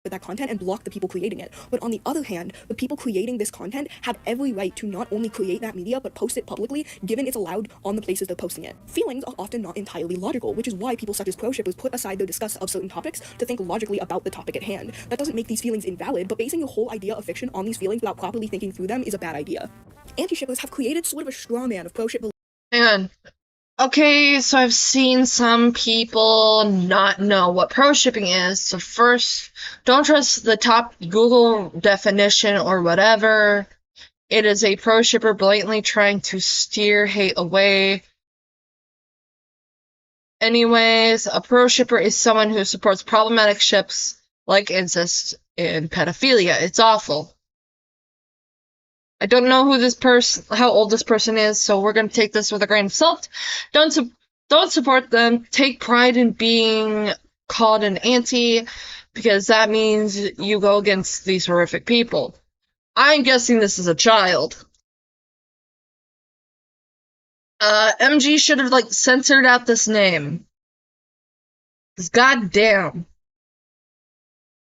With that content and block the people creating it. But on the other hand, the people creating this content have every right to not only create that media, but post it publicly, given it's allowed on the places they're posting it. Feelings are often not entirely logical, which is why people such as pro-shippers put aside their discuss of certain topics to think logically about the topic at hand. That doesn't make these feelings invalid, but basing your whole idea of fiction on these feelings without properly thinking through them is a bad idea. Anti-shippers have created sort of a straw man of pro-ship. Hang on. Okay, so I've seen some people not know what pro-shipping is. So first, don't trust the top Google definition or whatever. It is a pro-shipper blatantly trying to steer hate away. Anyways, a pro-shipper is someone who supports problematic ships like incest and pedophilia. It's awful. I don't know who this person, how old this person is, so we're gonna take this with a grain of salt. Don't support them. Take pride in being called an anti, because that means you go against these horrific people. I'm guessing this is a child. MG should have like censored out this name. Goddamn.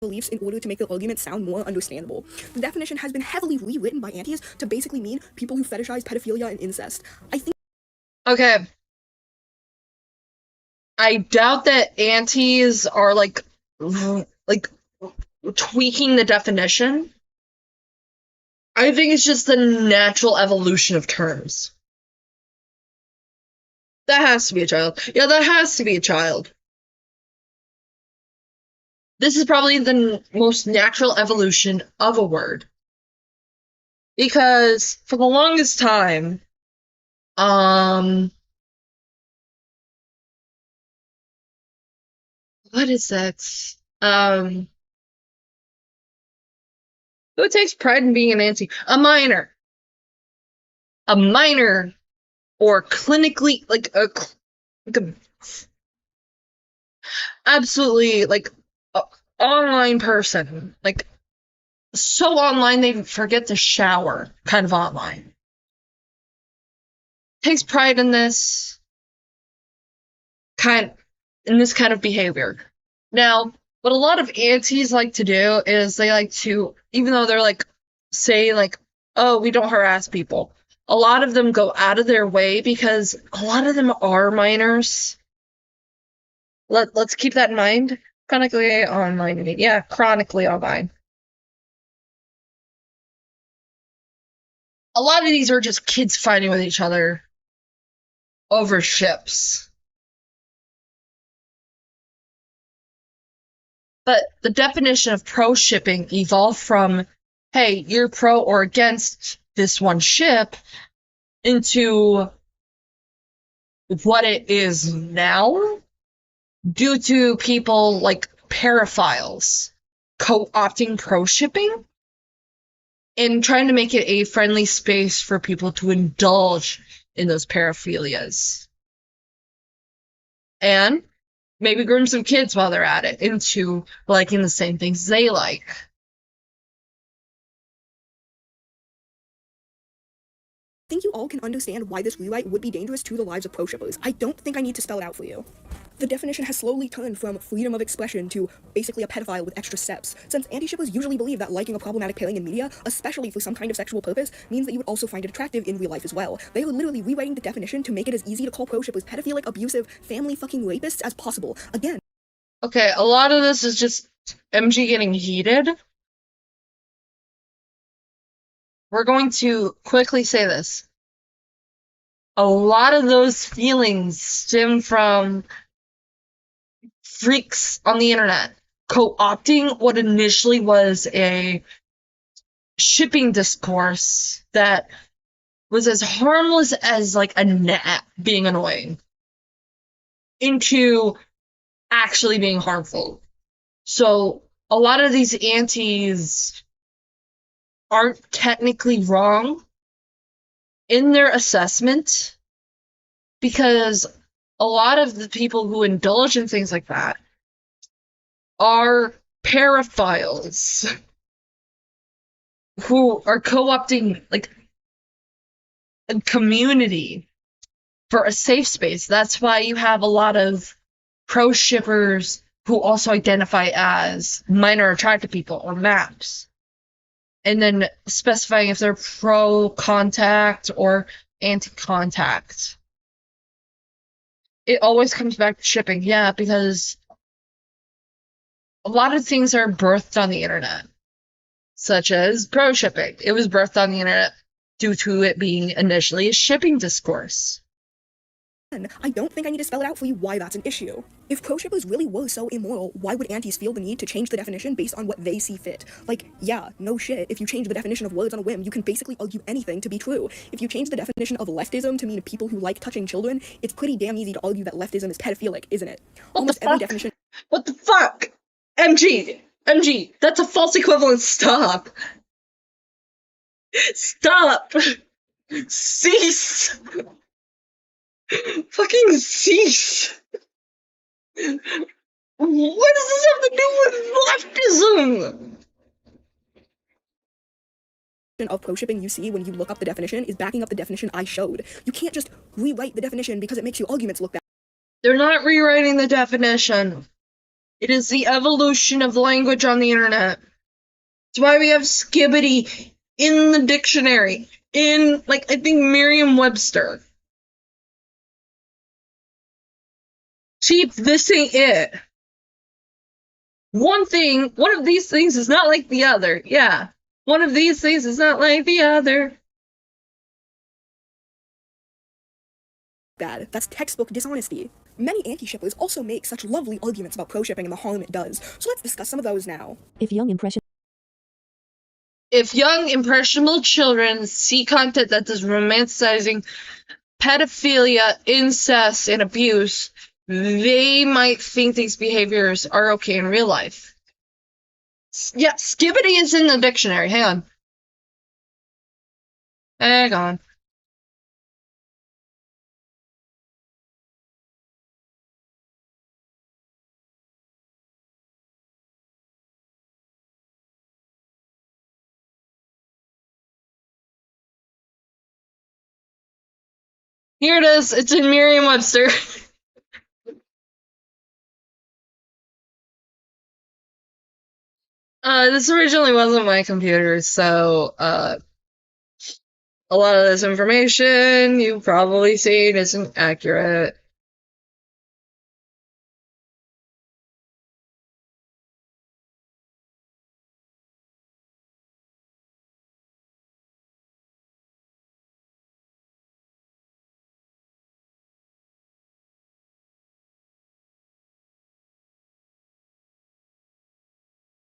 Beliefs in order to make the argument sound more understandable. The definition has been heavily rewritten by antis to basically mean people who fetishize pedophilia and incest. I think. Okay. I doubt that antis are like tweaking the definition. I think it's just the natural evolution of terms. That has to be a child. Yeah, that has to be a child. This is probably the most natural evolution of a word. Because for the longest time, what is that? Who takes pride in being an anti? A minor. A minor, or clinically, like a absolutely, like, online person, like, so online they forget to shower, kind of online. Takes pride in this kind of behavior. Now, what a lot of antis like to do is they like to, even though they're like, say like, oh, we don't harass people, a lot of them go out of their way because a lot of them are minors. Let's keep that in mind. Chronically online. Yeah, chronically online. A lot of these are just kids fighting with each other over ships. But the definition of pro-shipping evolved from, hey, you're pro or against this one ship, into what it is now, due to people like paraphiles co-opting pro-shipping and trying to make it a friendly space for people to indulge in those paraphilias. And maybe groom some kids while they're at it into liking the same things they like. I think you all can understand why this rewrite would be dangerous to the lives of pro-shippers. I don't think I need to spell it out for you. The definition has slowly turned from freedom of expression to basically a pedophile with extra steps, since anti-shippers usually believe that liking a problematic pairing in media, especially for some kind of sexual purpose, means that you would also find it attractive in real life as well. They are literally rewriting the definition to make it as easy to call pro-shippers pedophilic, abusive, family-fucking rapists as possible. Again. Okay, a lot of this is just MG getting heated. We're going to quickly say this. A lot of those feelings stem from freaks on the internet co-opting what initially was a shipping discourse that was as harmless as like a gnat being annoying into actually being harmful. So a lot of these antis aren't technically wrong in their assessment, because a lot of the people who indulge in things like that are paraphiles who are co-opting like a community for a safe space. That's why you have a lot of pro shippers who also identify as minor attracted people or MAPs, and then specifying if they're pro contact or anti contact. It always comes back to shipping, yeah, because a lot of things are birthed on the internet, such as pro shipping. It was birthed on the internet due to it being initially a shipping discourse. I don't think I need to spell it out for you why that's an issue. If pro-shippers really were so immoral, why would antis feel the need to change the definition based on what they see fit? Like, yeah, no shit, if you change the definition of words on a whim, you can basically argue anything to be true. If you change the definition of leftism to mean people who like touching children, it's pretty damn easy to argue that leftism is pedophilic, isn't it? Almost every definition— What the fuck? MG, that's a false equivalence. Stop. Cease. Fucking cease. What does this have to do with leftism? of pro-shipping you see when you look up the definition is backing up the definition I showed. You can't just rewrite the definition because it makes your arguments look bad. They're not rewriting the definition. It is the evolution of language on the internet. That's why we have skibbity in the dictionary. In, like, I think Merriam-Webster. Chief, this ain't it. One of these things is not like the other. Yeah. One of these things is not like the other. Bad. That's textbook dishonesty. Many anti-shippers also make such lovely arguments about pro-shipping and the harm it does. So let's discuss some of those now. If young impressionable children see content that is romanticizing pedophilia, incest, and abuse, they might think these behaviors are okay in real life. Yeah, skibbity is in the dictionary. Hang on. Here it is. It's in Merriam-Webster. This originally wasn't my computer, so, a lot of this information you've probably seen isn't accurate.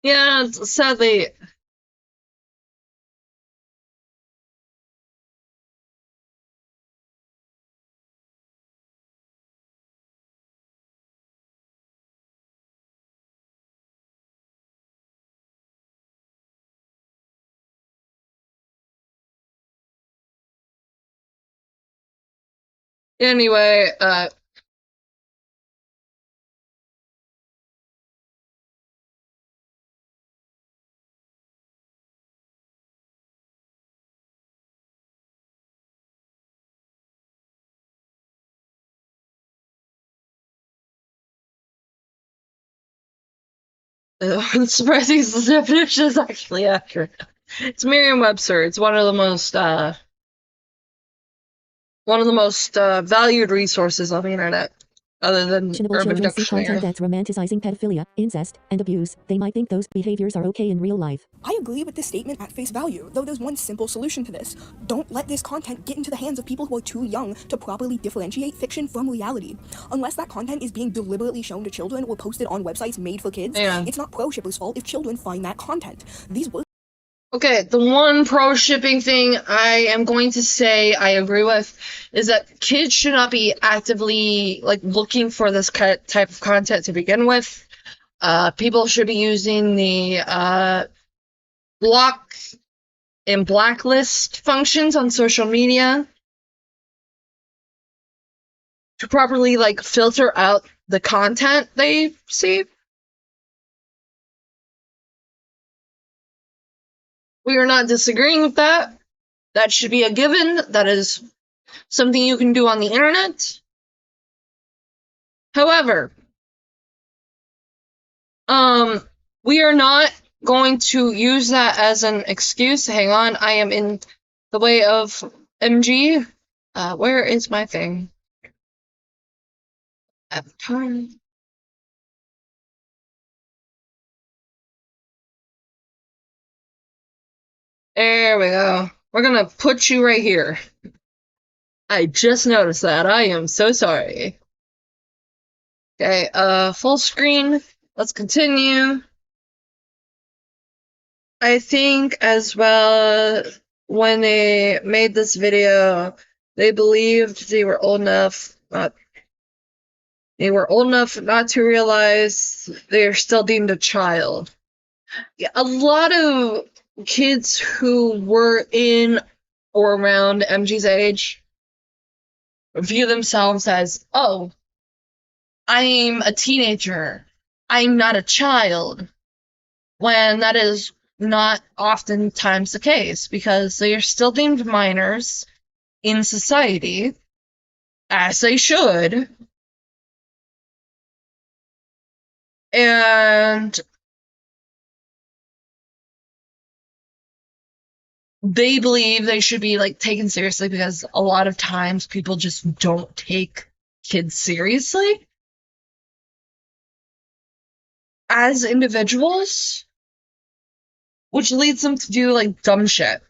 Yeah, sadly. Anyway, it's surprising the definition is actually accurate. It's Merriam-Webster. It's one of the most valued resources on the internet, other than Urban children see Dictionary. content that's romanticizing pedophilia, incest, and abuse, they might think those behaviors are okay in real life. I agree with this statement at face value, though there's one simple solution to this. Don't let this content get into the hands of people who are too young to properly differentiate fiction from reality. Unless that content is being deliberately shown to children or posted on websites made for kids, Yeah. it's not pro-shippers' fault if children find that content. These works Okay, the one pro shipping thing I am going to say I agree with is that kids should not be actively like looking for this type of content to begin with. People should be using the block and blacklist functions on social media to properly like filter out the content they see. We are not disagreeing with that. That should be a given. That is something you can do on the internet. However, we are not going to use that as an excuse. Hang on, I am in the way of MG. Where is my thing? Avatar. There we go. We're gonna put you right here. I just noticed that. I am so sorry. Okay, full screen. Let's continue. I think as well, when they made this video, they believed they were old enough not to realize they're still deemed a child. Yeah, a lot of kids who were in or around MG's age view themselves as, oh, I'm a teenager, I'm not a child, when that is not oftentimes the case, because they are still deemed minors in society, as they should, and they believe they should be like taken seriously because a lot of times people just don't take kids seriously as individuals, which leads them to do like dumb shit.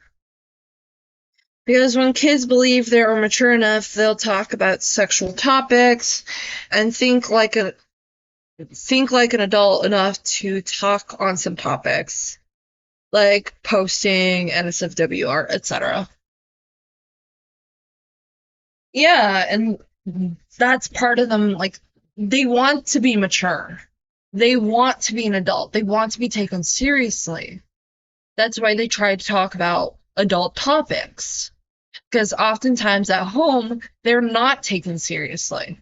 Because when kids believe they're mature enough, they'll talk about sexual topics and think like an adult enough to talk on some topics like posting, NSFW, etc. Yeah, and that's part of them, like, they want to be mature. They want to be an adult. They want to be taken seriously. That's why they try to talk about adult topics. Because oftentimes at home, they're not taken seriously.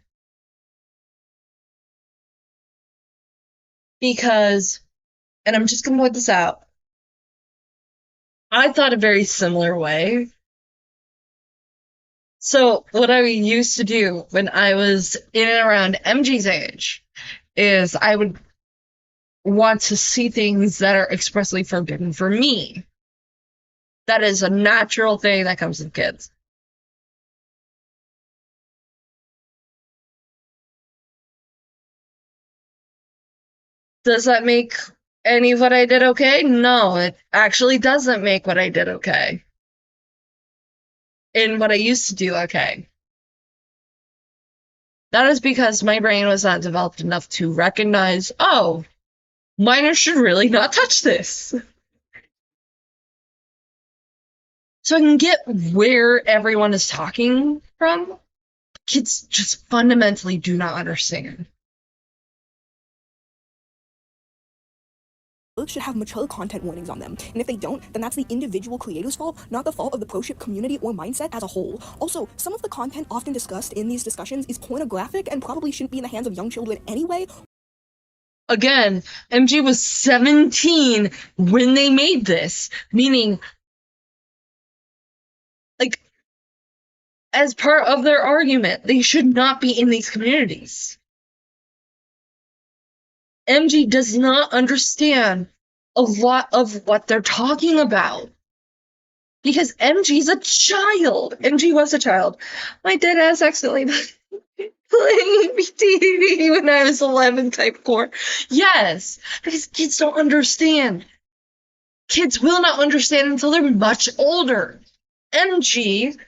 Because, and I'm just going to point this out, I thought a very similar way. So what I used to do when I was in and around MG's age is I would want to see things that are expressly forbidden for me. That is a natural thing that comes with kids. Does that make any of what I did okay? No, it actually doesn't make what I did okay. And what I used to do okay. That is because my brain was not developed enough to recognize, oh, minors should really not touch this. So I can get where everyone is talking from. Kids just fundamentally do not understand. Should have mature content warnings on them, and if they don't, then that's the individual creator's fault, not the fault of the pro-ship community or mindset as a whole. Also, some of the content often discussed in these discussions is pornographic and probably shouldn't be in the hands of young children anyway. Again, MG was 17 when they made this, meaning, like, as part of their argument, they should not be in these communities. MG does not understand a lot of what they're talking about. Because MG's a child. MG was a child. My dad ass accidentally playing TV when I was 11 type core. Yes, because kids don't understand. Kids will not understand until they're much older. MG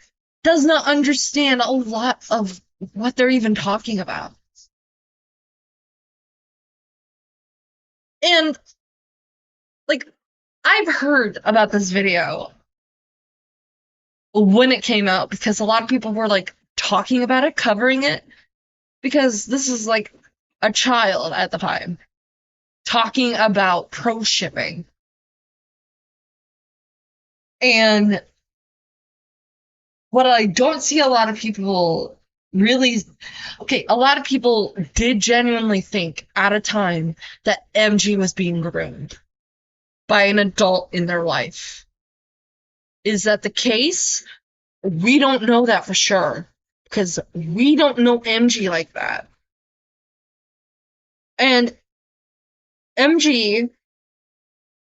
does not understand a lot of what they're even talking about. And, like, I've heard about this video when it came out because a lot of people were like talking about it, covering it, because this is like a child at the time talking about pro shipping. And what I don't see a lot of people really, okay, a lot of people did genuinely think at a time that MG was being groomed by an adult in their life. Is that the case? We don't know that for sure because we don't know MG like that. And MG,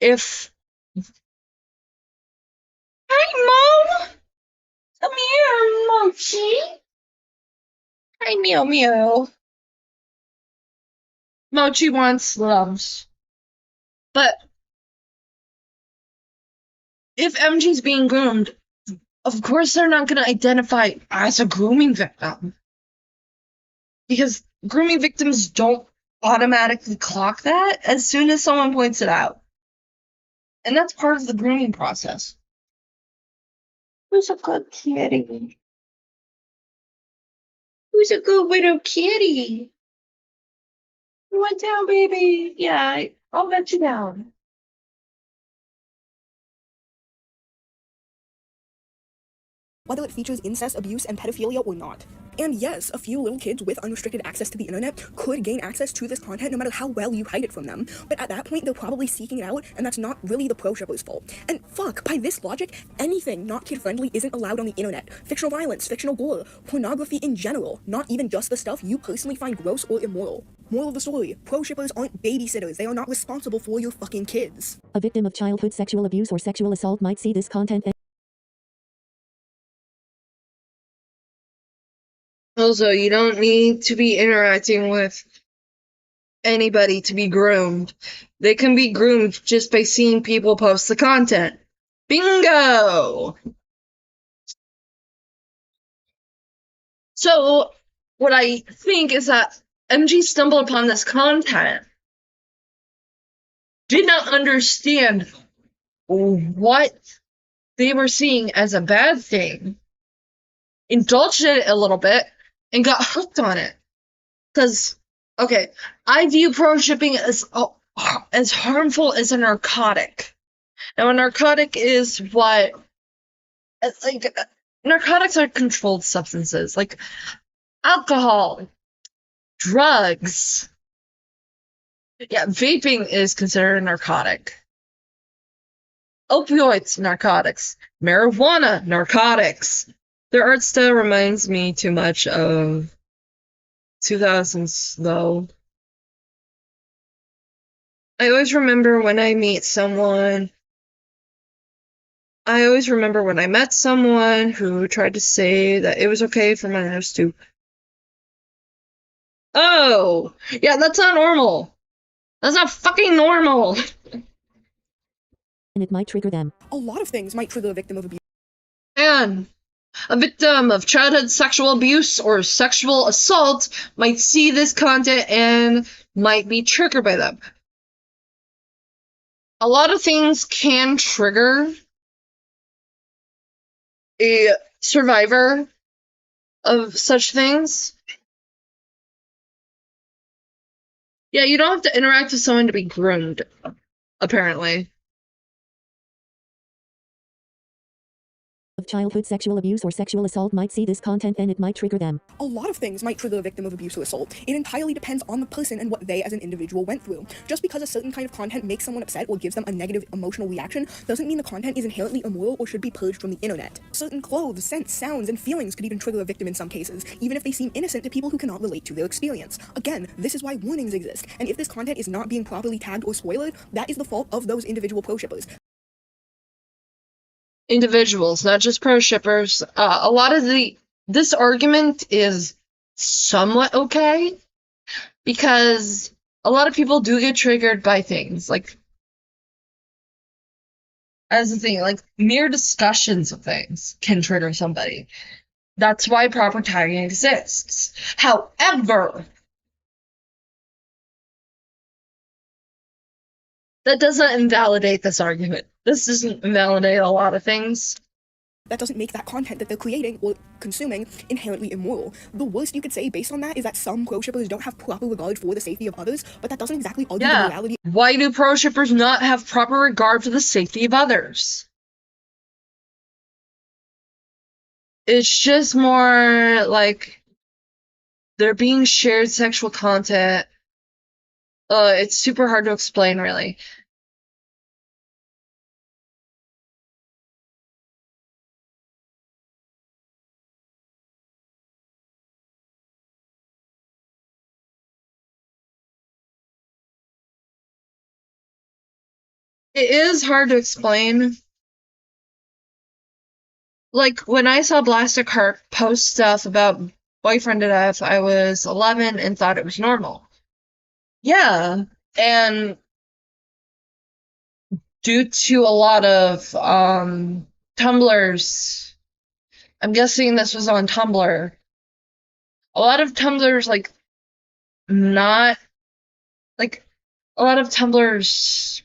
if... Hi, Mom! Come here, Mochi! Hi, Meow Meow. Mochi wants loves. But if MG's being groomed, of course they're not going to identify as a grooming victim. Because grooming victims don't automatically clock that as soon as someone points it out. And that's part of the grooming process. Who's a good kitty? Who's a good little kitty? You went down, baby. Yeah, I'll let you down. Whether it features incest, abuse, and pedophilia or not. And yes, a few little kids with unrestricted access to the internet could gain access to this content no matter how well you hide it from them, but at that point they're probably seeking it out, and that's not really the pro shipper's fault. And fuck, by this logic, anything not kid-friendly isn't allowed on the internet. Fictional violence, fictional gore, pornography in general, not even just the stuff you personally find gross or immoral. Moral of the story, pro shippers aren't babysitters, they are not responsible for your fucking kids. A victim of childhood sexual abuse or sexual assault might see this content and Also, you don't need to be interacting with anybody to be groomed. They can be groomed just by seeing people post the content. Bingo! So, what I think is that MG stumbled upon this content, did not understand what they were seeing as a bad thing, indulged in it a little bit, and got hooked on it. Because, okay, I view pro shipping as harmful as a narcotic. Now, a narcotic is what, it's like, narcotics are controlled substances, like alcohol, drugs. Yeah, vaping is considered a narcotic. Opioids, narcotics. Marijuana, narcotics. Their art style reminds me too much of 2000s, though. I always remember when I met someone who tried to say that it was okay for my nose to... Oh! Yeah, that's not normal! That's not fucking normal! it might trigger them. A lot of things might trigger a victim of abuse. And a victim of childhood sexual abuse or sexual assault might see this content and might be triggered by them. A lot of things can trigger a survivor of such things. Yeah, you don't have to interact with someone to be groomed, apparently. Of childhood sexual abuse or sexual assault might see this content and it might trigger them. A lot of things might trigger a victim of abuse or assault. It entirely depends on the person and what they as an individual went through. Just because a certain kind of content makes someone upset or gives them a negative emotional reaction doesn't mean the content is inherently immoral or should be purged from the internet. Certain clothes, scents, sounds, and feelings could even trigger a victim in some cases, even if they seem innocent to people who cannot relate to their experience. Again, this is why warnings exist, and if this content is not being properly tagged or spoiled, that is the fault of those individual pro shippers. Individuals, not just pro shippers. A lot of this argument is somewhat okay because a lot of people do get triggered by things like, as a thing, like mere discussions of things can trigger somebody. That's why proper tagging exists. However, That doesn't invalidate this argument. This doesn't invalidate a lot of things. That doesn't make that content that they're creating or consuming inherently immoral. The worst you could say based on that is that some pro-shippers don't have proper regard for the safety of others, but that doesn't exactly argue the morality. Why do pro-shippers not have proper regard for the safety of others? It's just more like they're being shared sexual content. It's super hard to explain, really. It is hard to explain. Like, when I saw Blastercart post stuff about boyfriend death, I was 11 and thought it was normal. Yeah, and due to a lot of Tumblrs, I'm guessing this was on Tumblr. A lot of Tumblrs, like, not like a lot of Tumblr's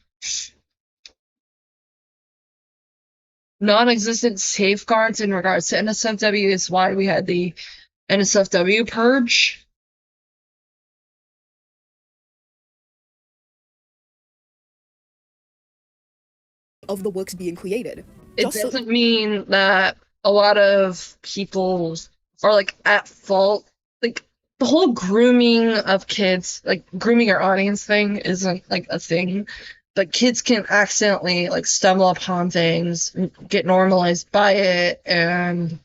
non-existent safeguards in regards to NSFW is why we had the NSFW purge. Of the works being created. It doesn't mean that a lot of people are like at fault. Like, the whole grooming of kids, like grooming your audience thing, isn't like a thing. But kids can accidentally like stumble upon things, get normalized by it, and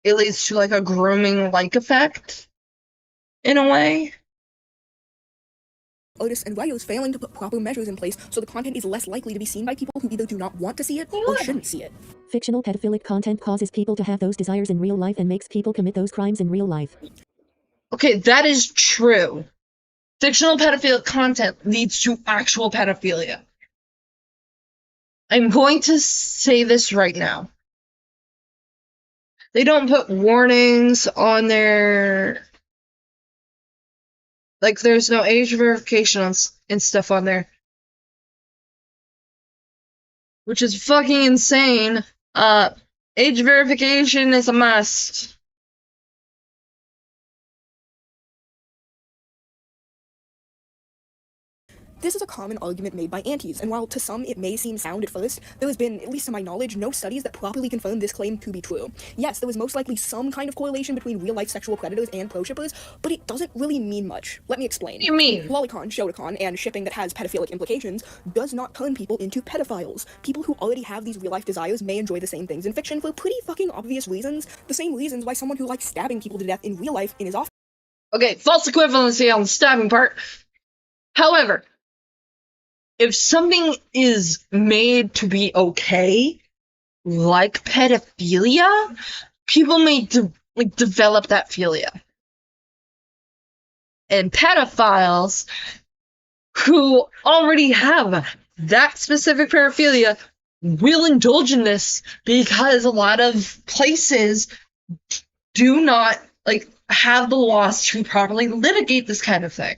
it leads to like a grooming like effect in a way. Artists and writers failing to put proper measures in place so the content is less likely to be seen by people who either do not want to see it or shouldn't see it. Fictional pedophilic content causes people to have those desires in real life and makes people commit those crimes in real life. Okay, that is true. Fictional pedophilic content leads to actual pedophilia. I'm going to say this right now. They don't put warnings on their... Like, there's no age verification and stuff on there. Which is fucking insane. Age verification is a must. This is a common argument made by antis, and while to some it may seem sound at first, there has been, at least to my knowledge, no studies that properly confirm this claim to be true. Yes, there was most likely some kind of correlation between real-life sexual predators and pro-shippers, but it doesn't really mean much. Let me explain. What do you mean? Lolicon, Shotacon, and shipping that has pedophilic implications does not turn people into pedophiles. People who already have these real-life desires may enjoy the same things in fiction for pretty fucking obvious reasons, the same reasons why someone who likes stabbing people to death in real life in his office. Okay, false equivalency on the stabbing part. However, if something is made to be okay, like pedophilia, people may develop that philia. And pedophiles who already have that specific paraphilia will indulge in this because a lot of places do not have the laws to properly litigate this kind of thing.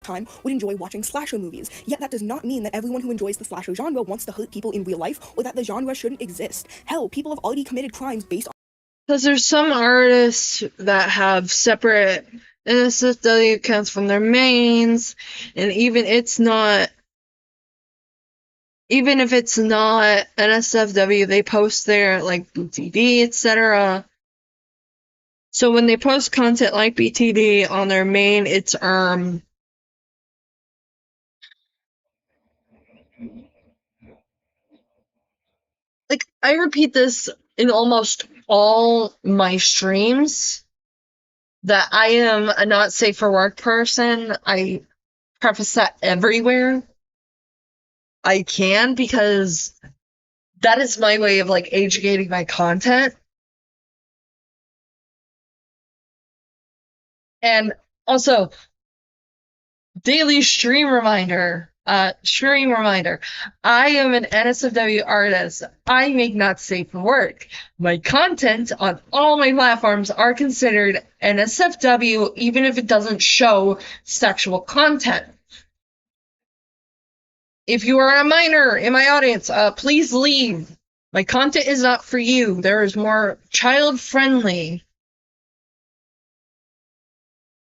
Time would enjoy watching slasher movies, yet that does not mean that everyone who enjoys the slasher genre wants to hurt people in real life or that the genre shouldn't exist. Hell, people have already committed crimes based on... Because there's some artists that have separate NSFW accounts from their mains, and even if it's not NSFW, they post their BTD, etc. So when they post content like BTD on their main, it's I repeat this in almost all my streams, that I am a not safe for work person. I preface that everywhere I can, because that is my way of educating my content. And also, daily stream reminder, Stream reminder. I am an NSFW artist. I make not safe for work. My content on all my platforms are considered NSFW even if it doesn't show sexual content. If you are a minor in my audience, please leave. My content is not for you. There is more child-friendly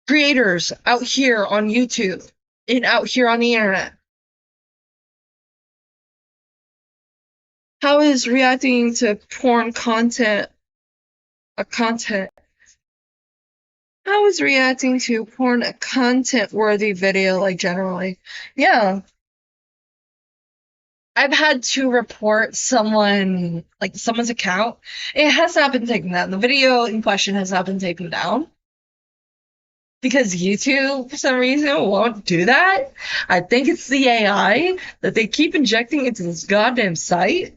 creators out here on YouTube and out here on the internet. How is reacting to porn content a content? How is reacting to porn a content-worthy video, like, generally? Yeah. I've had to report someone's account. It has not been taken down. The video in question has not been taken down. Because YouTube, for some reason, won't do that. I think it's the AI that they keep injecting into this goddamn site.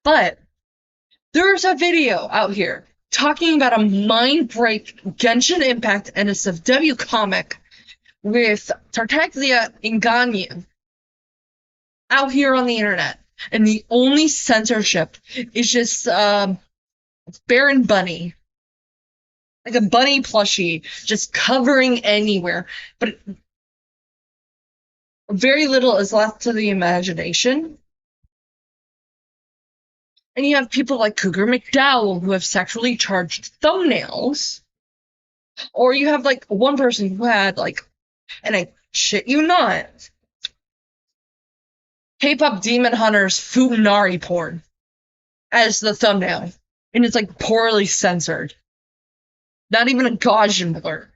But there's a video out here talking about a mind break Genshin Impact NSFW comic with Tartaglia Inganyu out here on the internet. And the only censorship is just Baron Bunny. Like a bunny plushie just covering anywhere. But very little is left to the imagination. And you have people like Cougar McDowell who have sexually charged thumbnails. Or you have like one person who had and I shit you not, K-pop Demon Hunter's Futanari porn as the thumbnail. And it's like poorly censored. Not even a Gaussian blur.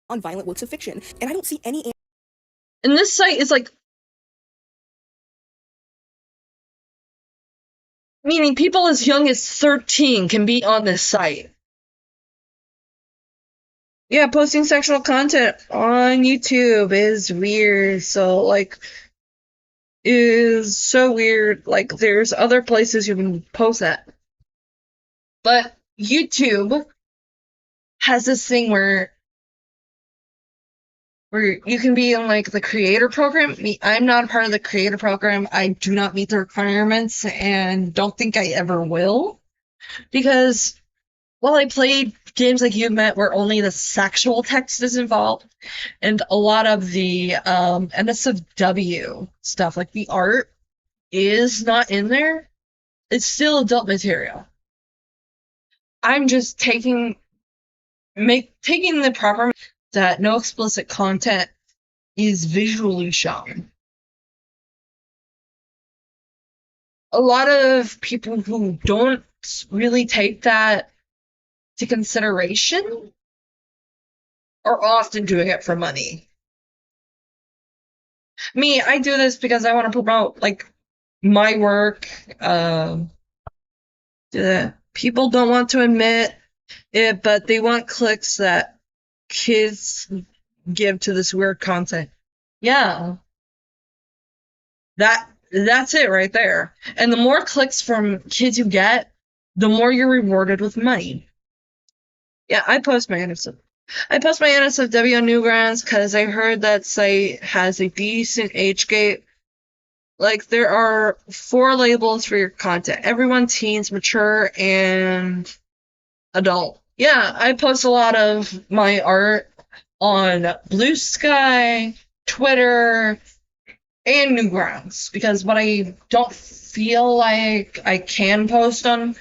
On violent works of fiction, and I don't see any. And this site is like, meaning people as young as 13 can be on this site. Yeah, posting sexual content on YouTube is weird. So, is so weird. There's other places you can post that. But YouTube has this thing where you can be in the creator program. I'm not a part of the creator program. I do not meet the requirements and don't think I ever will. Because while I played games like You've Met where only the sexual text is involved, and a lot of the NSFW stuff, like the art, is not in there, it's still adult material. I'm just taking the proper that no explicit content is visually shown. A lot of people who don't really take that to consideration are often doing it for money. Me, I do this because I want to promote my work. People don't want to admit it, but they want clicks that kids give to this weird content. Yeah. That's it right there. And the more clicks from kids you get, the more you're rewarded with money. Yeah, I post my NSFW on Newgrounds because I heard that site has a decent age gate. There are 4 labels for your content. Everyone, teens, mature, and adult. Yeah, I post a lot of my art on Blue Sky, Twitter, and Newgrounds. Because what I don't feel like I can post on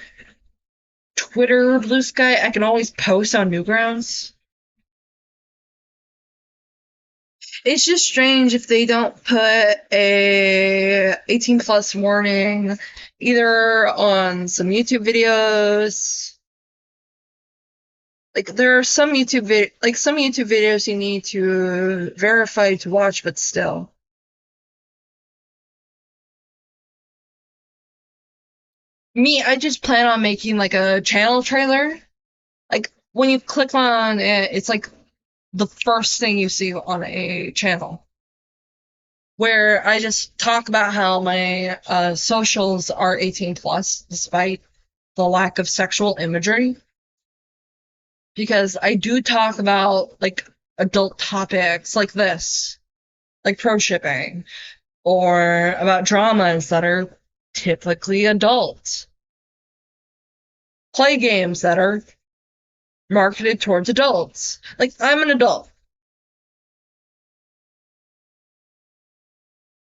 Twitter or Blue Sky, I can always post on Newgrounds. It's just strange if they don't put a 18+ warning either on some YouTube videos. There are some YouTube videos you need to verify to watch, but still. Me, I just plan on making a channel trailer. When you click on it, it's the first thing you see on a channel. Where I just talk about how my socials are 18+, despite the lack of sexual imagery. because I do talk about, like, adult topics like this, like pro-shipping, or about dramas that are typically adult. Play games that are marketed towards adults. Like, I'm an adult.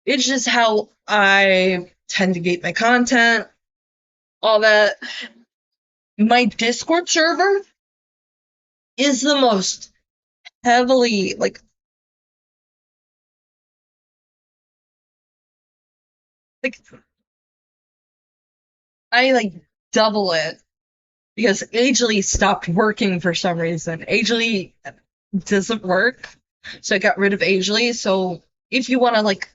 It's just how I tend to gate my content, all that. My Discord server is the most heavily, like I like double it because Agely stopped working for some reason. Agely doesn't work, so I got rid of Agely. So if you want to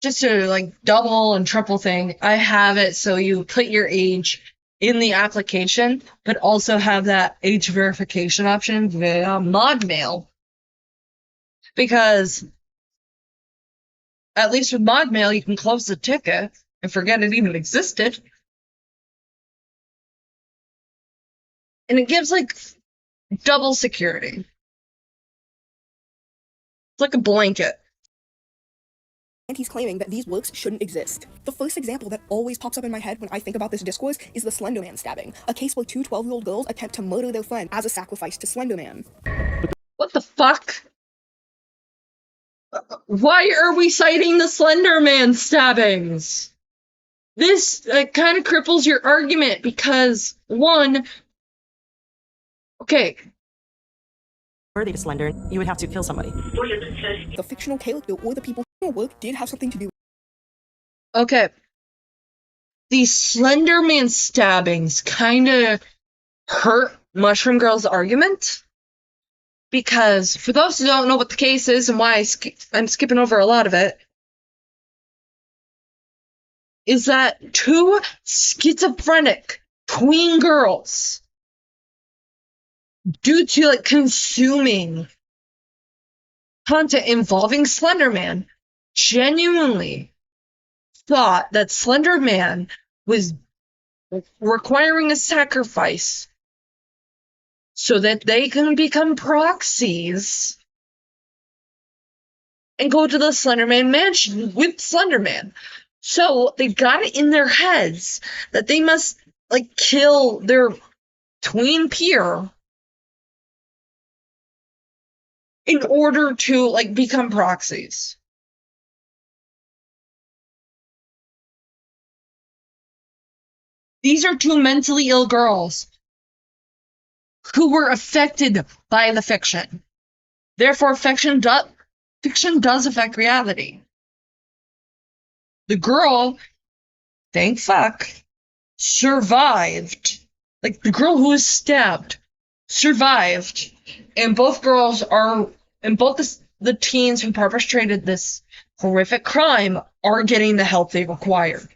just to like double and triple thing, I have it so you put your age in the application, but also have that age verification option via mod mail. Because at least with mod mail, you can close the ticket and forget it even existed. And it gives like double security. It's like a blanket. And he's claiming that these works shouldn't exist. The first example that always pops up in my head when I think about this discourse is the Slender Man stabbing, a case where two 12-year-old girls attempt to murder their friend as a sacrifice to Slender Man. What the fuck? Why are we citing the Slender Man stabbings? This kind of cripples your argument because, one, okay, worthy to Slender, you would have to kill somebody. The fictional character or the people who work did have something to do. Okay. The Slender Man stabbings kind of hurt Mushroom Girl's argument. Because, for those who don't know what the case is and why I'm skipping over a lot of it, is that two schizophrenic tween girls, due to like consuming content involving Slender Man, genuinely thought that Slender Man was requiring a sacrifice so that they can become proxies and go to the Slender Man mansion with Slender Man. So they got it in their heads that they must like kill their tween peer in order to like become proxies. These are two mentally ill girls who were affected by the fiction. Therefore, fiction does affect reality. The girl, thank fuck, survived. Like, the girl who was stabbed survived. And both girls are, and both the teens who perpetrated this horrific crime are getting the help they required.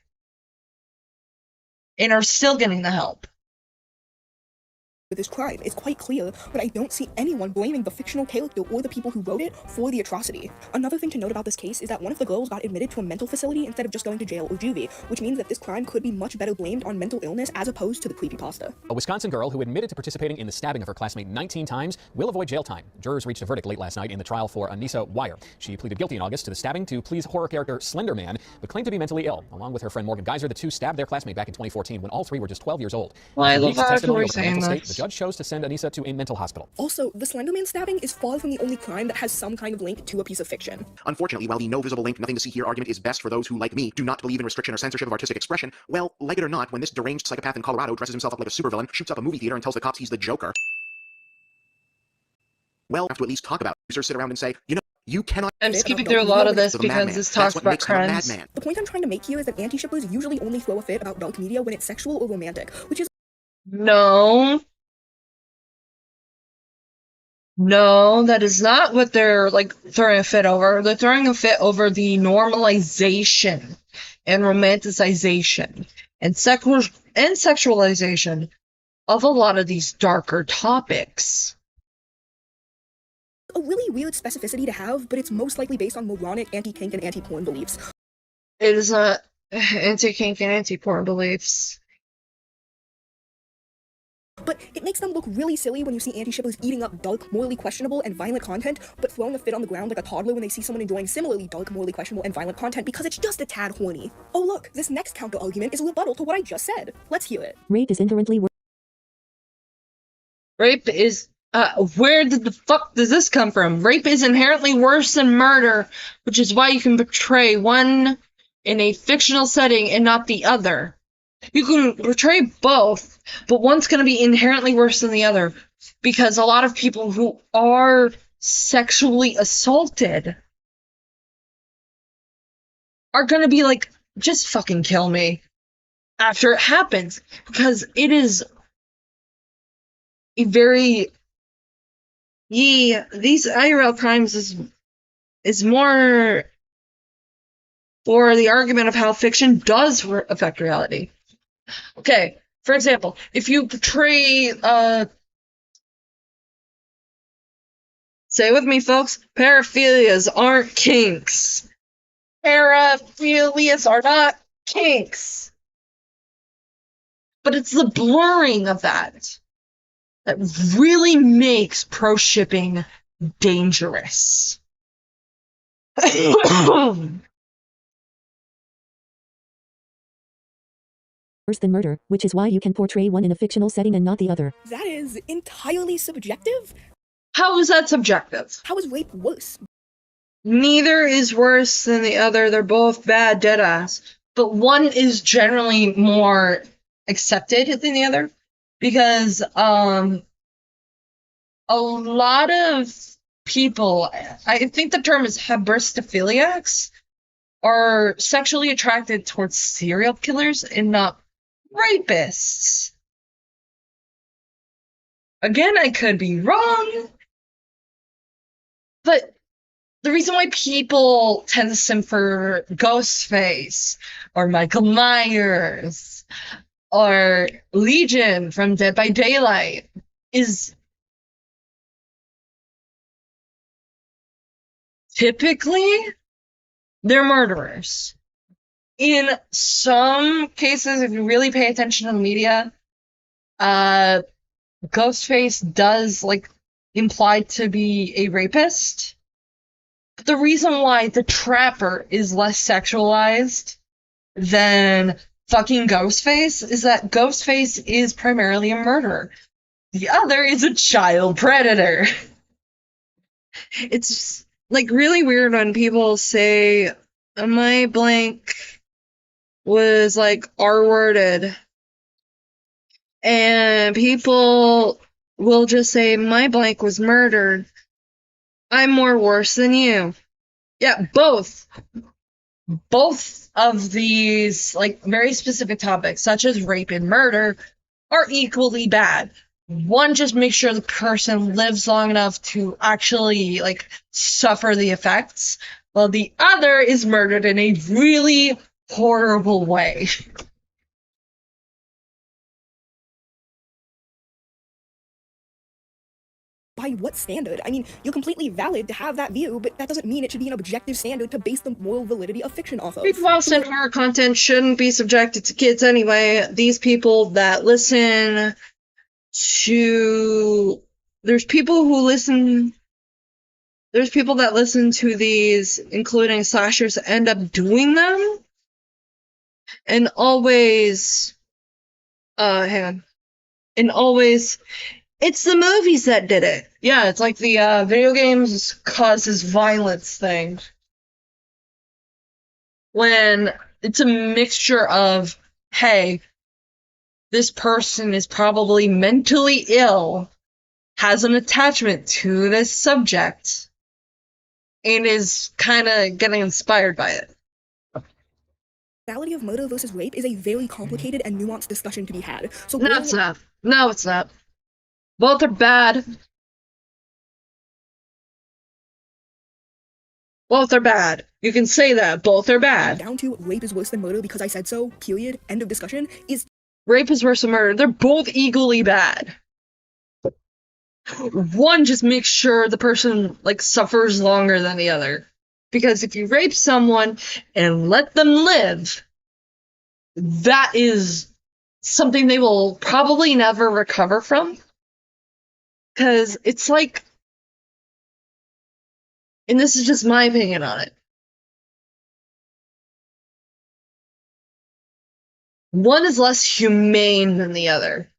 And are still getting the help. With this crime, it's quite clear, but I don't see anyone blaming the fictional character or the people who wrote it for the atrocity. Another thing to note about this case is that one of the girls got admitted to a mental facility instead of just going to jail or juvie, which means that this crime could be much better blamed on mental illness as opposed to the creepypasta. A Wisconsin girl who admitted to participating in the stabbing of her classmate 19 times will avoid jail time. Jurors reached a verdict late last night in the trial for Anissa Wire. She pleaded guilty in August to the stabbing to please horror character Slender Man, but claimed to be mentally ill. Along with her friend Morgan Geyser, the two stabbed their classmate back in 2014 when all three were just 12 years old. Well, I love how you're the saying mental this. state, the judge chose to send Anissa to a mental hospital. Also, the Slender Man stabbing is far from the only crime that has some kind of link to a piece of fiction. Unfortunately, while the no visible link, nothing to see here argument is best for those who, like me, do not believe in restriction or censorship of artistic expression, well, like it or not, when this deranged psychopath in Colorado dresses himself up like a supervillain, shoots up a movie theater and tells the cops he's the Joker, well, have to at least talk about it. Users sit around and say, you know, you cannot... I'm skipping through a lot of this because this talks about crimes. The point I'm trying to make here is that anti-shippers usually only throw a fit about dark media when it's sexual or romantic, which is... No, that is not what they're like throwing a fit over. They're throwing a fit over the normalization and romanticization and sexualization of a lot of these darker topics. A really weird specificity to have, but it's most likely based on moronic anti-kink and anti-porn beliefs. It is a Anti-kink and anti-porn beliefs. But it makes them look really silly when you see anti-shippers eating up dark, morally questionable, and violent content, but throwing a fit on the ground like a toddler when they see someone enjoying similarly dark, morally questionable, and violent content because it's just a tad horny. Oh look, this next counter-argument is a rebuttal to what I just said. Let's hear it. Rape is inherently worse. Rape is, where did the fuck does this come from? Rape is inherently worse than murder, which is why you can portray one in a fictional setting and not the other. You can portray both, but one's going to be inherently worse than the other, because a lot of people who are sexually assaulted are going to be like, just fucking kill me after it happens, because it is a very... these IRL crimes is more for the argument of how fiction does affect reality. Okay, for example, if you portray, say with me, folks, paraphilias aren't kinks. Paraphilias are not kinks. But it's the blurring of that really makes pro-shipping dangerous. Worse than murder, which is why you can portray one in a fictional setting and not the other. That is entirely subjective? How is that subjective? How is rape worse? Neither is worse than the other. They're both bad, deadass. But one is generally more accepted than the other. Because, a lot of people, I think the term is hybristophiliacs, are sexually attracted towards serial killers and not rapists. Again, I could be wrong, but the reason why people tend to simp for Ghostface or Michael Myers or Legion from Dead by Daylight is typically they're murderers. In some cases, if you really pay attention to the media, Ghostface does, imply to be a rapist. But the reason why the Trapper is less sexualized than fucking Ghostface is that Ghostface is primarily a murderer. The other is a child predator. It's, really weird when people say, my blank was R-worded, and people will just say my blank was murdered. I'm more worse than you. Yeah, both of these very specific topics, such as rape and murder, are equally bad. One just makes sure the person lives long enough to actually suffer the effects, while the other is murdered in a really horrible way. By what standard? I mean, you're completely valid to have that view, but that doesn't mean it should be an objective standard to base the moral validity of fiction off of. People and horror content shouldn't be subjected to kids anyway. These people that listen to... There's people that listen to these, including slashers, end up doing them. And always... hang on. And always... It's the movies that did it. Yeah, it's like the video games causes violence thing. When it's a mixture of, hey, this person is probably mentally ill, has an attachment to this subject, and is kind of getting inspired by it. The reality of murder versus rape is a very complicated and nuanced discussion to be had. So no, it's not. No, it's not. Both are bad. Both are bad. You can say that. Both are bad. Down to rape is worse than murder because I said so, period, end of discussion, is... Rape is worse than murder. They're both equally bad. One just makes sure the person, suffers longer than the other. Because if you rape someone and let them live, that is something they will probably never recover from. Because it's like, and this is just my opinion on it, one is less humane than the other.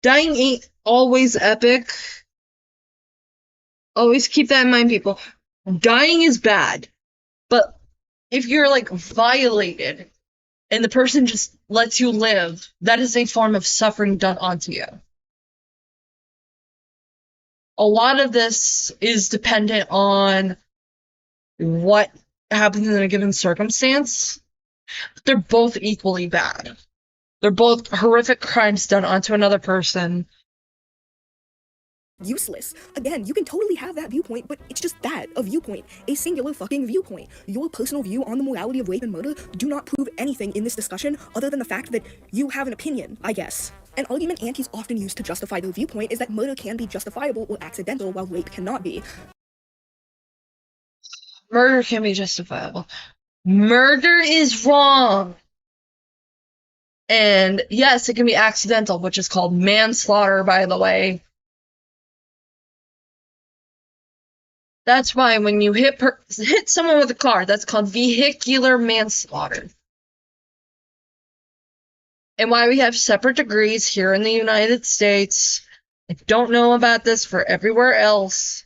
Dying ain't always epic. Always keep that in mind, people. Dying is bad. But if you're, like, violated and the person just lets you live, that is a form of suffering done onto you. A lot of this is dependent on what happens in a given circumstance. They're both equally bad. They're both horrific crimes done onto another person. Useless. Again, you can totally have that viewpoint, but it's just that, a viewpoint. A singular fucking viewpoint. Your personal view on the morality of rape and murder do not prove anything in this discussion other than the fact that you have an opinion, I guess. An argument aunties often use to justify their viewpoint is that murder can be justifiable or accidental while rape cannot be. Murder can be justifiable. Murder is wrong. And yes, it can be accidental, which is called manslaughter, by the way. That's why when you hit someone with a car, that's called vehicular manslaughter. And why we have separate degrees here in the United States. I don't know about this for everywhere else.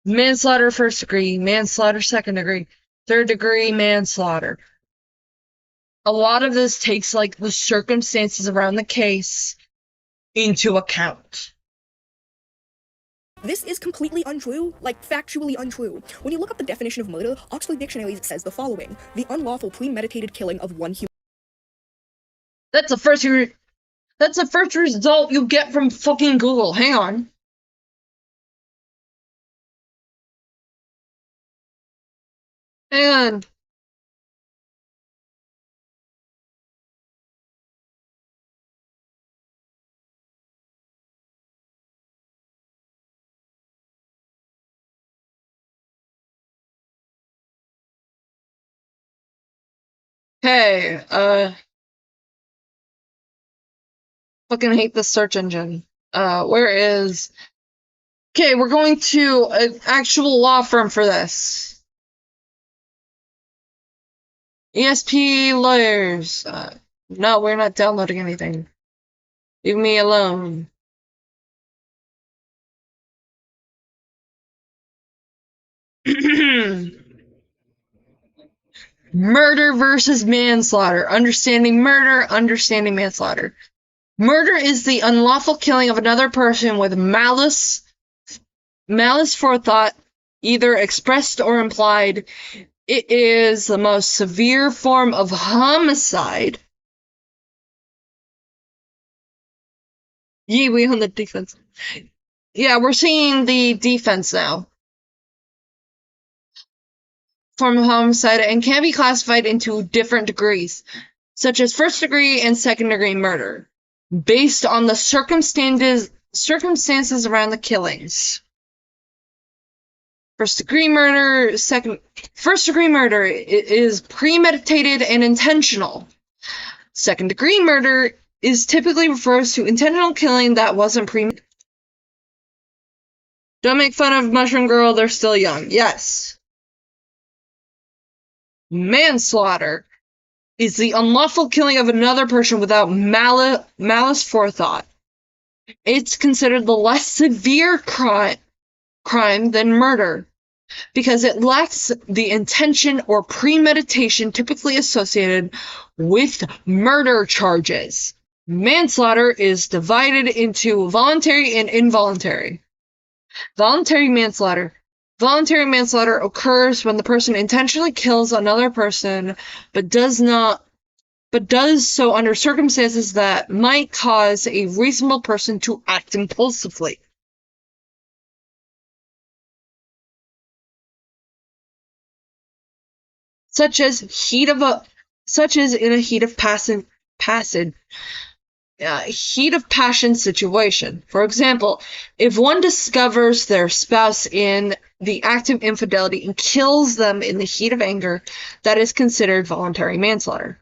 Manslaughter first degree, manslaughter second degree, third degree manslaughter. A lot of this takes, like, the circumstances around the case into account. This is completely untrue, like factually untrue. When you look up the definition of murder, Oxford Dictionary says the following: the unlawful premeditated killing of one human. That's the first result you get from fucking Google. Hang on. Hang on. Hey, fucking hate this search engine. Where is... Okay, we're going to an actual law firm for this. ESP lawyers. No, we're not downloading anything. Leave me alone. Murder versus manslaughter. Understanding murder, understanding manslaughter. Murder is the unlawful killing of another person with malice forethought, either expressed or implied. It is the most severe form of homicide. Yee, we on the defense. Yeah, we're seeing the defense now. Form of homicide and can be classified into different degrees, such as first degree and second degree murder, based on the circumstances around the killings. First degree murder is premeditated and intentional. Second degree murder is typically refers to intentional killing that wasn't premeditated. Don't make fun of Mushroom Girl, they're still young. Yes. Manslaughter is the unlawful killing of another person without malice forethought. It's considered the less severe crime than murder because it lacks the intention or premeditation typically associated with murder charges. Manslaughter is divided into voluntary and involuntary. Voluntary manslaughter occurs when the person intentionally kills another person, but does so under circumstances that might cause a reasonable person to act impulsively. Such as in a heat of passion situation. For example, if one discovers their spouse in the act of infidelity and kills them in the heat of anger, that is considered voluntary manslaughter.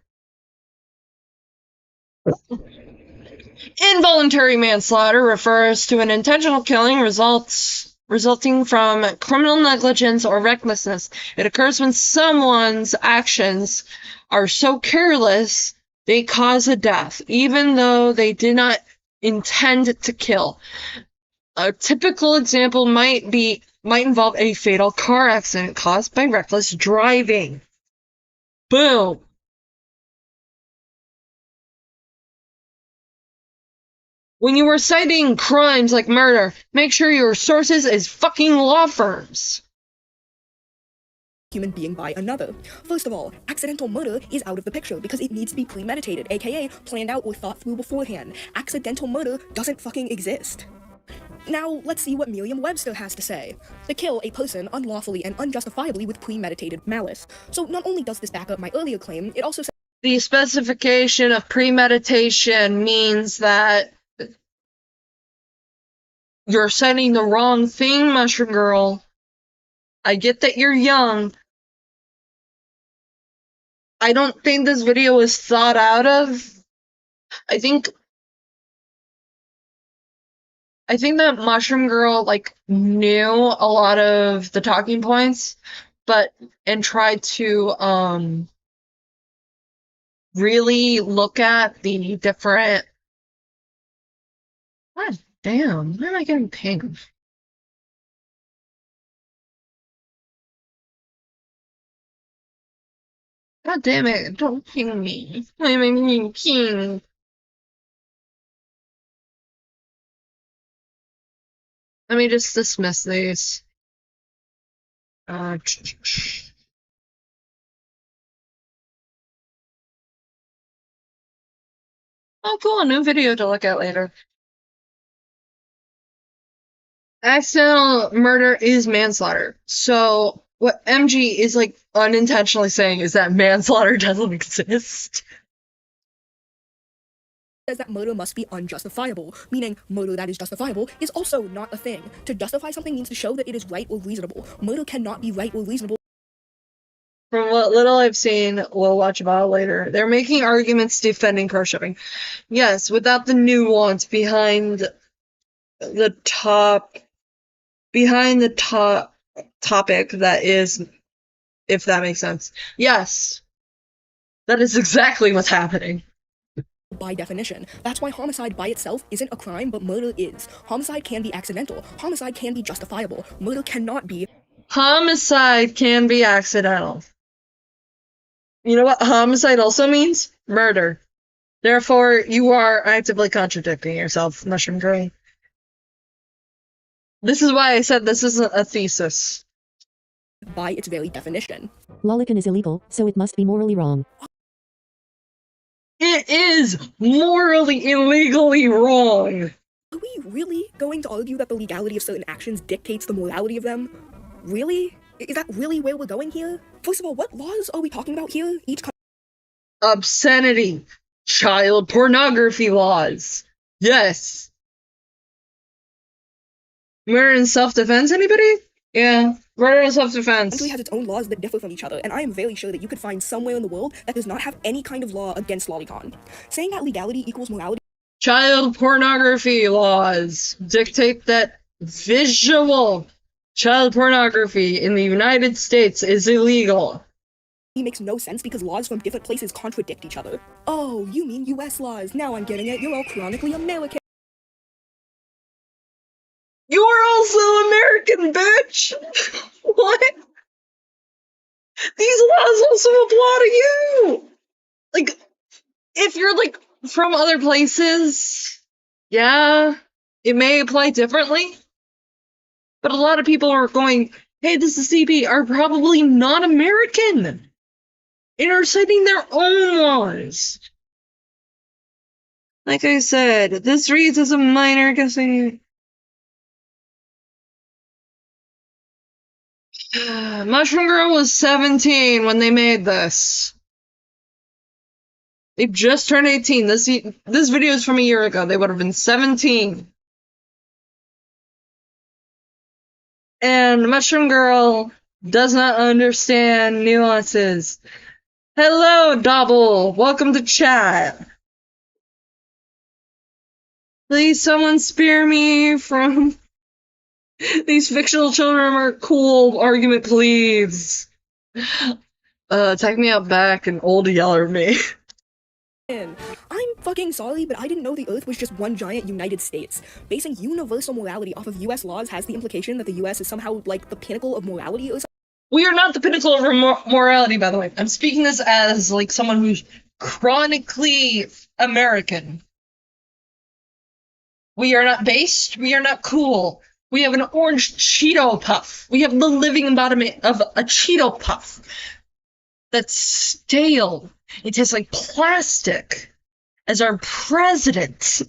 Involuntary manslaughter refers to an intentional killing resulting from criminal negligence or recklessness. It occurs when someone's actions are so careless they cause a death, even though they did not intend to kill. A typical example might involve a fatal car accident caused by reckless driving. Boom. When you are citing crimes like murder, make sure your sources is fucking law firms. Human being by another. First of all, accidental murder is out of the picture because it needs to be premeditated, aka planned out or thought through beforehand. Accidental murder doesn't fucking exist. Now, let's see what Merriam-Webster has to say. To kill a person unlawfully and unjustifiably with premeditated malice. So not only does this back up my earlier claim, it also says the specification of premeditation means that you're citing the wrong thing, Mushroom Girl. I get that you're young. I don't think this video was thought out of. I think that Mushroom Girl, like, knew a lot of the talking points, and tried to, really look at the different... God damn, why am I getting pinged? God damn it, don't ping me. Why am I being pinged? Let me just dismiss these. Oh, cool, a new video to look at later. Accidental murder is manslaughter. So what MG is like unintentionally saying is that manslaughter doesn't exist. Says that murder must be unjustifiable, meaning murder that is justifiable is also not a thing. To justify something means to show that it is right or reasonable. Murder cannot be right or reasonable. From what little I've seen, we'll watch about it later. They're making arguments defending proshipping. Yes, without the nuance behind the topic that is, if that makes sense. Yes, that is exactly what's happening. By definition. That's why homicide by itself isn't a crime, but murder is. Homicide can be accidental. Homicide can be justifiable. Murder cannot be. Homicide can be accidental. You know what homicide also means? Murder. Therefore, you are actively contradicting yourself, Mushroom Girl. This is why I said this isn't a thesis. By its very definition. Lolicon is illegal, so it must be morally wrong. It is morally, illegally wrong. Are we really going to argue that the legality of certain actions dictates the morality of them? Really? Is that really where we're going here? First of all, what laws are we talking about here? Obscenity. Child pornography laws. Yes. Murder in self-defense, anybody? Yeah. Murder in self-defense. Country has its own laws that differ from each other, and I am very sure that you could find somewhere in the world that does not have any kind of law against lolicon. Saying that legality equals morality. Child pornography laws dictate that visual child pornography in the United States is illegal. It makes no sense because laws from different places contradict each other. Oh, you mean US laws. Now I'm getting it. You're all chronically American. You're also American, bitch! What? These laws also apply to you! Like, if you're, like, from other places, yeah, it may apply differently. But a lot of people are going, hey, this is CP, are probably not American! And are citing their own laws. Like I said, this reads as a minor guessing. Mushroom Girl was 17 when they made this. They just turned 18. This video is from a year ago. They would have been 17. And Mushroom Girl does not understand nuances. Hello, Double. Welcome to chat. Please, someone spare me from these fictional children are cool argument, please. Take me out back and old yeller me. I'm fucking sorry, but I didn't know the Earth was just one giant United States. Basing universal morality off of US laws has the implication that the US is somehow, like, the pinnacle of morality or something. We are not the pinnacle of morality, by the way. I'm speaking this as, like, someone who's chronically American. We are not based. We are not cool. We have an orange Cheeto Puff. We have the living embodiment of a Cheeto Puff. That's stale. It tastes like plastic. As our president.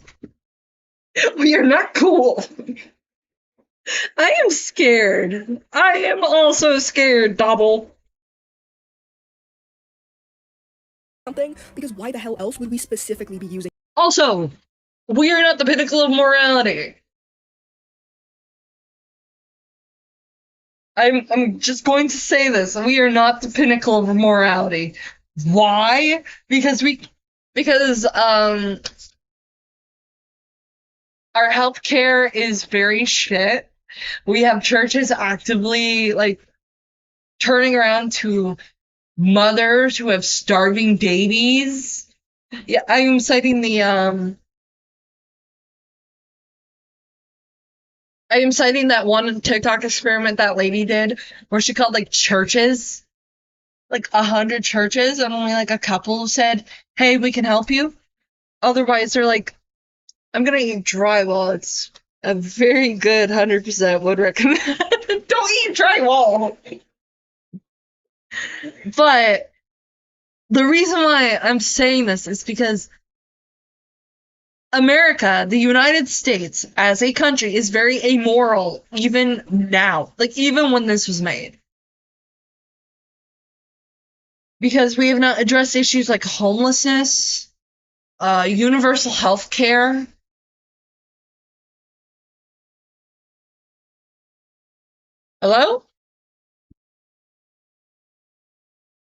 We are not cool. I am scared. I am also scared, Double. Something, because why the hell else would we specifically be using? Also, we are not the pinnacle of morality. I'm just going to say this. We are not the pinnacle of morality. Why? Because our healthcare is very shit. We have churches actively, like, turning around to mothers who have starving babies. Yeah, I'm citing that one TikTok experiment that lady did where she called, like, churches, like 100 churches, and only like a couple said, hey, we can help you. Otherwise, they're like, I'm gonna eat drywall. It's a very good 100% would recommend. Don't eat drywall. But the reason why I'm saying this is because America, the United States, as a country, is very amoral, even now. Like, even when this was made. Because we have not addressed issues like homelessness, universal health care. Hello?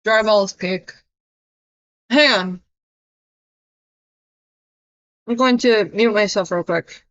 Drywall is peak. Hang on. I'm going to mute myself real quick.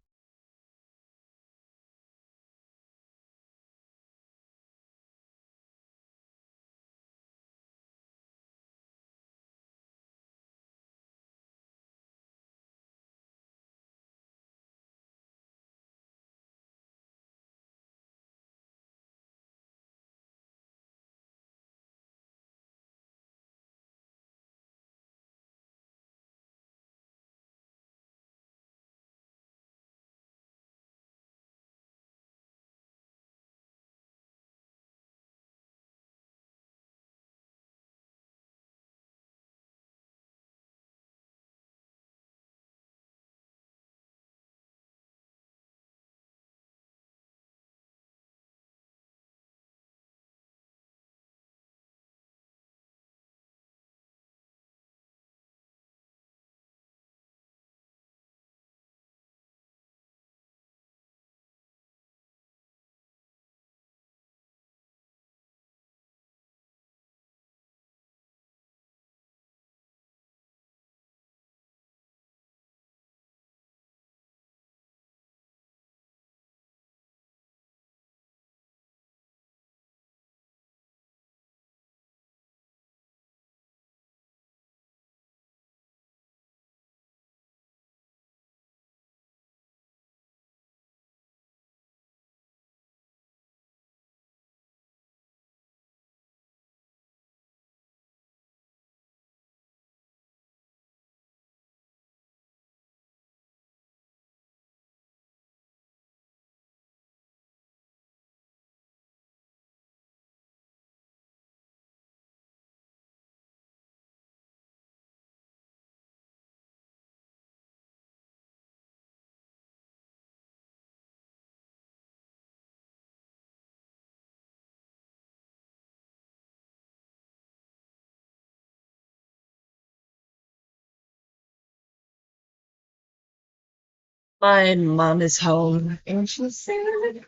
My mom is home. And she's sad.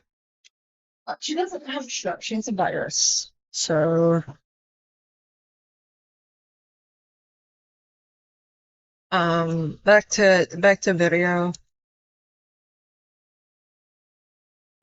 She doesn't have strep. She has a virus. So, back to video.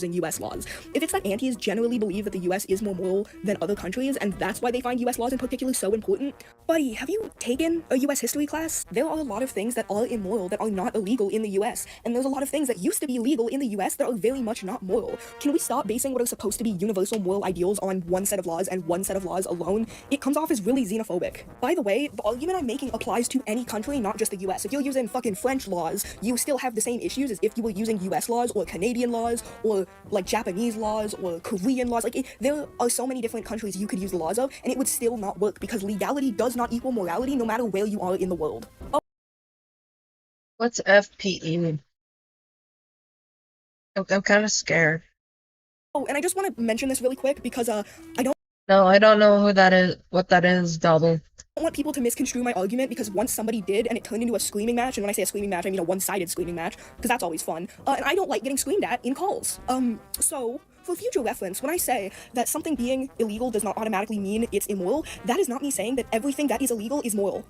US laws. If it's that antis generally believe that the US is more moral than other countries, and that's why they find US laws in particular so important, buddy, have you taken a US history class? There are a lot of things that are immoral that are not illegal in the US, and there's a lot of things that used to be legal in the US that are very much not moral. Can we stop basing what are supposed to be universal moral ideals on one set of laws and one set of laws alone? It comes off as really xenophobic. By the way, the argument I'm making applies to any country, not just the US. If you're using fucking French laws, you still have the same issues as if you were using US laws or Canadian laws or like Japanese laws or Korean laws. There are so many different countries you could use the laws of, and it would still not work because legality does not equal morality no matter where you are in the world. What's FPE? I'm kind of scared. Oh, and I just want to mention this really quick because I don't know who that is. What that is, double. I don't want people to misconstrue my argument because once somebody did and it turned into a screaming match, and when I say a screaming match, I mean a one-sided screaming match, because that's always fun, and I don't like getting screamed at in calls. So, for future reference, when I say that something being illegal does not automatically mean it's immoral, that is not me saying that everything that is illegal is moral.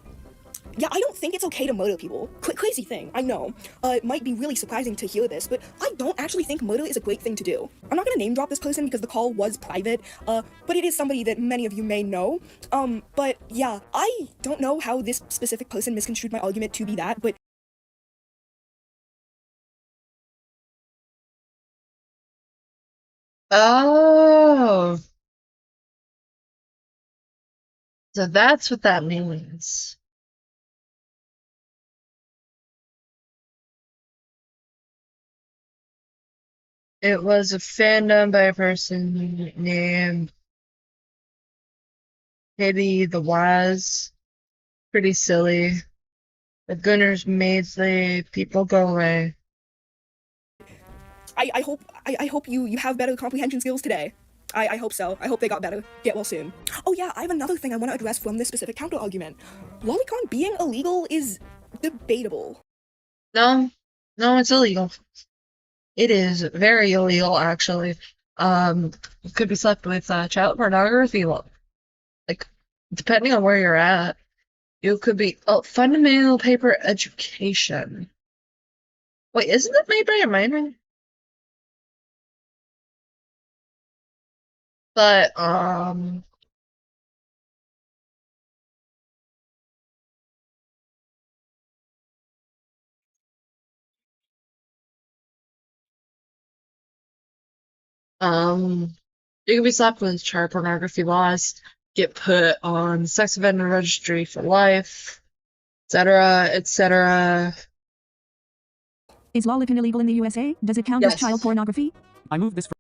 Yeah, I don't think it's okay to murder people. Crazy thing, I know. It might be really surprising to hear this, but I don't actually think murder is a great thing to do. I'm not gonna name drop this person because the call was private, but it is somebody that many of you may know. But yeah, I don't know how this specific person misconstrued my argument to be that, but Oh. So that's what that means. It was a fandom by a person named Kitty the Wise. Pretty silly. The Gunners made the people go away. I hope you have better comprehension skills today. I hope so. I hope they got better. Get well soon. Oh yeah, I have another thing I want to address from this specific counter-argument. Lolicon being illegal is debatable. No, it's illegal. It is very illegal, actually. It could be slept with child pornography. Like, depending on where you're at, you could be fundamental paper education. Wait, isn't it made by a minor? But you can be slapped with child pornography laws, get put on sex offender registry for life, etc., etc. Is lolicon illegal in the USA? Does it count as child pornography? I moved this from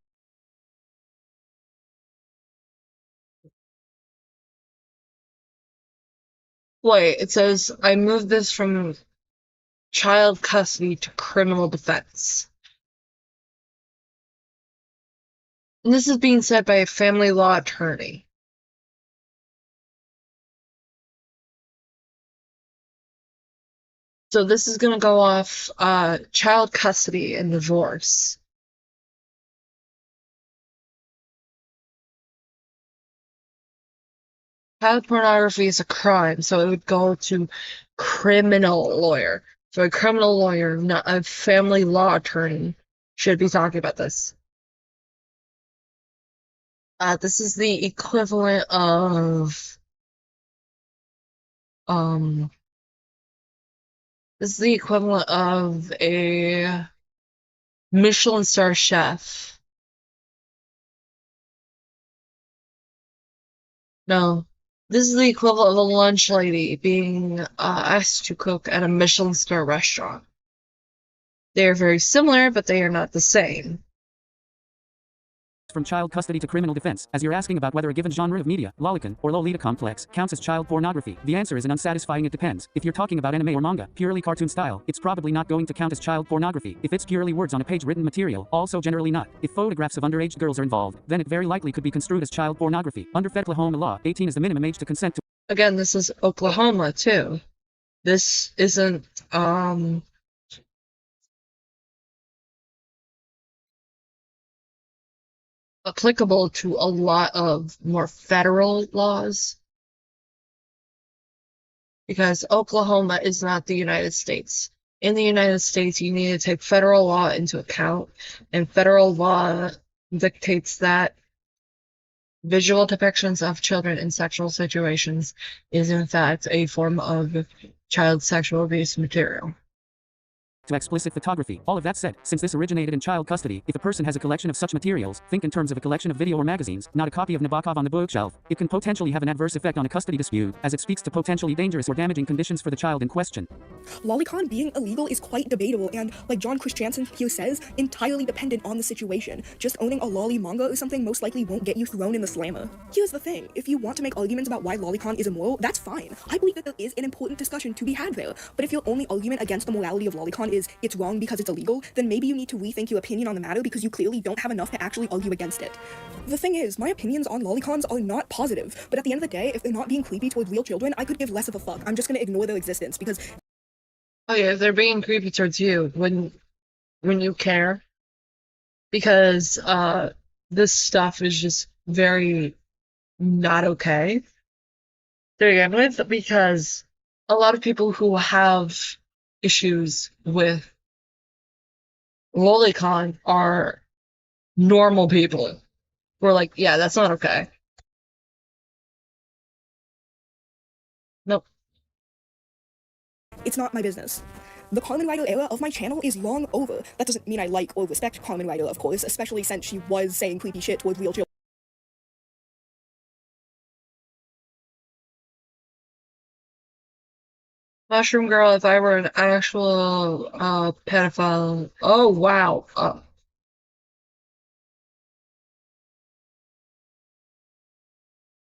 Wait, it says, I moved this from child custody to criminal defense. And this is being said by a family law attorney. So this is going to go off child custody and divorce. Child pornography is a crime, so it would go to criminal lawyer. So a criminal lawyer, not a family law attorney, should be talking about this. This is the equivalent of a Michelin star chef. No, this is the equivalent of a lunch lady being asked to cook at a Michelin star restaurant. They are very similar, but they are not the same. from child custody to criminal defense, as you're asking about whether a given genre of media, lolicon, or Lolita complex, counts as child pornography. The answer is an unsatisfying it depends. If you're talking about anime or manga, purely cartoon style, it's probably not going to count as child pornography. If it's purely words on a page written material, also generally not. If photographs of underage girls are involved, then it very likely could be construed as child pornography. Under Oklahoma law, 18 is the minimum age to consent to. Again, this is Oklahoma, too. This isn't, applicable to a lot of more federal laws, because Oklahoma is not the United States. In the United States, you need to take federal law into account, and federal law dictates that visual depictions of children in sexual situations is in fact a form of child sexual abuse material. To explicit photography. All of that said, since this originated in child custody, if a person has a collection of such materials, think in terms of a collection of video or magazines, not a copy of Nabokov on the bookshelf, it can potentially have an adverse effect on a custody dispute, as it speaks to potentially dangerous or damaging conditions for the child in question. Lolicon being illegal is quite debatable and, like John Christiansen here says, entirely dependent on the situation. Just owning a lolly manga or something most likely won't get you thrown in the slammer. Here's the thing, if you want to make arguments about why Lolicon is immoral, that's fine. I believe that there is an important discussion to be had there, but if your only argument against the morality of Lolicon is it's wrong because it's illegal, then maybe you need to rethink your opinion on the matter because you clearly don't have enough to actually argue against it. The thing is, my opinions on lolicons are not positive, but at the end of the day, if they're not being creepy towards real children, I could give less of a fuck. I'm just gonna ignore their existence because... Oh yeah, if they're being creepy towards you, when you care, because this stuff is just very not okay to begin with, because a lot of people who have issues with lolicon are normal people who are like, yeah, that's not okay. Nope. It's not my business. The Carmen Rider era of my channel is long over. That doesn't mean I like or respect Carmen Rider, of course, especially since she was saying creepy shit towards real children. Mushroom Girl, if I were an actual pedophile, oh wow.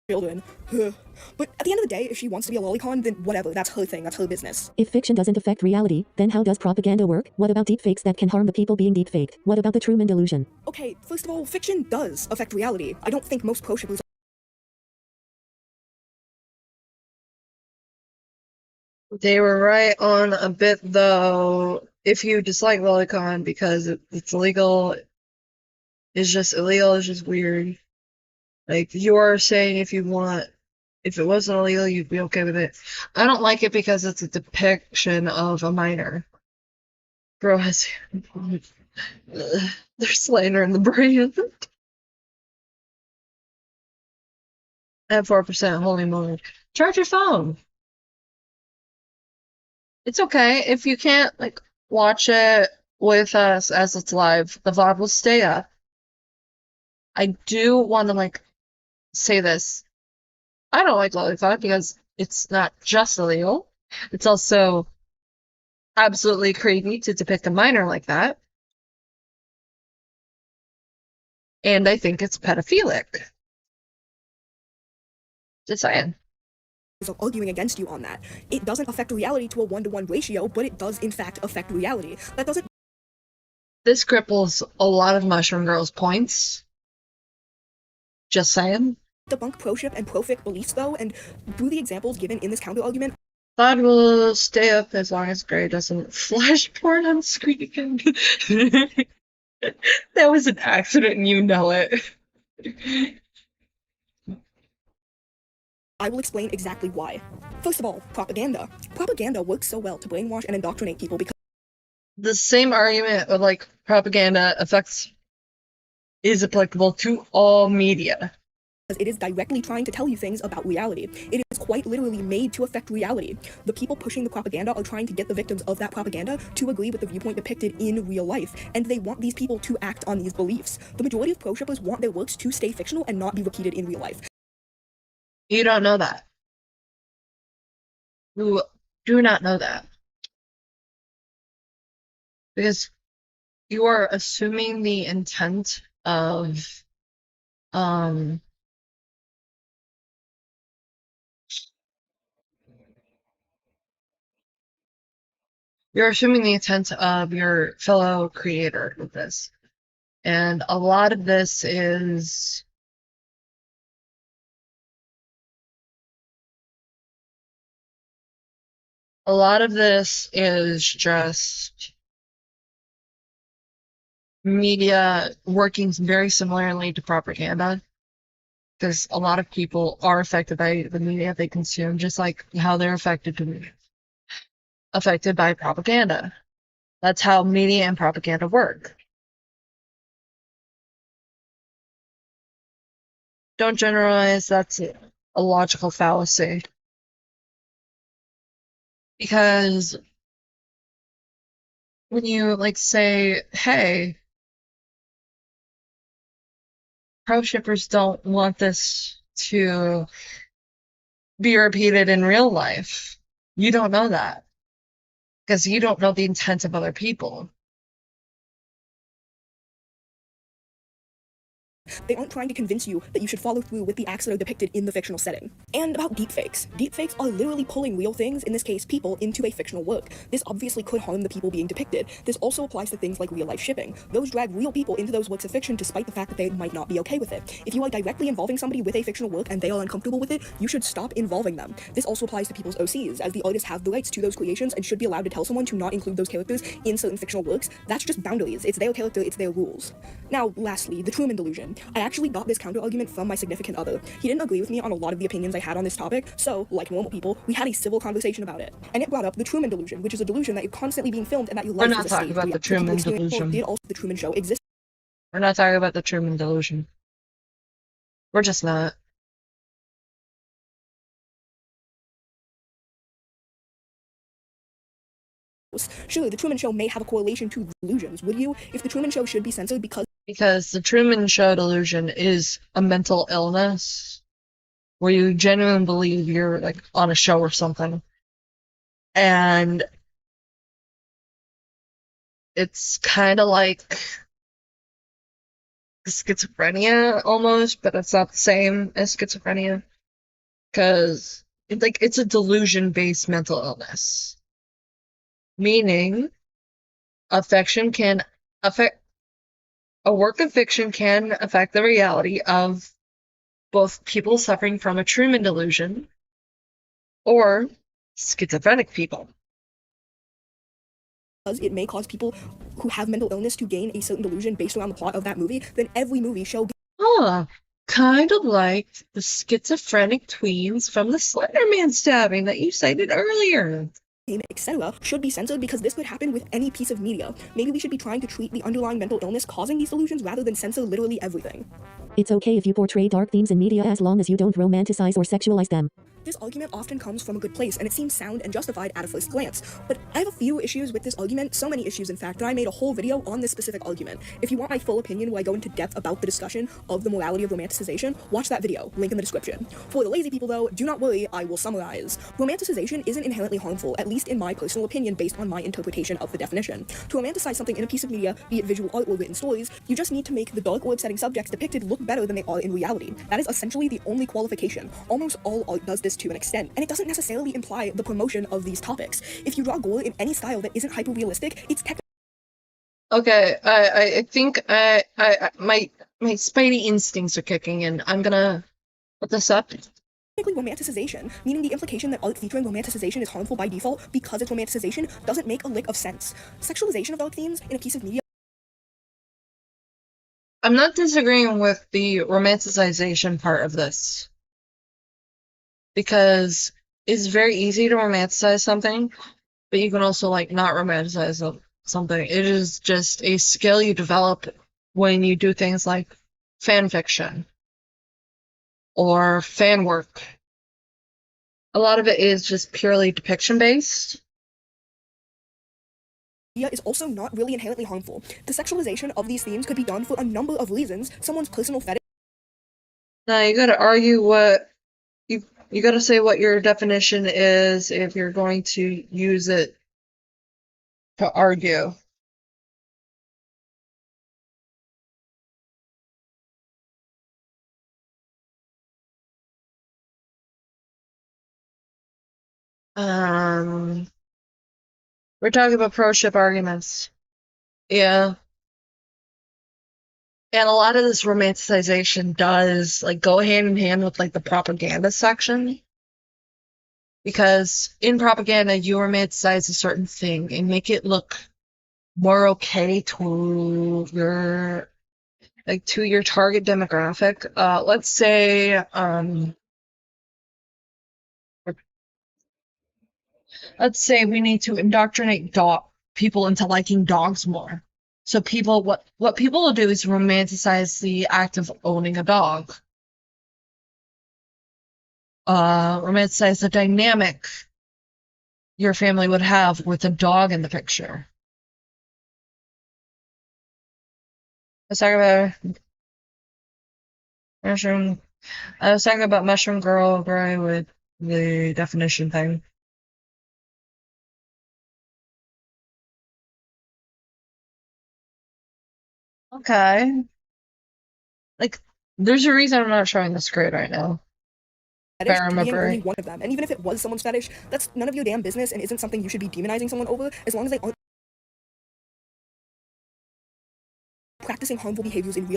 Children. But at the end of the day, if she wants to be a lolicon, then whatever, that's her thing, that's her business. If fiction doesn't affect reality, then how does propaganda work? What about deepfakes that can harm the people being deepfaked? What about the Truman delusion? Okay, first of all, fiction does affect reality. I don't think most pro-shippers They were right on a bit though. If you dislike lolicon because it's illegal, it's just illegal, it's just weird. Like, you are saying if it wasn't illegal, you'd be okay with it. I don't like it because it's a depiction of a minor. Bro has... They're slander in the brain. At 4%, holy moly. Charge your phone. It's okay. If you can't, like, watch it with us as it's live, the VOD will stay up. I do want to, like, say this. I don't like lolicon because it's not just illegal. It's also absolutely creepy to depict a minor like that. And I think it's pedophilic. Just saying. of arguing against you on that. It doesn't affect reality to a 1-to-1 ratio, but it does in fact affect reality. That doesn't... This cripples a lot of Mushroom Girl's points. Just saying. Debunk pro-ship and pro-fic beliefs though, and through the examples given in this counter-argument, VOD will stay up as long as Gray doesn't flash porn on screen. That was an accident and you know it. I will explain exactly why. First of all, propaganda. Propaganda works so well to brainwash and indoctrinate people because the same argument of like propaganda is applicable to all media. It is directly trying to tell you things about reality. It is quite literally made to affect reality. The people pushing the propaganda are trying to get the victims of that propaganda to agree with the viewpoint depicted in real life, and they want these people to act on these beliefs. The majority of pro-shippers want their works to stay fictional and not be repeated in real life. You don't know that. You do not know that. Because you are assuming the intent of you're assuming the intent of your fellow creator with this. And a lot of this is just media working very similarly to propaganda, because a lot of people are affected by the media they consume, just like how they're affected by propaganda. That's how media and propaganda work. Don't generalize, that's a logical fallacy. Because when you like say, hey, pro shippers don't want this to be repeated in real life, you don't know that. Because you don't know the intent of other people. They aren't trying to convince you that you should follow through with the acts that are depicted in the fictional setting. And about deepfakes. Deepfakes are literally pulling real things, in this case people, into a fictional work. This obviously could harm the people being depicted. This also applies to things like real-life shipping. Those drag real people into those works of fiction despite the fact that they might not be okay with it. If you are directly involving somebody with a fictional work and they are uncomfortable with it, you should stop involving them. This also applies to people's OCs, as the artists have the rights to those creations and should be allowed to tell someone to not include those characters in certain fictional works. That's just boundaries. It's their character, it's their rules. Now, lastly, the Truman Delusion. I actually got this counter-argument from my significant other. He didn't agree with me on a lot of the opinions I had on this topic, so, like normal people, we had a civil conversation about it. And it brought up the Truman Delusion, which is a delusion that you're constantly being filmed and that your life is a stage. We're not talking about the Truman Delusion. Did also the Truman Show exist? We're not talking about the Truman Delusion. We're just not. Surely the Truman Show may have a correlation to delusions, would you? If the Truman Show should be censored because the Truman Show delusion is a mental illness where you genuinely believe you're like on a show or something. And it's kind of like schizophrenia almost, but it's not the same as schizophrenia. Because it's a delusion-based mental illness. Meaning, a work of fiction can affect the reality of both people suffering from a Truman delusion or schizophrenic people. It may cause people who have mental illness to gain a certain delusion based around the plot of that movie, then every movie show kind of like the schizophrenic tweens from the Slender Man stabbing that you cited earlier. Etc. should be censored because this could happen with any piece of media. Maybe we should be trying to treat the underlying mental illness causing these delusions rather than censor literally everything. It's okay if you portray dark themes in media as long as you don't romanticize or sexualize them. This argument often comes from a good place, and it seems sound and justified at a first glance. But I have a few issues with this argument, so many issues in fact, that I made a whole video on this specific argument. If you want my full opinion where I go into depth about the discussion of the morality of romanticization, watch that video, link in the description. For the lazy people though, do not worry, I will summarize. Romanticization isn't inherently harmful, at least in my personal opinion based on my interpretation of the definition. To romanticize something in a piece of media, be it visual art or written stories, you just need to make the dark or upsetting subjects depicted look better than they are in reality. That is essentially the only qualification. Almost all art does this to an extent, and it doesn't necessarily imply the promotion of these topics. If you draw gore in any style that isn't hyper-realistic, it's technically Okay, I think my spidey instincts are kicking in. I'm gonna put this up. romanticization, meaning the implication that art featuring romanticization is harmful by default because it's romanticization doesn't make a lick of sense. Sexualization of dark themes in a piece of media. I'm not disagreeing with the romanticization part of this. Because it's very easy to romanticize something, but you can also not romanticize something. It is just a skill you develop when you do things like fan fiction or fan work. A lot of it is just purely depiction based. Is also not really inherently harmful. The sexualization of these themes could be done for a number of reasons. Someone's personal fetish. Now you gotta argue what you gotta say what your definition is if you're going to use it to argue. We're talking about pro-ship arguments. Yeah. And a lot of this romanticization does go hand in hand with the propaganda section. Because in propaganda you romanticize a certain thing and make it look more okay to your target demographic. Let's say we need to indoctrinate people into liking dogs more. So what people will do is romanticize the act of owning a dog. Romanticize the dynamic your family would have with a dog in the picture. Let's talk about mushroom. I was talking about mushroom girl guy with the definition thing. Okay. Like, there's a reason I'm not showing this screen right now. Fetish I to being remember. only one of them. And even if it was someone's fetish, that's none of your damn business and isn't something you should be demonizing someone over, as long as they aren't practicing harmful behaviors in real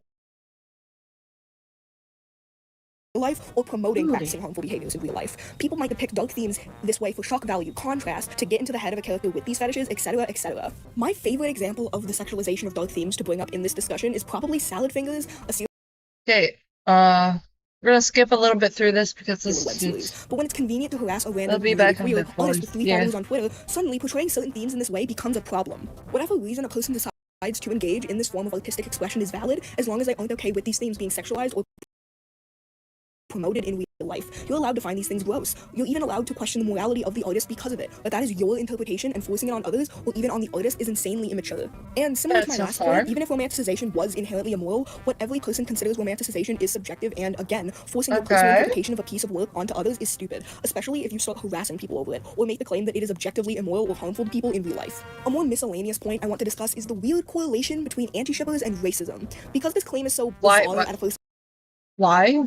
life or promoting practicing harmful behaviors in real life. People might depict dark themes this way for shock value, contrast, to get into the head of a character with these fetishes, etc., etc. My favorite example of the sexualization of dark themes to bring up in this discussion is probably Salad Fingers, a series. Okay, we're gonna skip a little bit through this because this is... But when it's convenient to harass a random be back on queer the artist with 3 yeah. followers on Twitter, suddenly portraying certain themes in this way becomes a problem. Whatever reason a person decides to engage in this form of artistic expression is valid, as long as they aren't okay with these themes being sexualized or promoted in real life. You're allowed to find these things gross. You're even allowed to question the morality of the artist because of it. But that is your interpretation, and forcing it on others, or even on the artist, is insanely immature. And similar to my last point, even if romanticization was inherently immoral, what every person considers romanticization is subjective, and again, forcing your personal interpretation of a piece of work onto others is stupid, especially if you start harassing people over it, or make the claim that it is objectively immoral or harmful to people in real life. A more miscellaneous point I want to discuss is the weird correlation between anti-shippers and racism. Because this claim is so bizarre at a first... Why?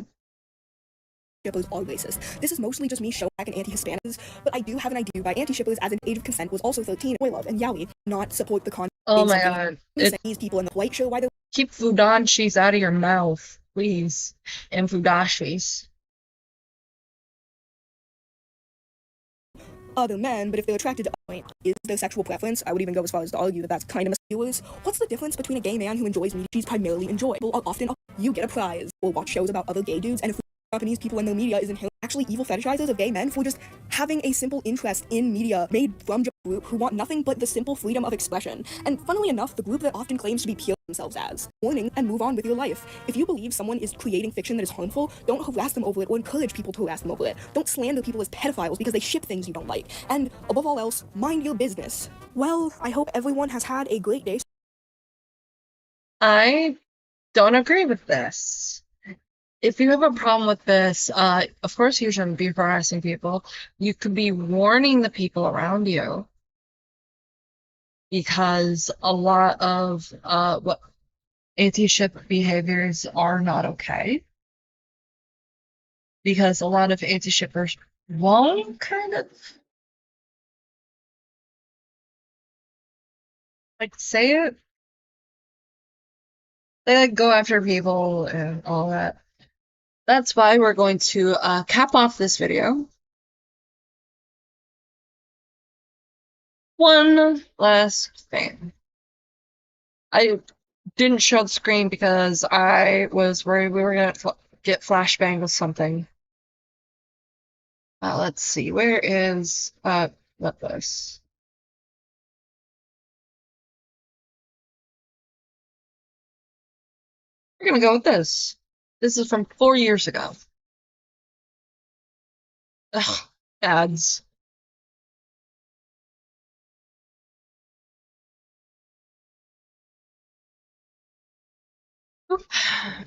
Shippers are racist. This is mostly just me showing back an anti-Hispanics, but I do have an idea by anti-shippers as an age of consent was also 13. Boy love and yaoi not support the content. Oh my god. These people in the white show why they're... Keep Fudanshis out of your mouth, please. And Fudashis. Other men, but if they're attracted to point is their sexual preference, I would even go as far as to argue that that's kind of mysterious. What's the difference between a gay man who enjoys media she's primarily enjoyable are often you get a prize, or watch shows about other gay dudes, and if Japanese people in the media is inherently actually evil fetishizers of gay men for just having a simple interest in media made from a group who want nothing but the simple freedom of expression. And funnily enough, the group that often claims to be pure themselves as. Warning, and move on with your life. If you believe someone is creating fiction that is harmful, don't harass them over it or encourage people to harass them over it. Don't slander people as pedophiles because they ship things you don't like. And above all else, mind your business. Well, I hope everyone has had a great day. I don't agree with this. If you have a problem with this, of course you shouldn't be harassing people. You could be warning the people around you. Because a lot of what anti-ship behaviors are not okay. Because a lot of anti-shippers won't kind of like say it. They like go after people and all that. That's why we're going to cap off this video. One last thing. I didn't show the screen because I was worried we were going to get flashbang with something. Let's see, where is what this? We're gonna go with this. This is from 4 years ago. Ugh, ads.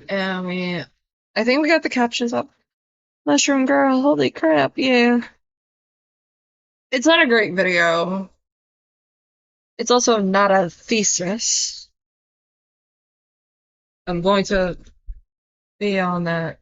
And I think we got the captions up. Mushroom Girl, holy crap, yeah. It's not a great video. It's also not a thesis. I'm going to be on that.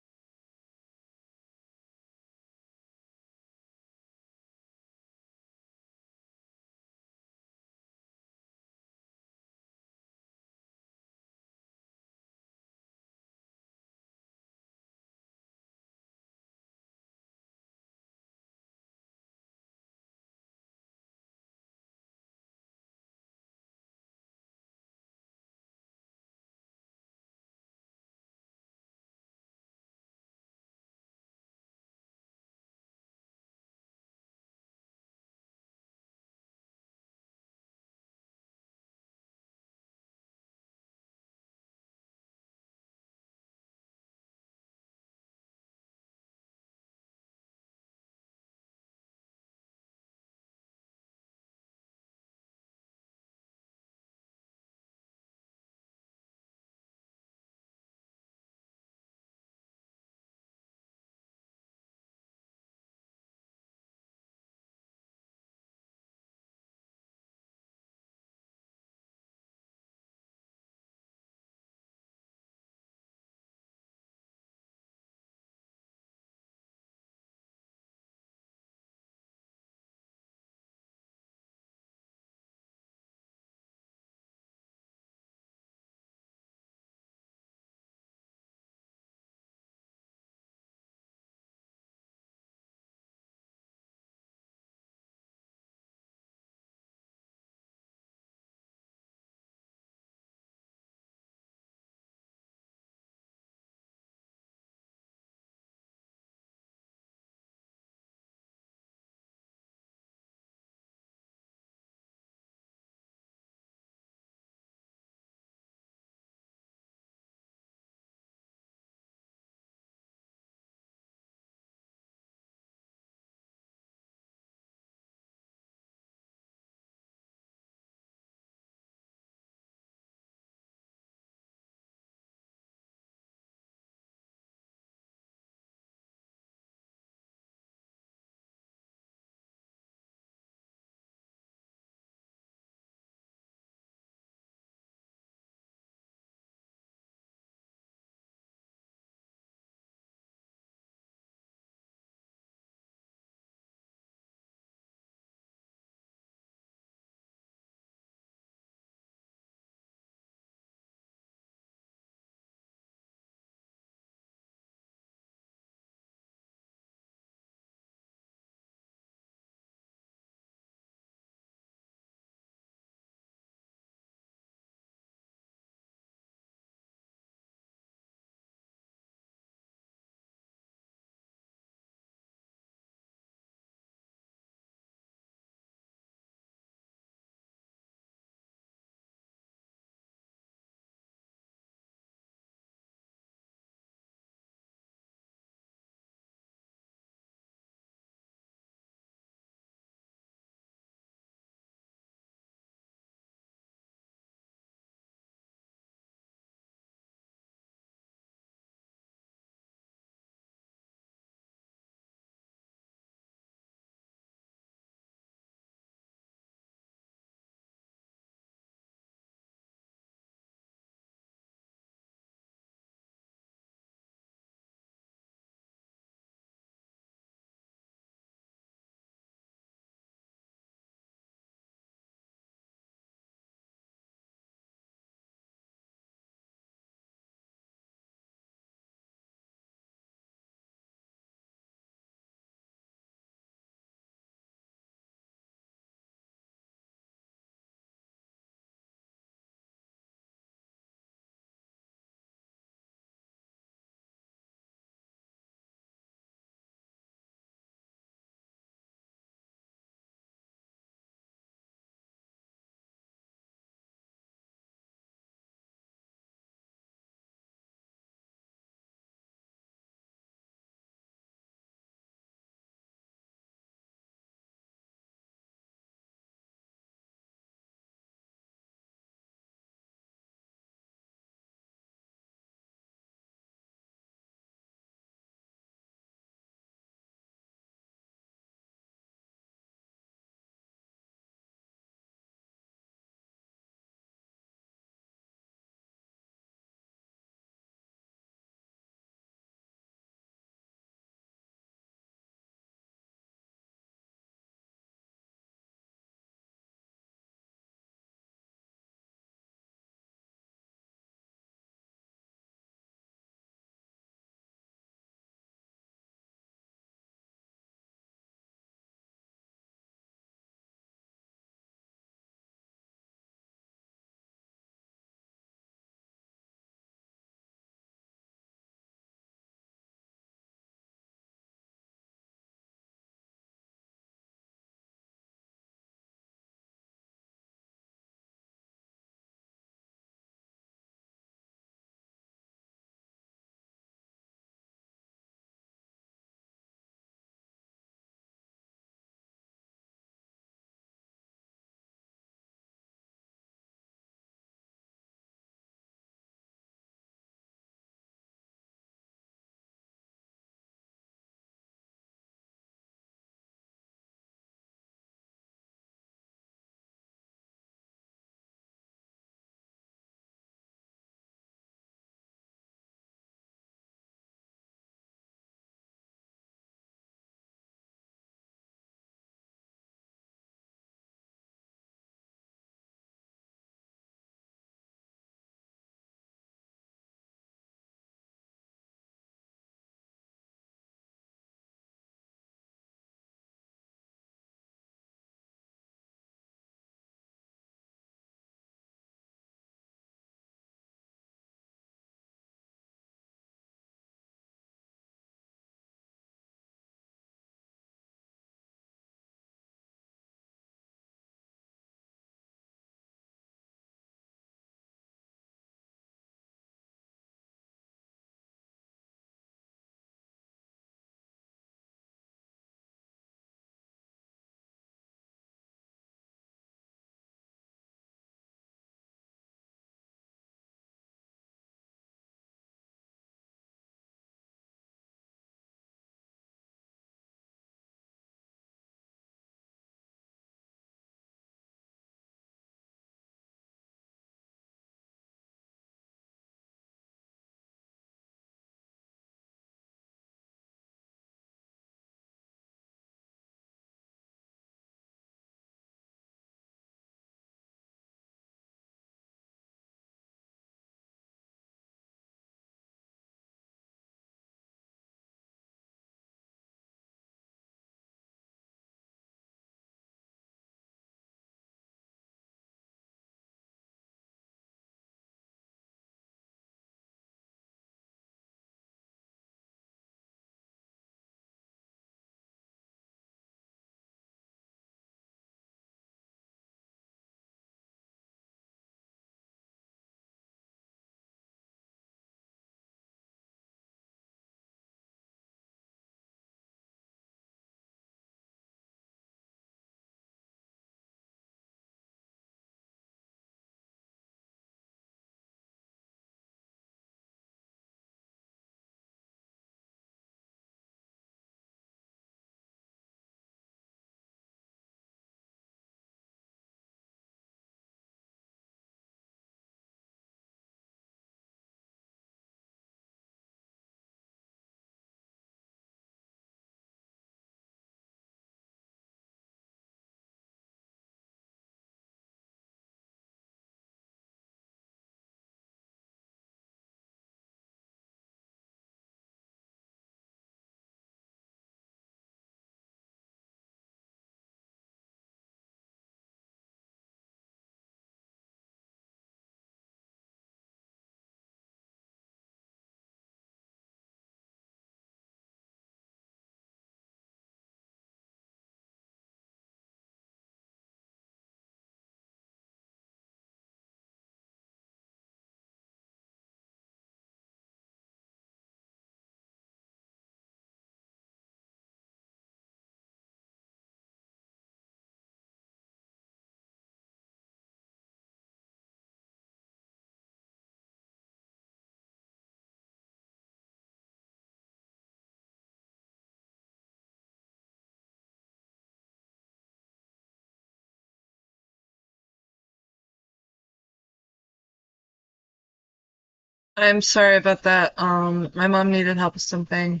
I'm sorry about that. My mom needed help with something.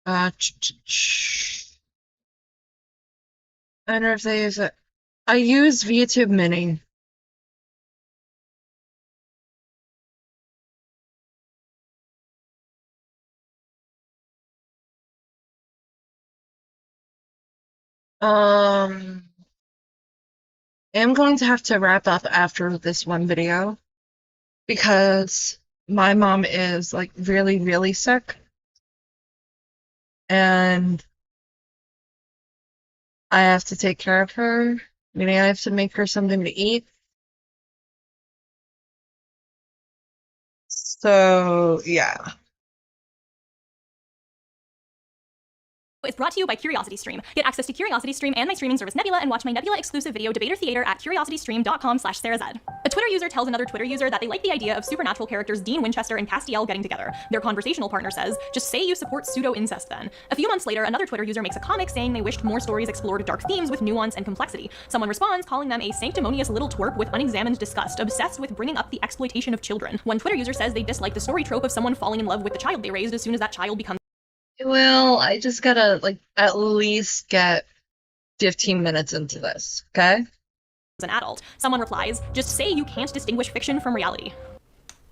I wonder if they use it. I use VTube Mini. I'm going to have to wrap up after this one video because my mom is like really, really sick. And I have to take care of her, meaning I have to make her something to eat. So, yeah. Is brought to you by CuriosityStream. Get access to CuriosityStream and my streaming service Nebula and watch my Nebula exclusive video Debater Theater at curiositystream.com/SarahZ. A Twitter user tells another Twitter user that they like the idea of supernatural characters Dean Winchester and Castiel getting together. Their conversational partner says, just say you support pseudo-incest then. A few months later, another Twitter user makes a comic saying they wished more stories explored dark themes with nuance and complexity. Someone responds calling them a sanctimonious little twerp with unexamined disgust, obsessed with bringing up the exploitation of children. One Twitter user says they dislike the story trope of someone falling in love with the child they raised as soon as that child becomes Well, I just gotta, like, at least get 15 minutes into this, okay? an adult. Someone replies, just say you can't distinguish fiction from reality.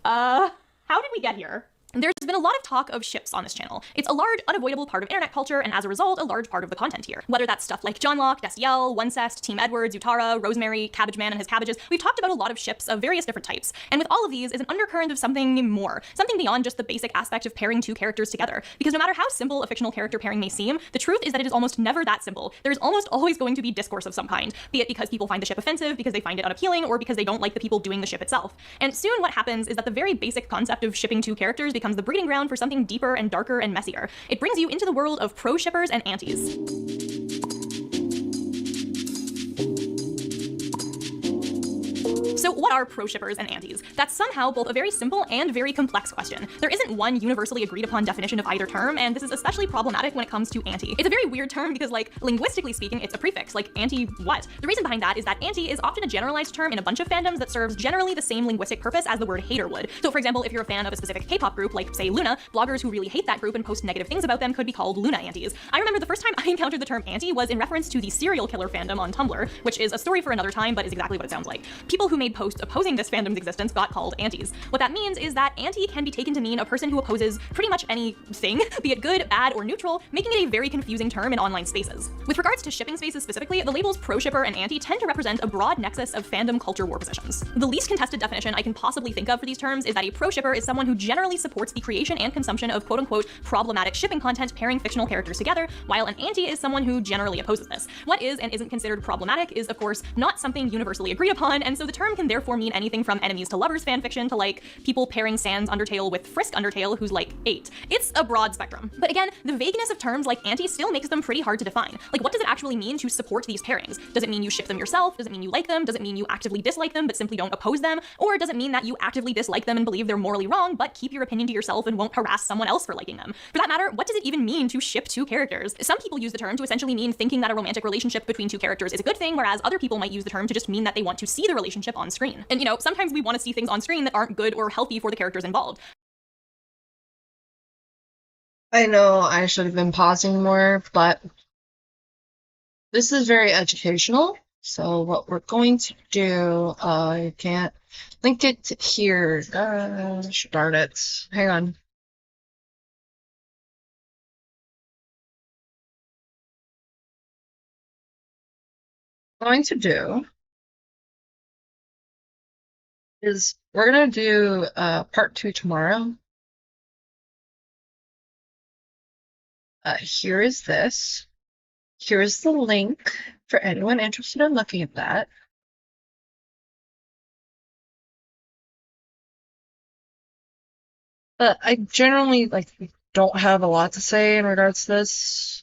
How did we get here? There's been a lot of talk of ships on this channel. It's a large, unavoidable part of internet culture, and as a result, a large part of the content here. Whether that's stuff like John Locke, Destiel, Oncest, Team Edward, Zutara, Rosemary, Cabbage Man and his cabbages, we've talked about a lot of ships of various different types. And with all of these is an undercurrent of something more, something beyond just the basic aspect of pairing two characters together. Because no matter how simple a fictional character pairing may seem, the truth is that it is almost never that simple. There is almost always going to be discourse of some kind, be it because people find the ship offensive, because they find it unappealing, or because they don't like the people doing the ship itself. And soon what happens is that the very basic concept of shipping two characters becomes the breeding ground for something deeper and darker and messier. It brings you into the world of pro shippers and antis. So what are pro shippers and antis? That's somehow both a very simple and very complex question. There isn't one universally agreed upon definition of either term, and this is especially problematic when it comes to anti. It's a very weird term because, like, linguistically speaking, it's a prefix, like anti what? The reason behind that is that anti is often a generalized term in a bunch of fandoms that serves generally the same linguistic purpose as the word hater would. So for example, if you're a fan of a specific K-pop group, like say Luna, bloggers who really hate that group and post negative things about them could be called Luna antis. I remember the first time I encountered the term anti was in reference to the serial killer fandom on Tumblr, which is a story for another time, but is exactly what it sounds like. People who made posts opposing this fandom's existence got called antis. What that means is that anti can be taken to mean a person who opposes pretty much anything, be it good, bad, or neutral, making it a very confusing term in online spaces. With regards to shipping spaces specifically, the labels pro shipper and anti tend to represent a broad nexus of fandom culture war positions. The least contested definition I can possibly think of for these terms is that a pro shipper is someone who generally supports the creation and consumption of quote-unquote problematic shipping content pairing fictional characters together, while an anti is someone who generally opposes this. What is and isn't considered problematic is, of course, not something universally agreed upon, and so the term can therefore mean anything from enemies to lovers fanfiction to, like, people pairing Sans Undertale with Frisk Undertale who's like 8. It's a broad spectrum. But again, the vagueness of terms like anti still makes them pretty hard to define. Like, what does it actually mean to support these pairings? Does it mean you ship them yourself? Does it mean you like them? Does it mean you actively dislike them but simply don't oppose them? Or does it mean that you actively dislike them and believe they're morally wrong but keep your opinion to yourself and won't harass someone else for liking them? For that matter, what does it even mean to ship two characters? Some people use the term to essentially mean thinking that a romantic relationship between two characters is a good thing, whereas other people might use the term to just mean that they want to see the relationship on screen. And you know, sometimes we want to see things on screen that aren't good or healthy for the characters involved. I know I should have been pausing more, but this is very educational. So what we're going to do, I can't link it to here. Start it. Hang on. What I'm going to do is we're gonna do part 2 tomorrow. Here is this. Here is the link for anyone interested in looking at that. But I generally don't have a lot to say in regards to this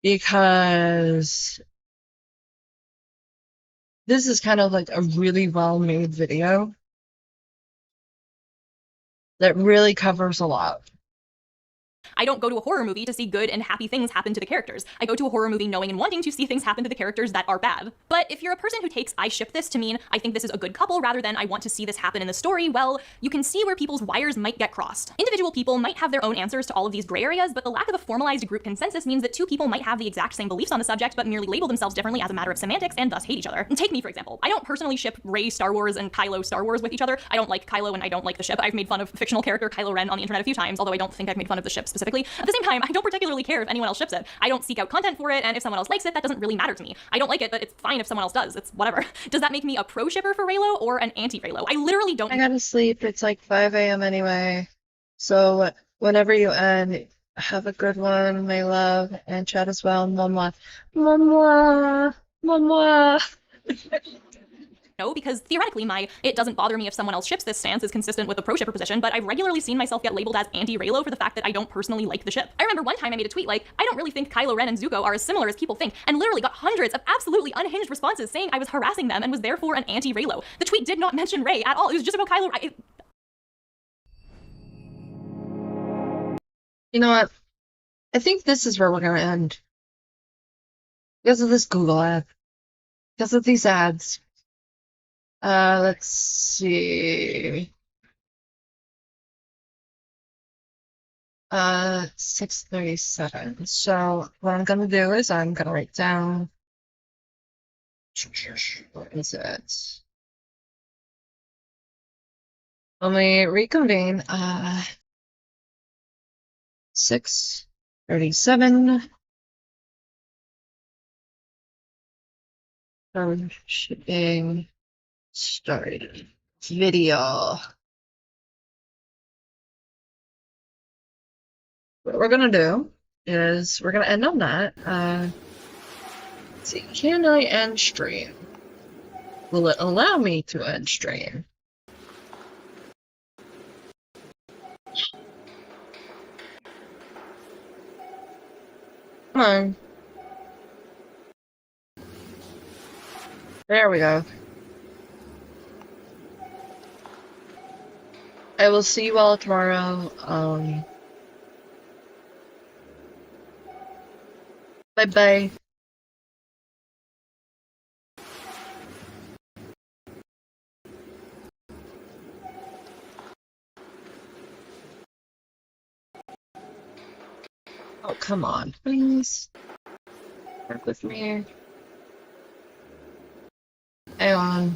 because this is kind of like a really well-made video that really covers a lot. I don't go to a horror movie to see good and happy things happen to the characters. I go to a horror movie knowing and wanting to see things happen to the characters that are bad. But if you're a person who takes I ship this to mean I think this is a good couple rather than I want to see this happen in the story, well, you can see where people's wires might get crossed. Individual people might have their own answers to all of these gray areas, but the lack of a formalized group consensus means that two people might have the exact same beliefs on the subject but merely label themselves differently as a matter of semantics and thus hate each other. And take me, for example. I don't personally ship Rey Star Wars and Kylo Star Wars with each other. I don't like Kylo and I don't like the ship. I've made fun of fictional character Kylo Ren on the internet a few times, although I don't think I've made fun of the ship specifically. At the same time, I don't particularly care if anyone else ships it. I don't seek out content for it, and if someone else likes it, that doesn't really matter to me. I don't like it, but it's fine if someone else does. It's whatever. Does that make me a pro shipper for Reylo or an anti Reylo? I literally don't. I gotta sleep. It's like 5 a.m. anyway. So whenever you end, have a good one, my love, and chat as well. Mwah, mwah, mwah, mwah. No, because theoretically it doesn't bother me if someone else ships this stance is consistent with the pro shipper position, but I've regularly seen myself get labeled as anti-Reylo for the fact that I don't personally like the ship. I remember one time I made a tweet like, I don't really think Kylo Ren and Zuko are as similar as people think, and literally got hundreds of absolutely unhinged responses saying I was harassing them and was therefore an anti-Reylo. The tweet did not mention Rey at all. It was just about Kylo Ren. You know what? I think this is where we're gonna end. Because of this Google ad. Because of these ads. Let's see. 6:37. So what I'm gonna do is I'm gonna write down. What is it? When we reconvene, 6:37. Shipping started video. What we're gonna do is we're gonna end on that. Let's see, can I end stream? Will it allow me to end stream? Come on. There we go. I will see you all tomorrow. Bye-bye. Oh, come on, please. Work with me. Hang on.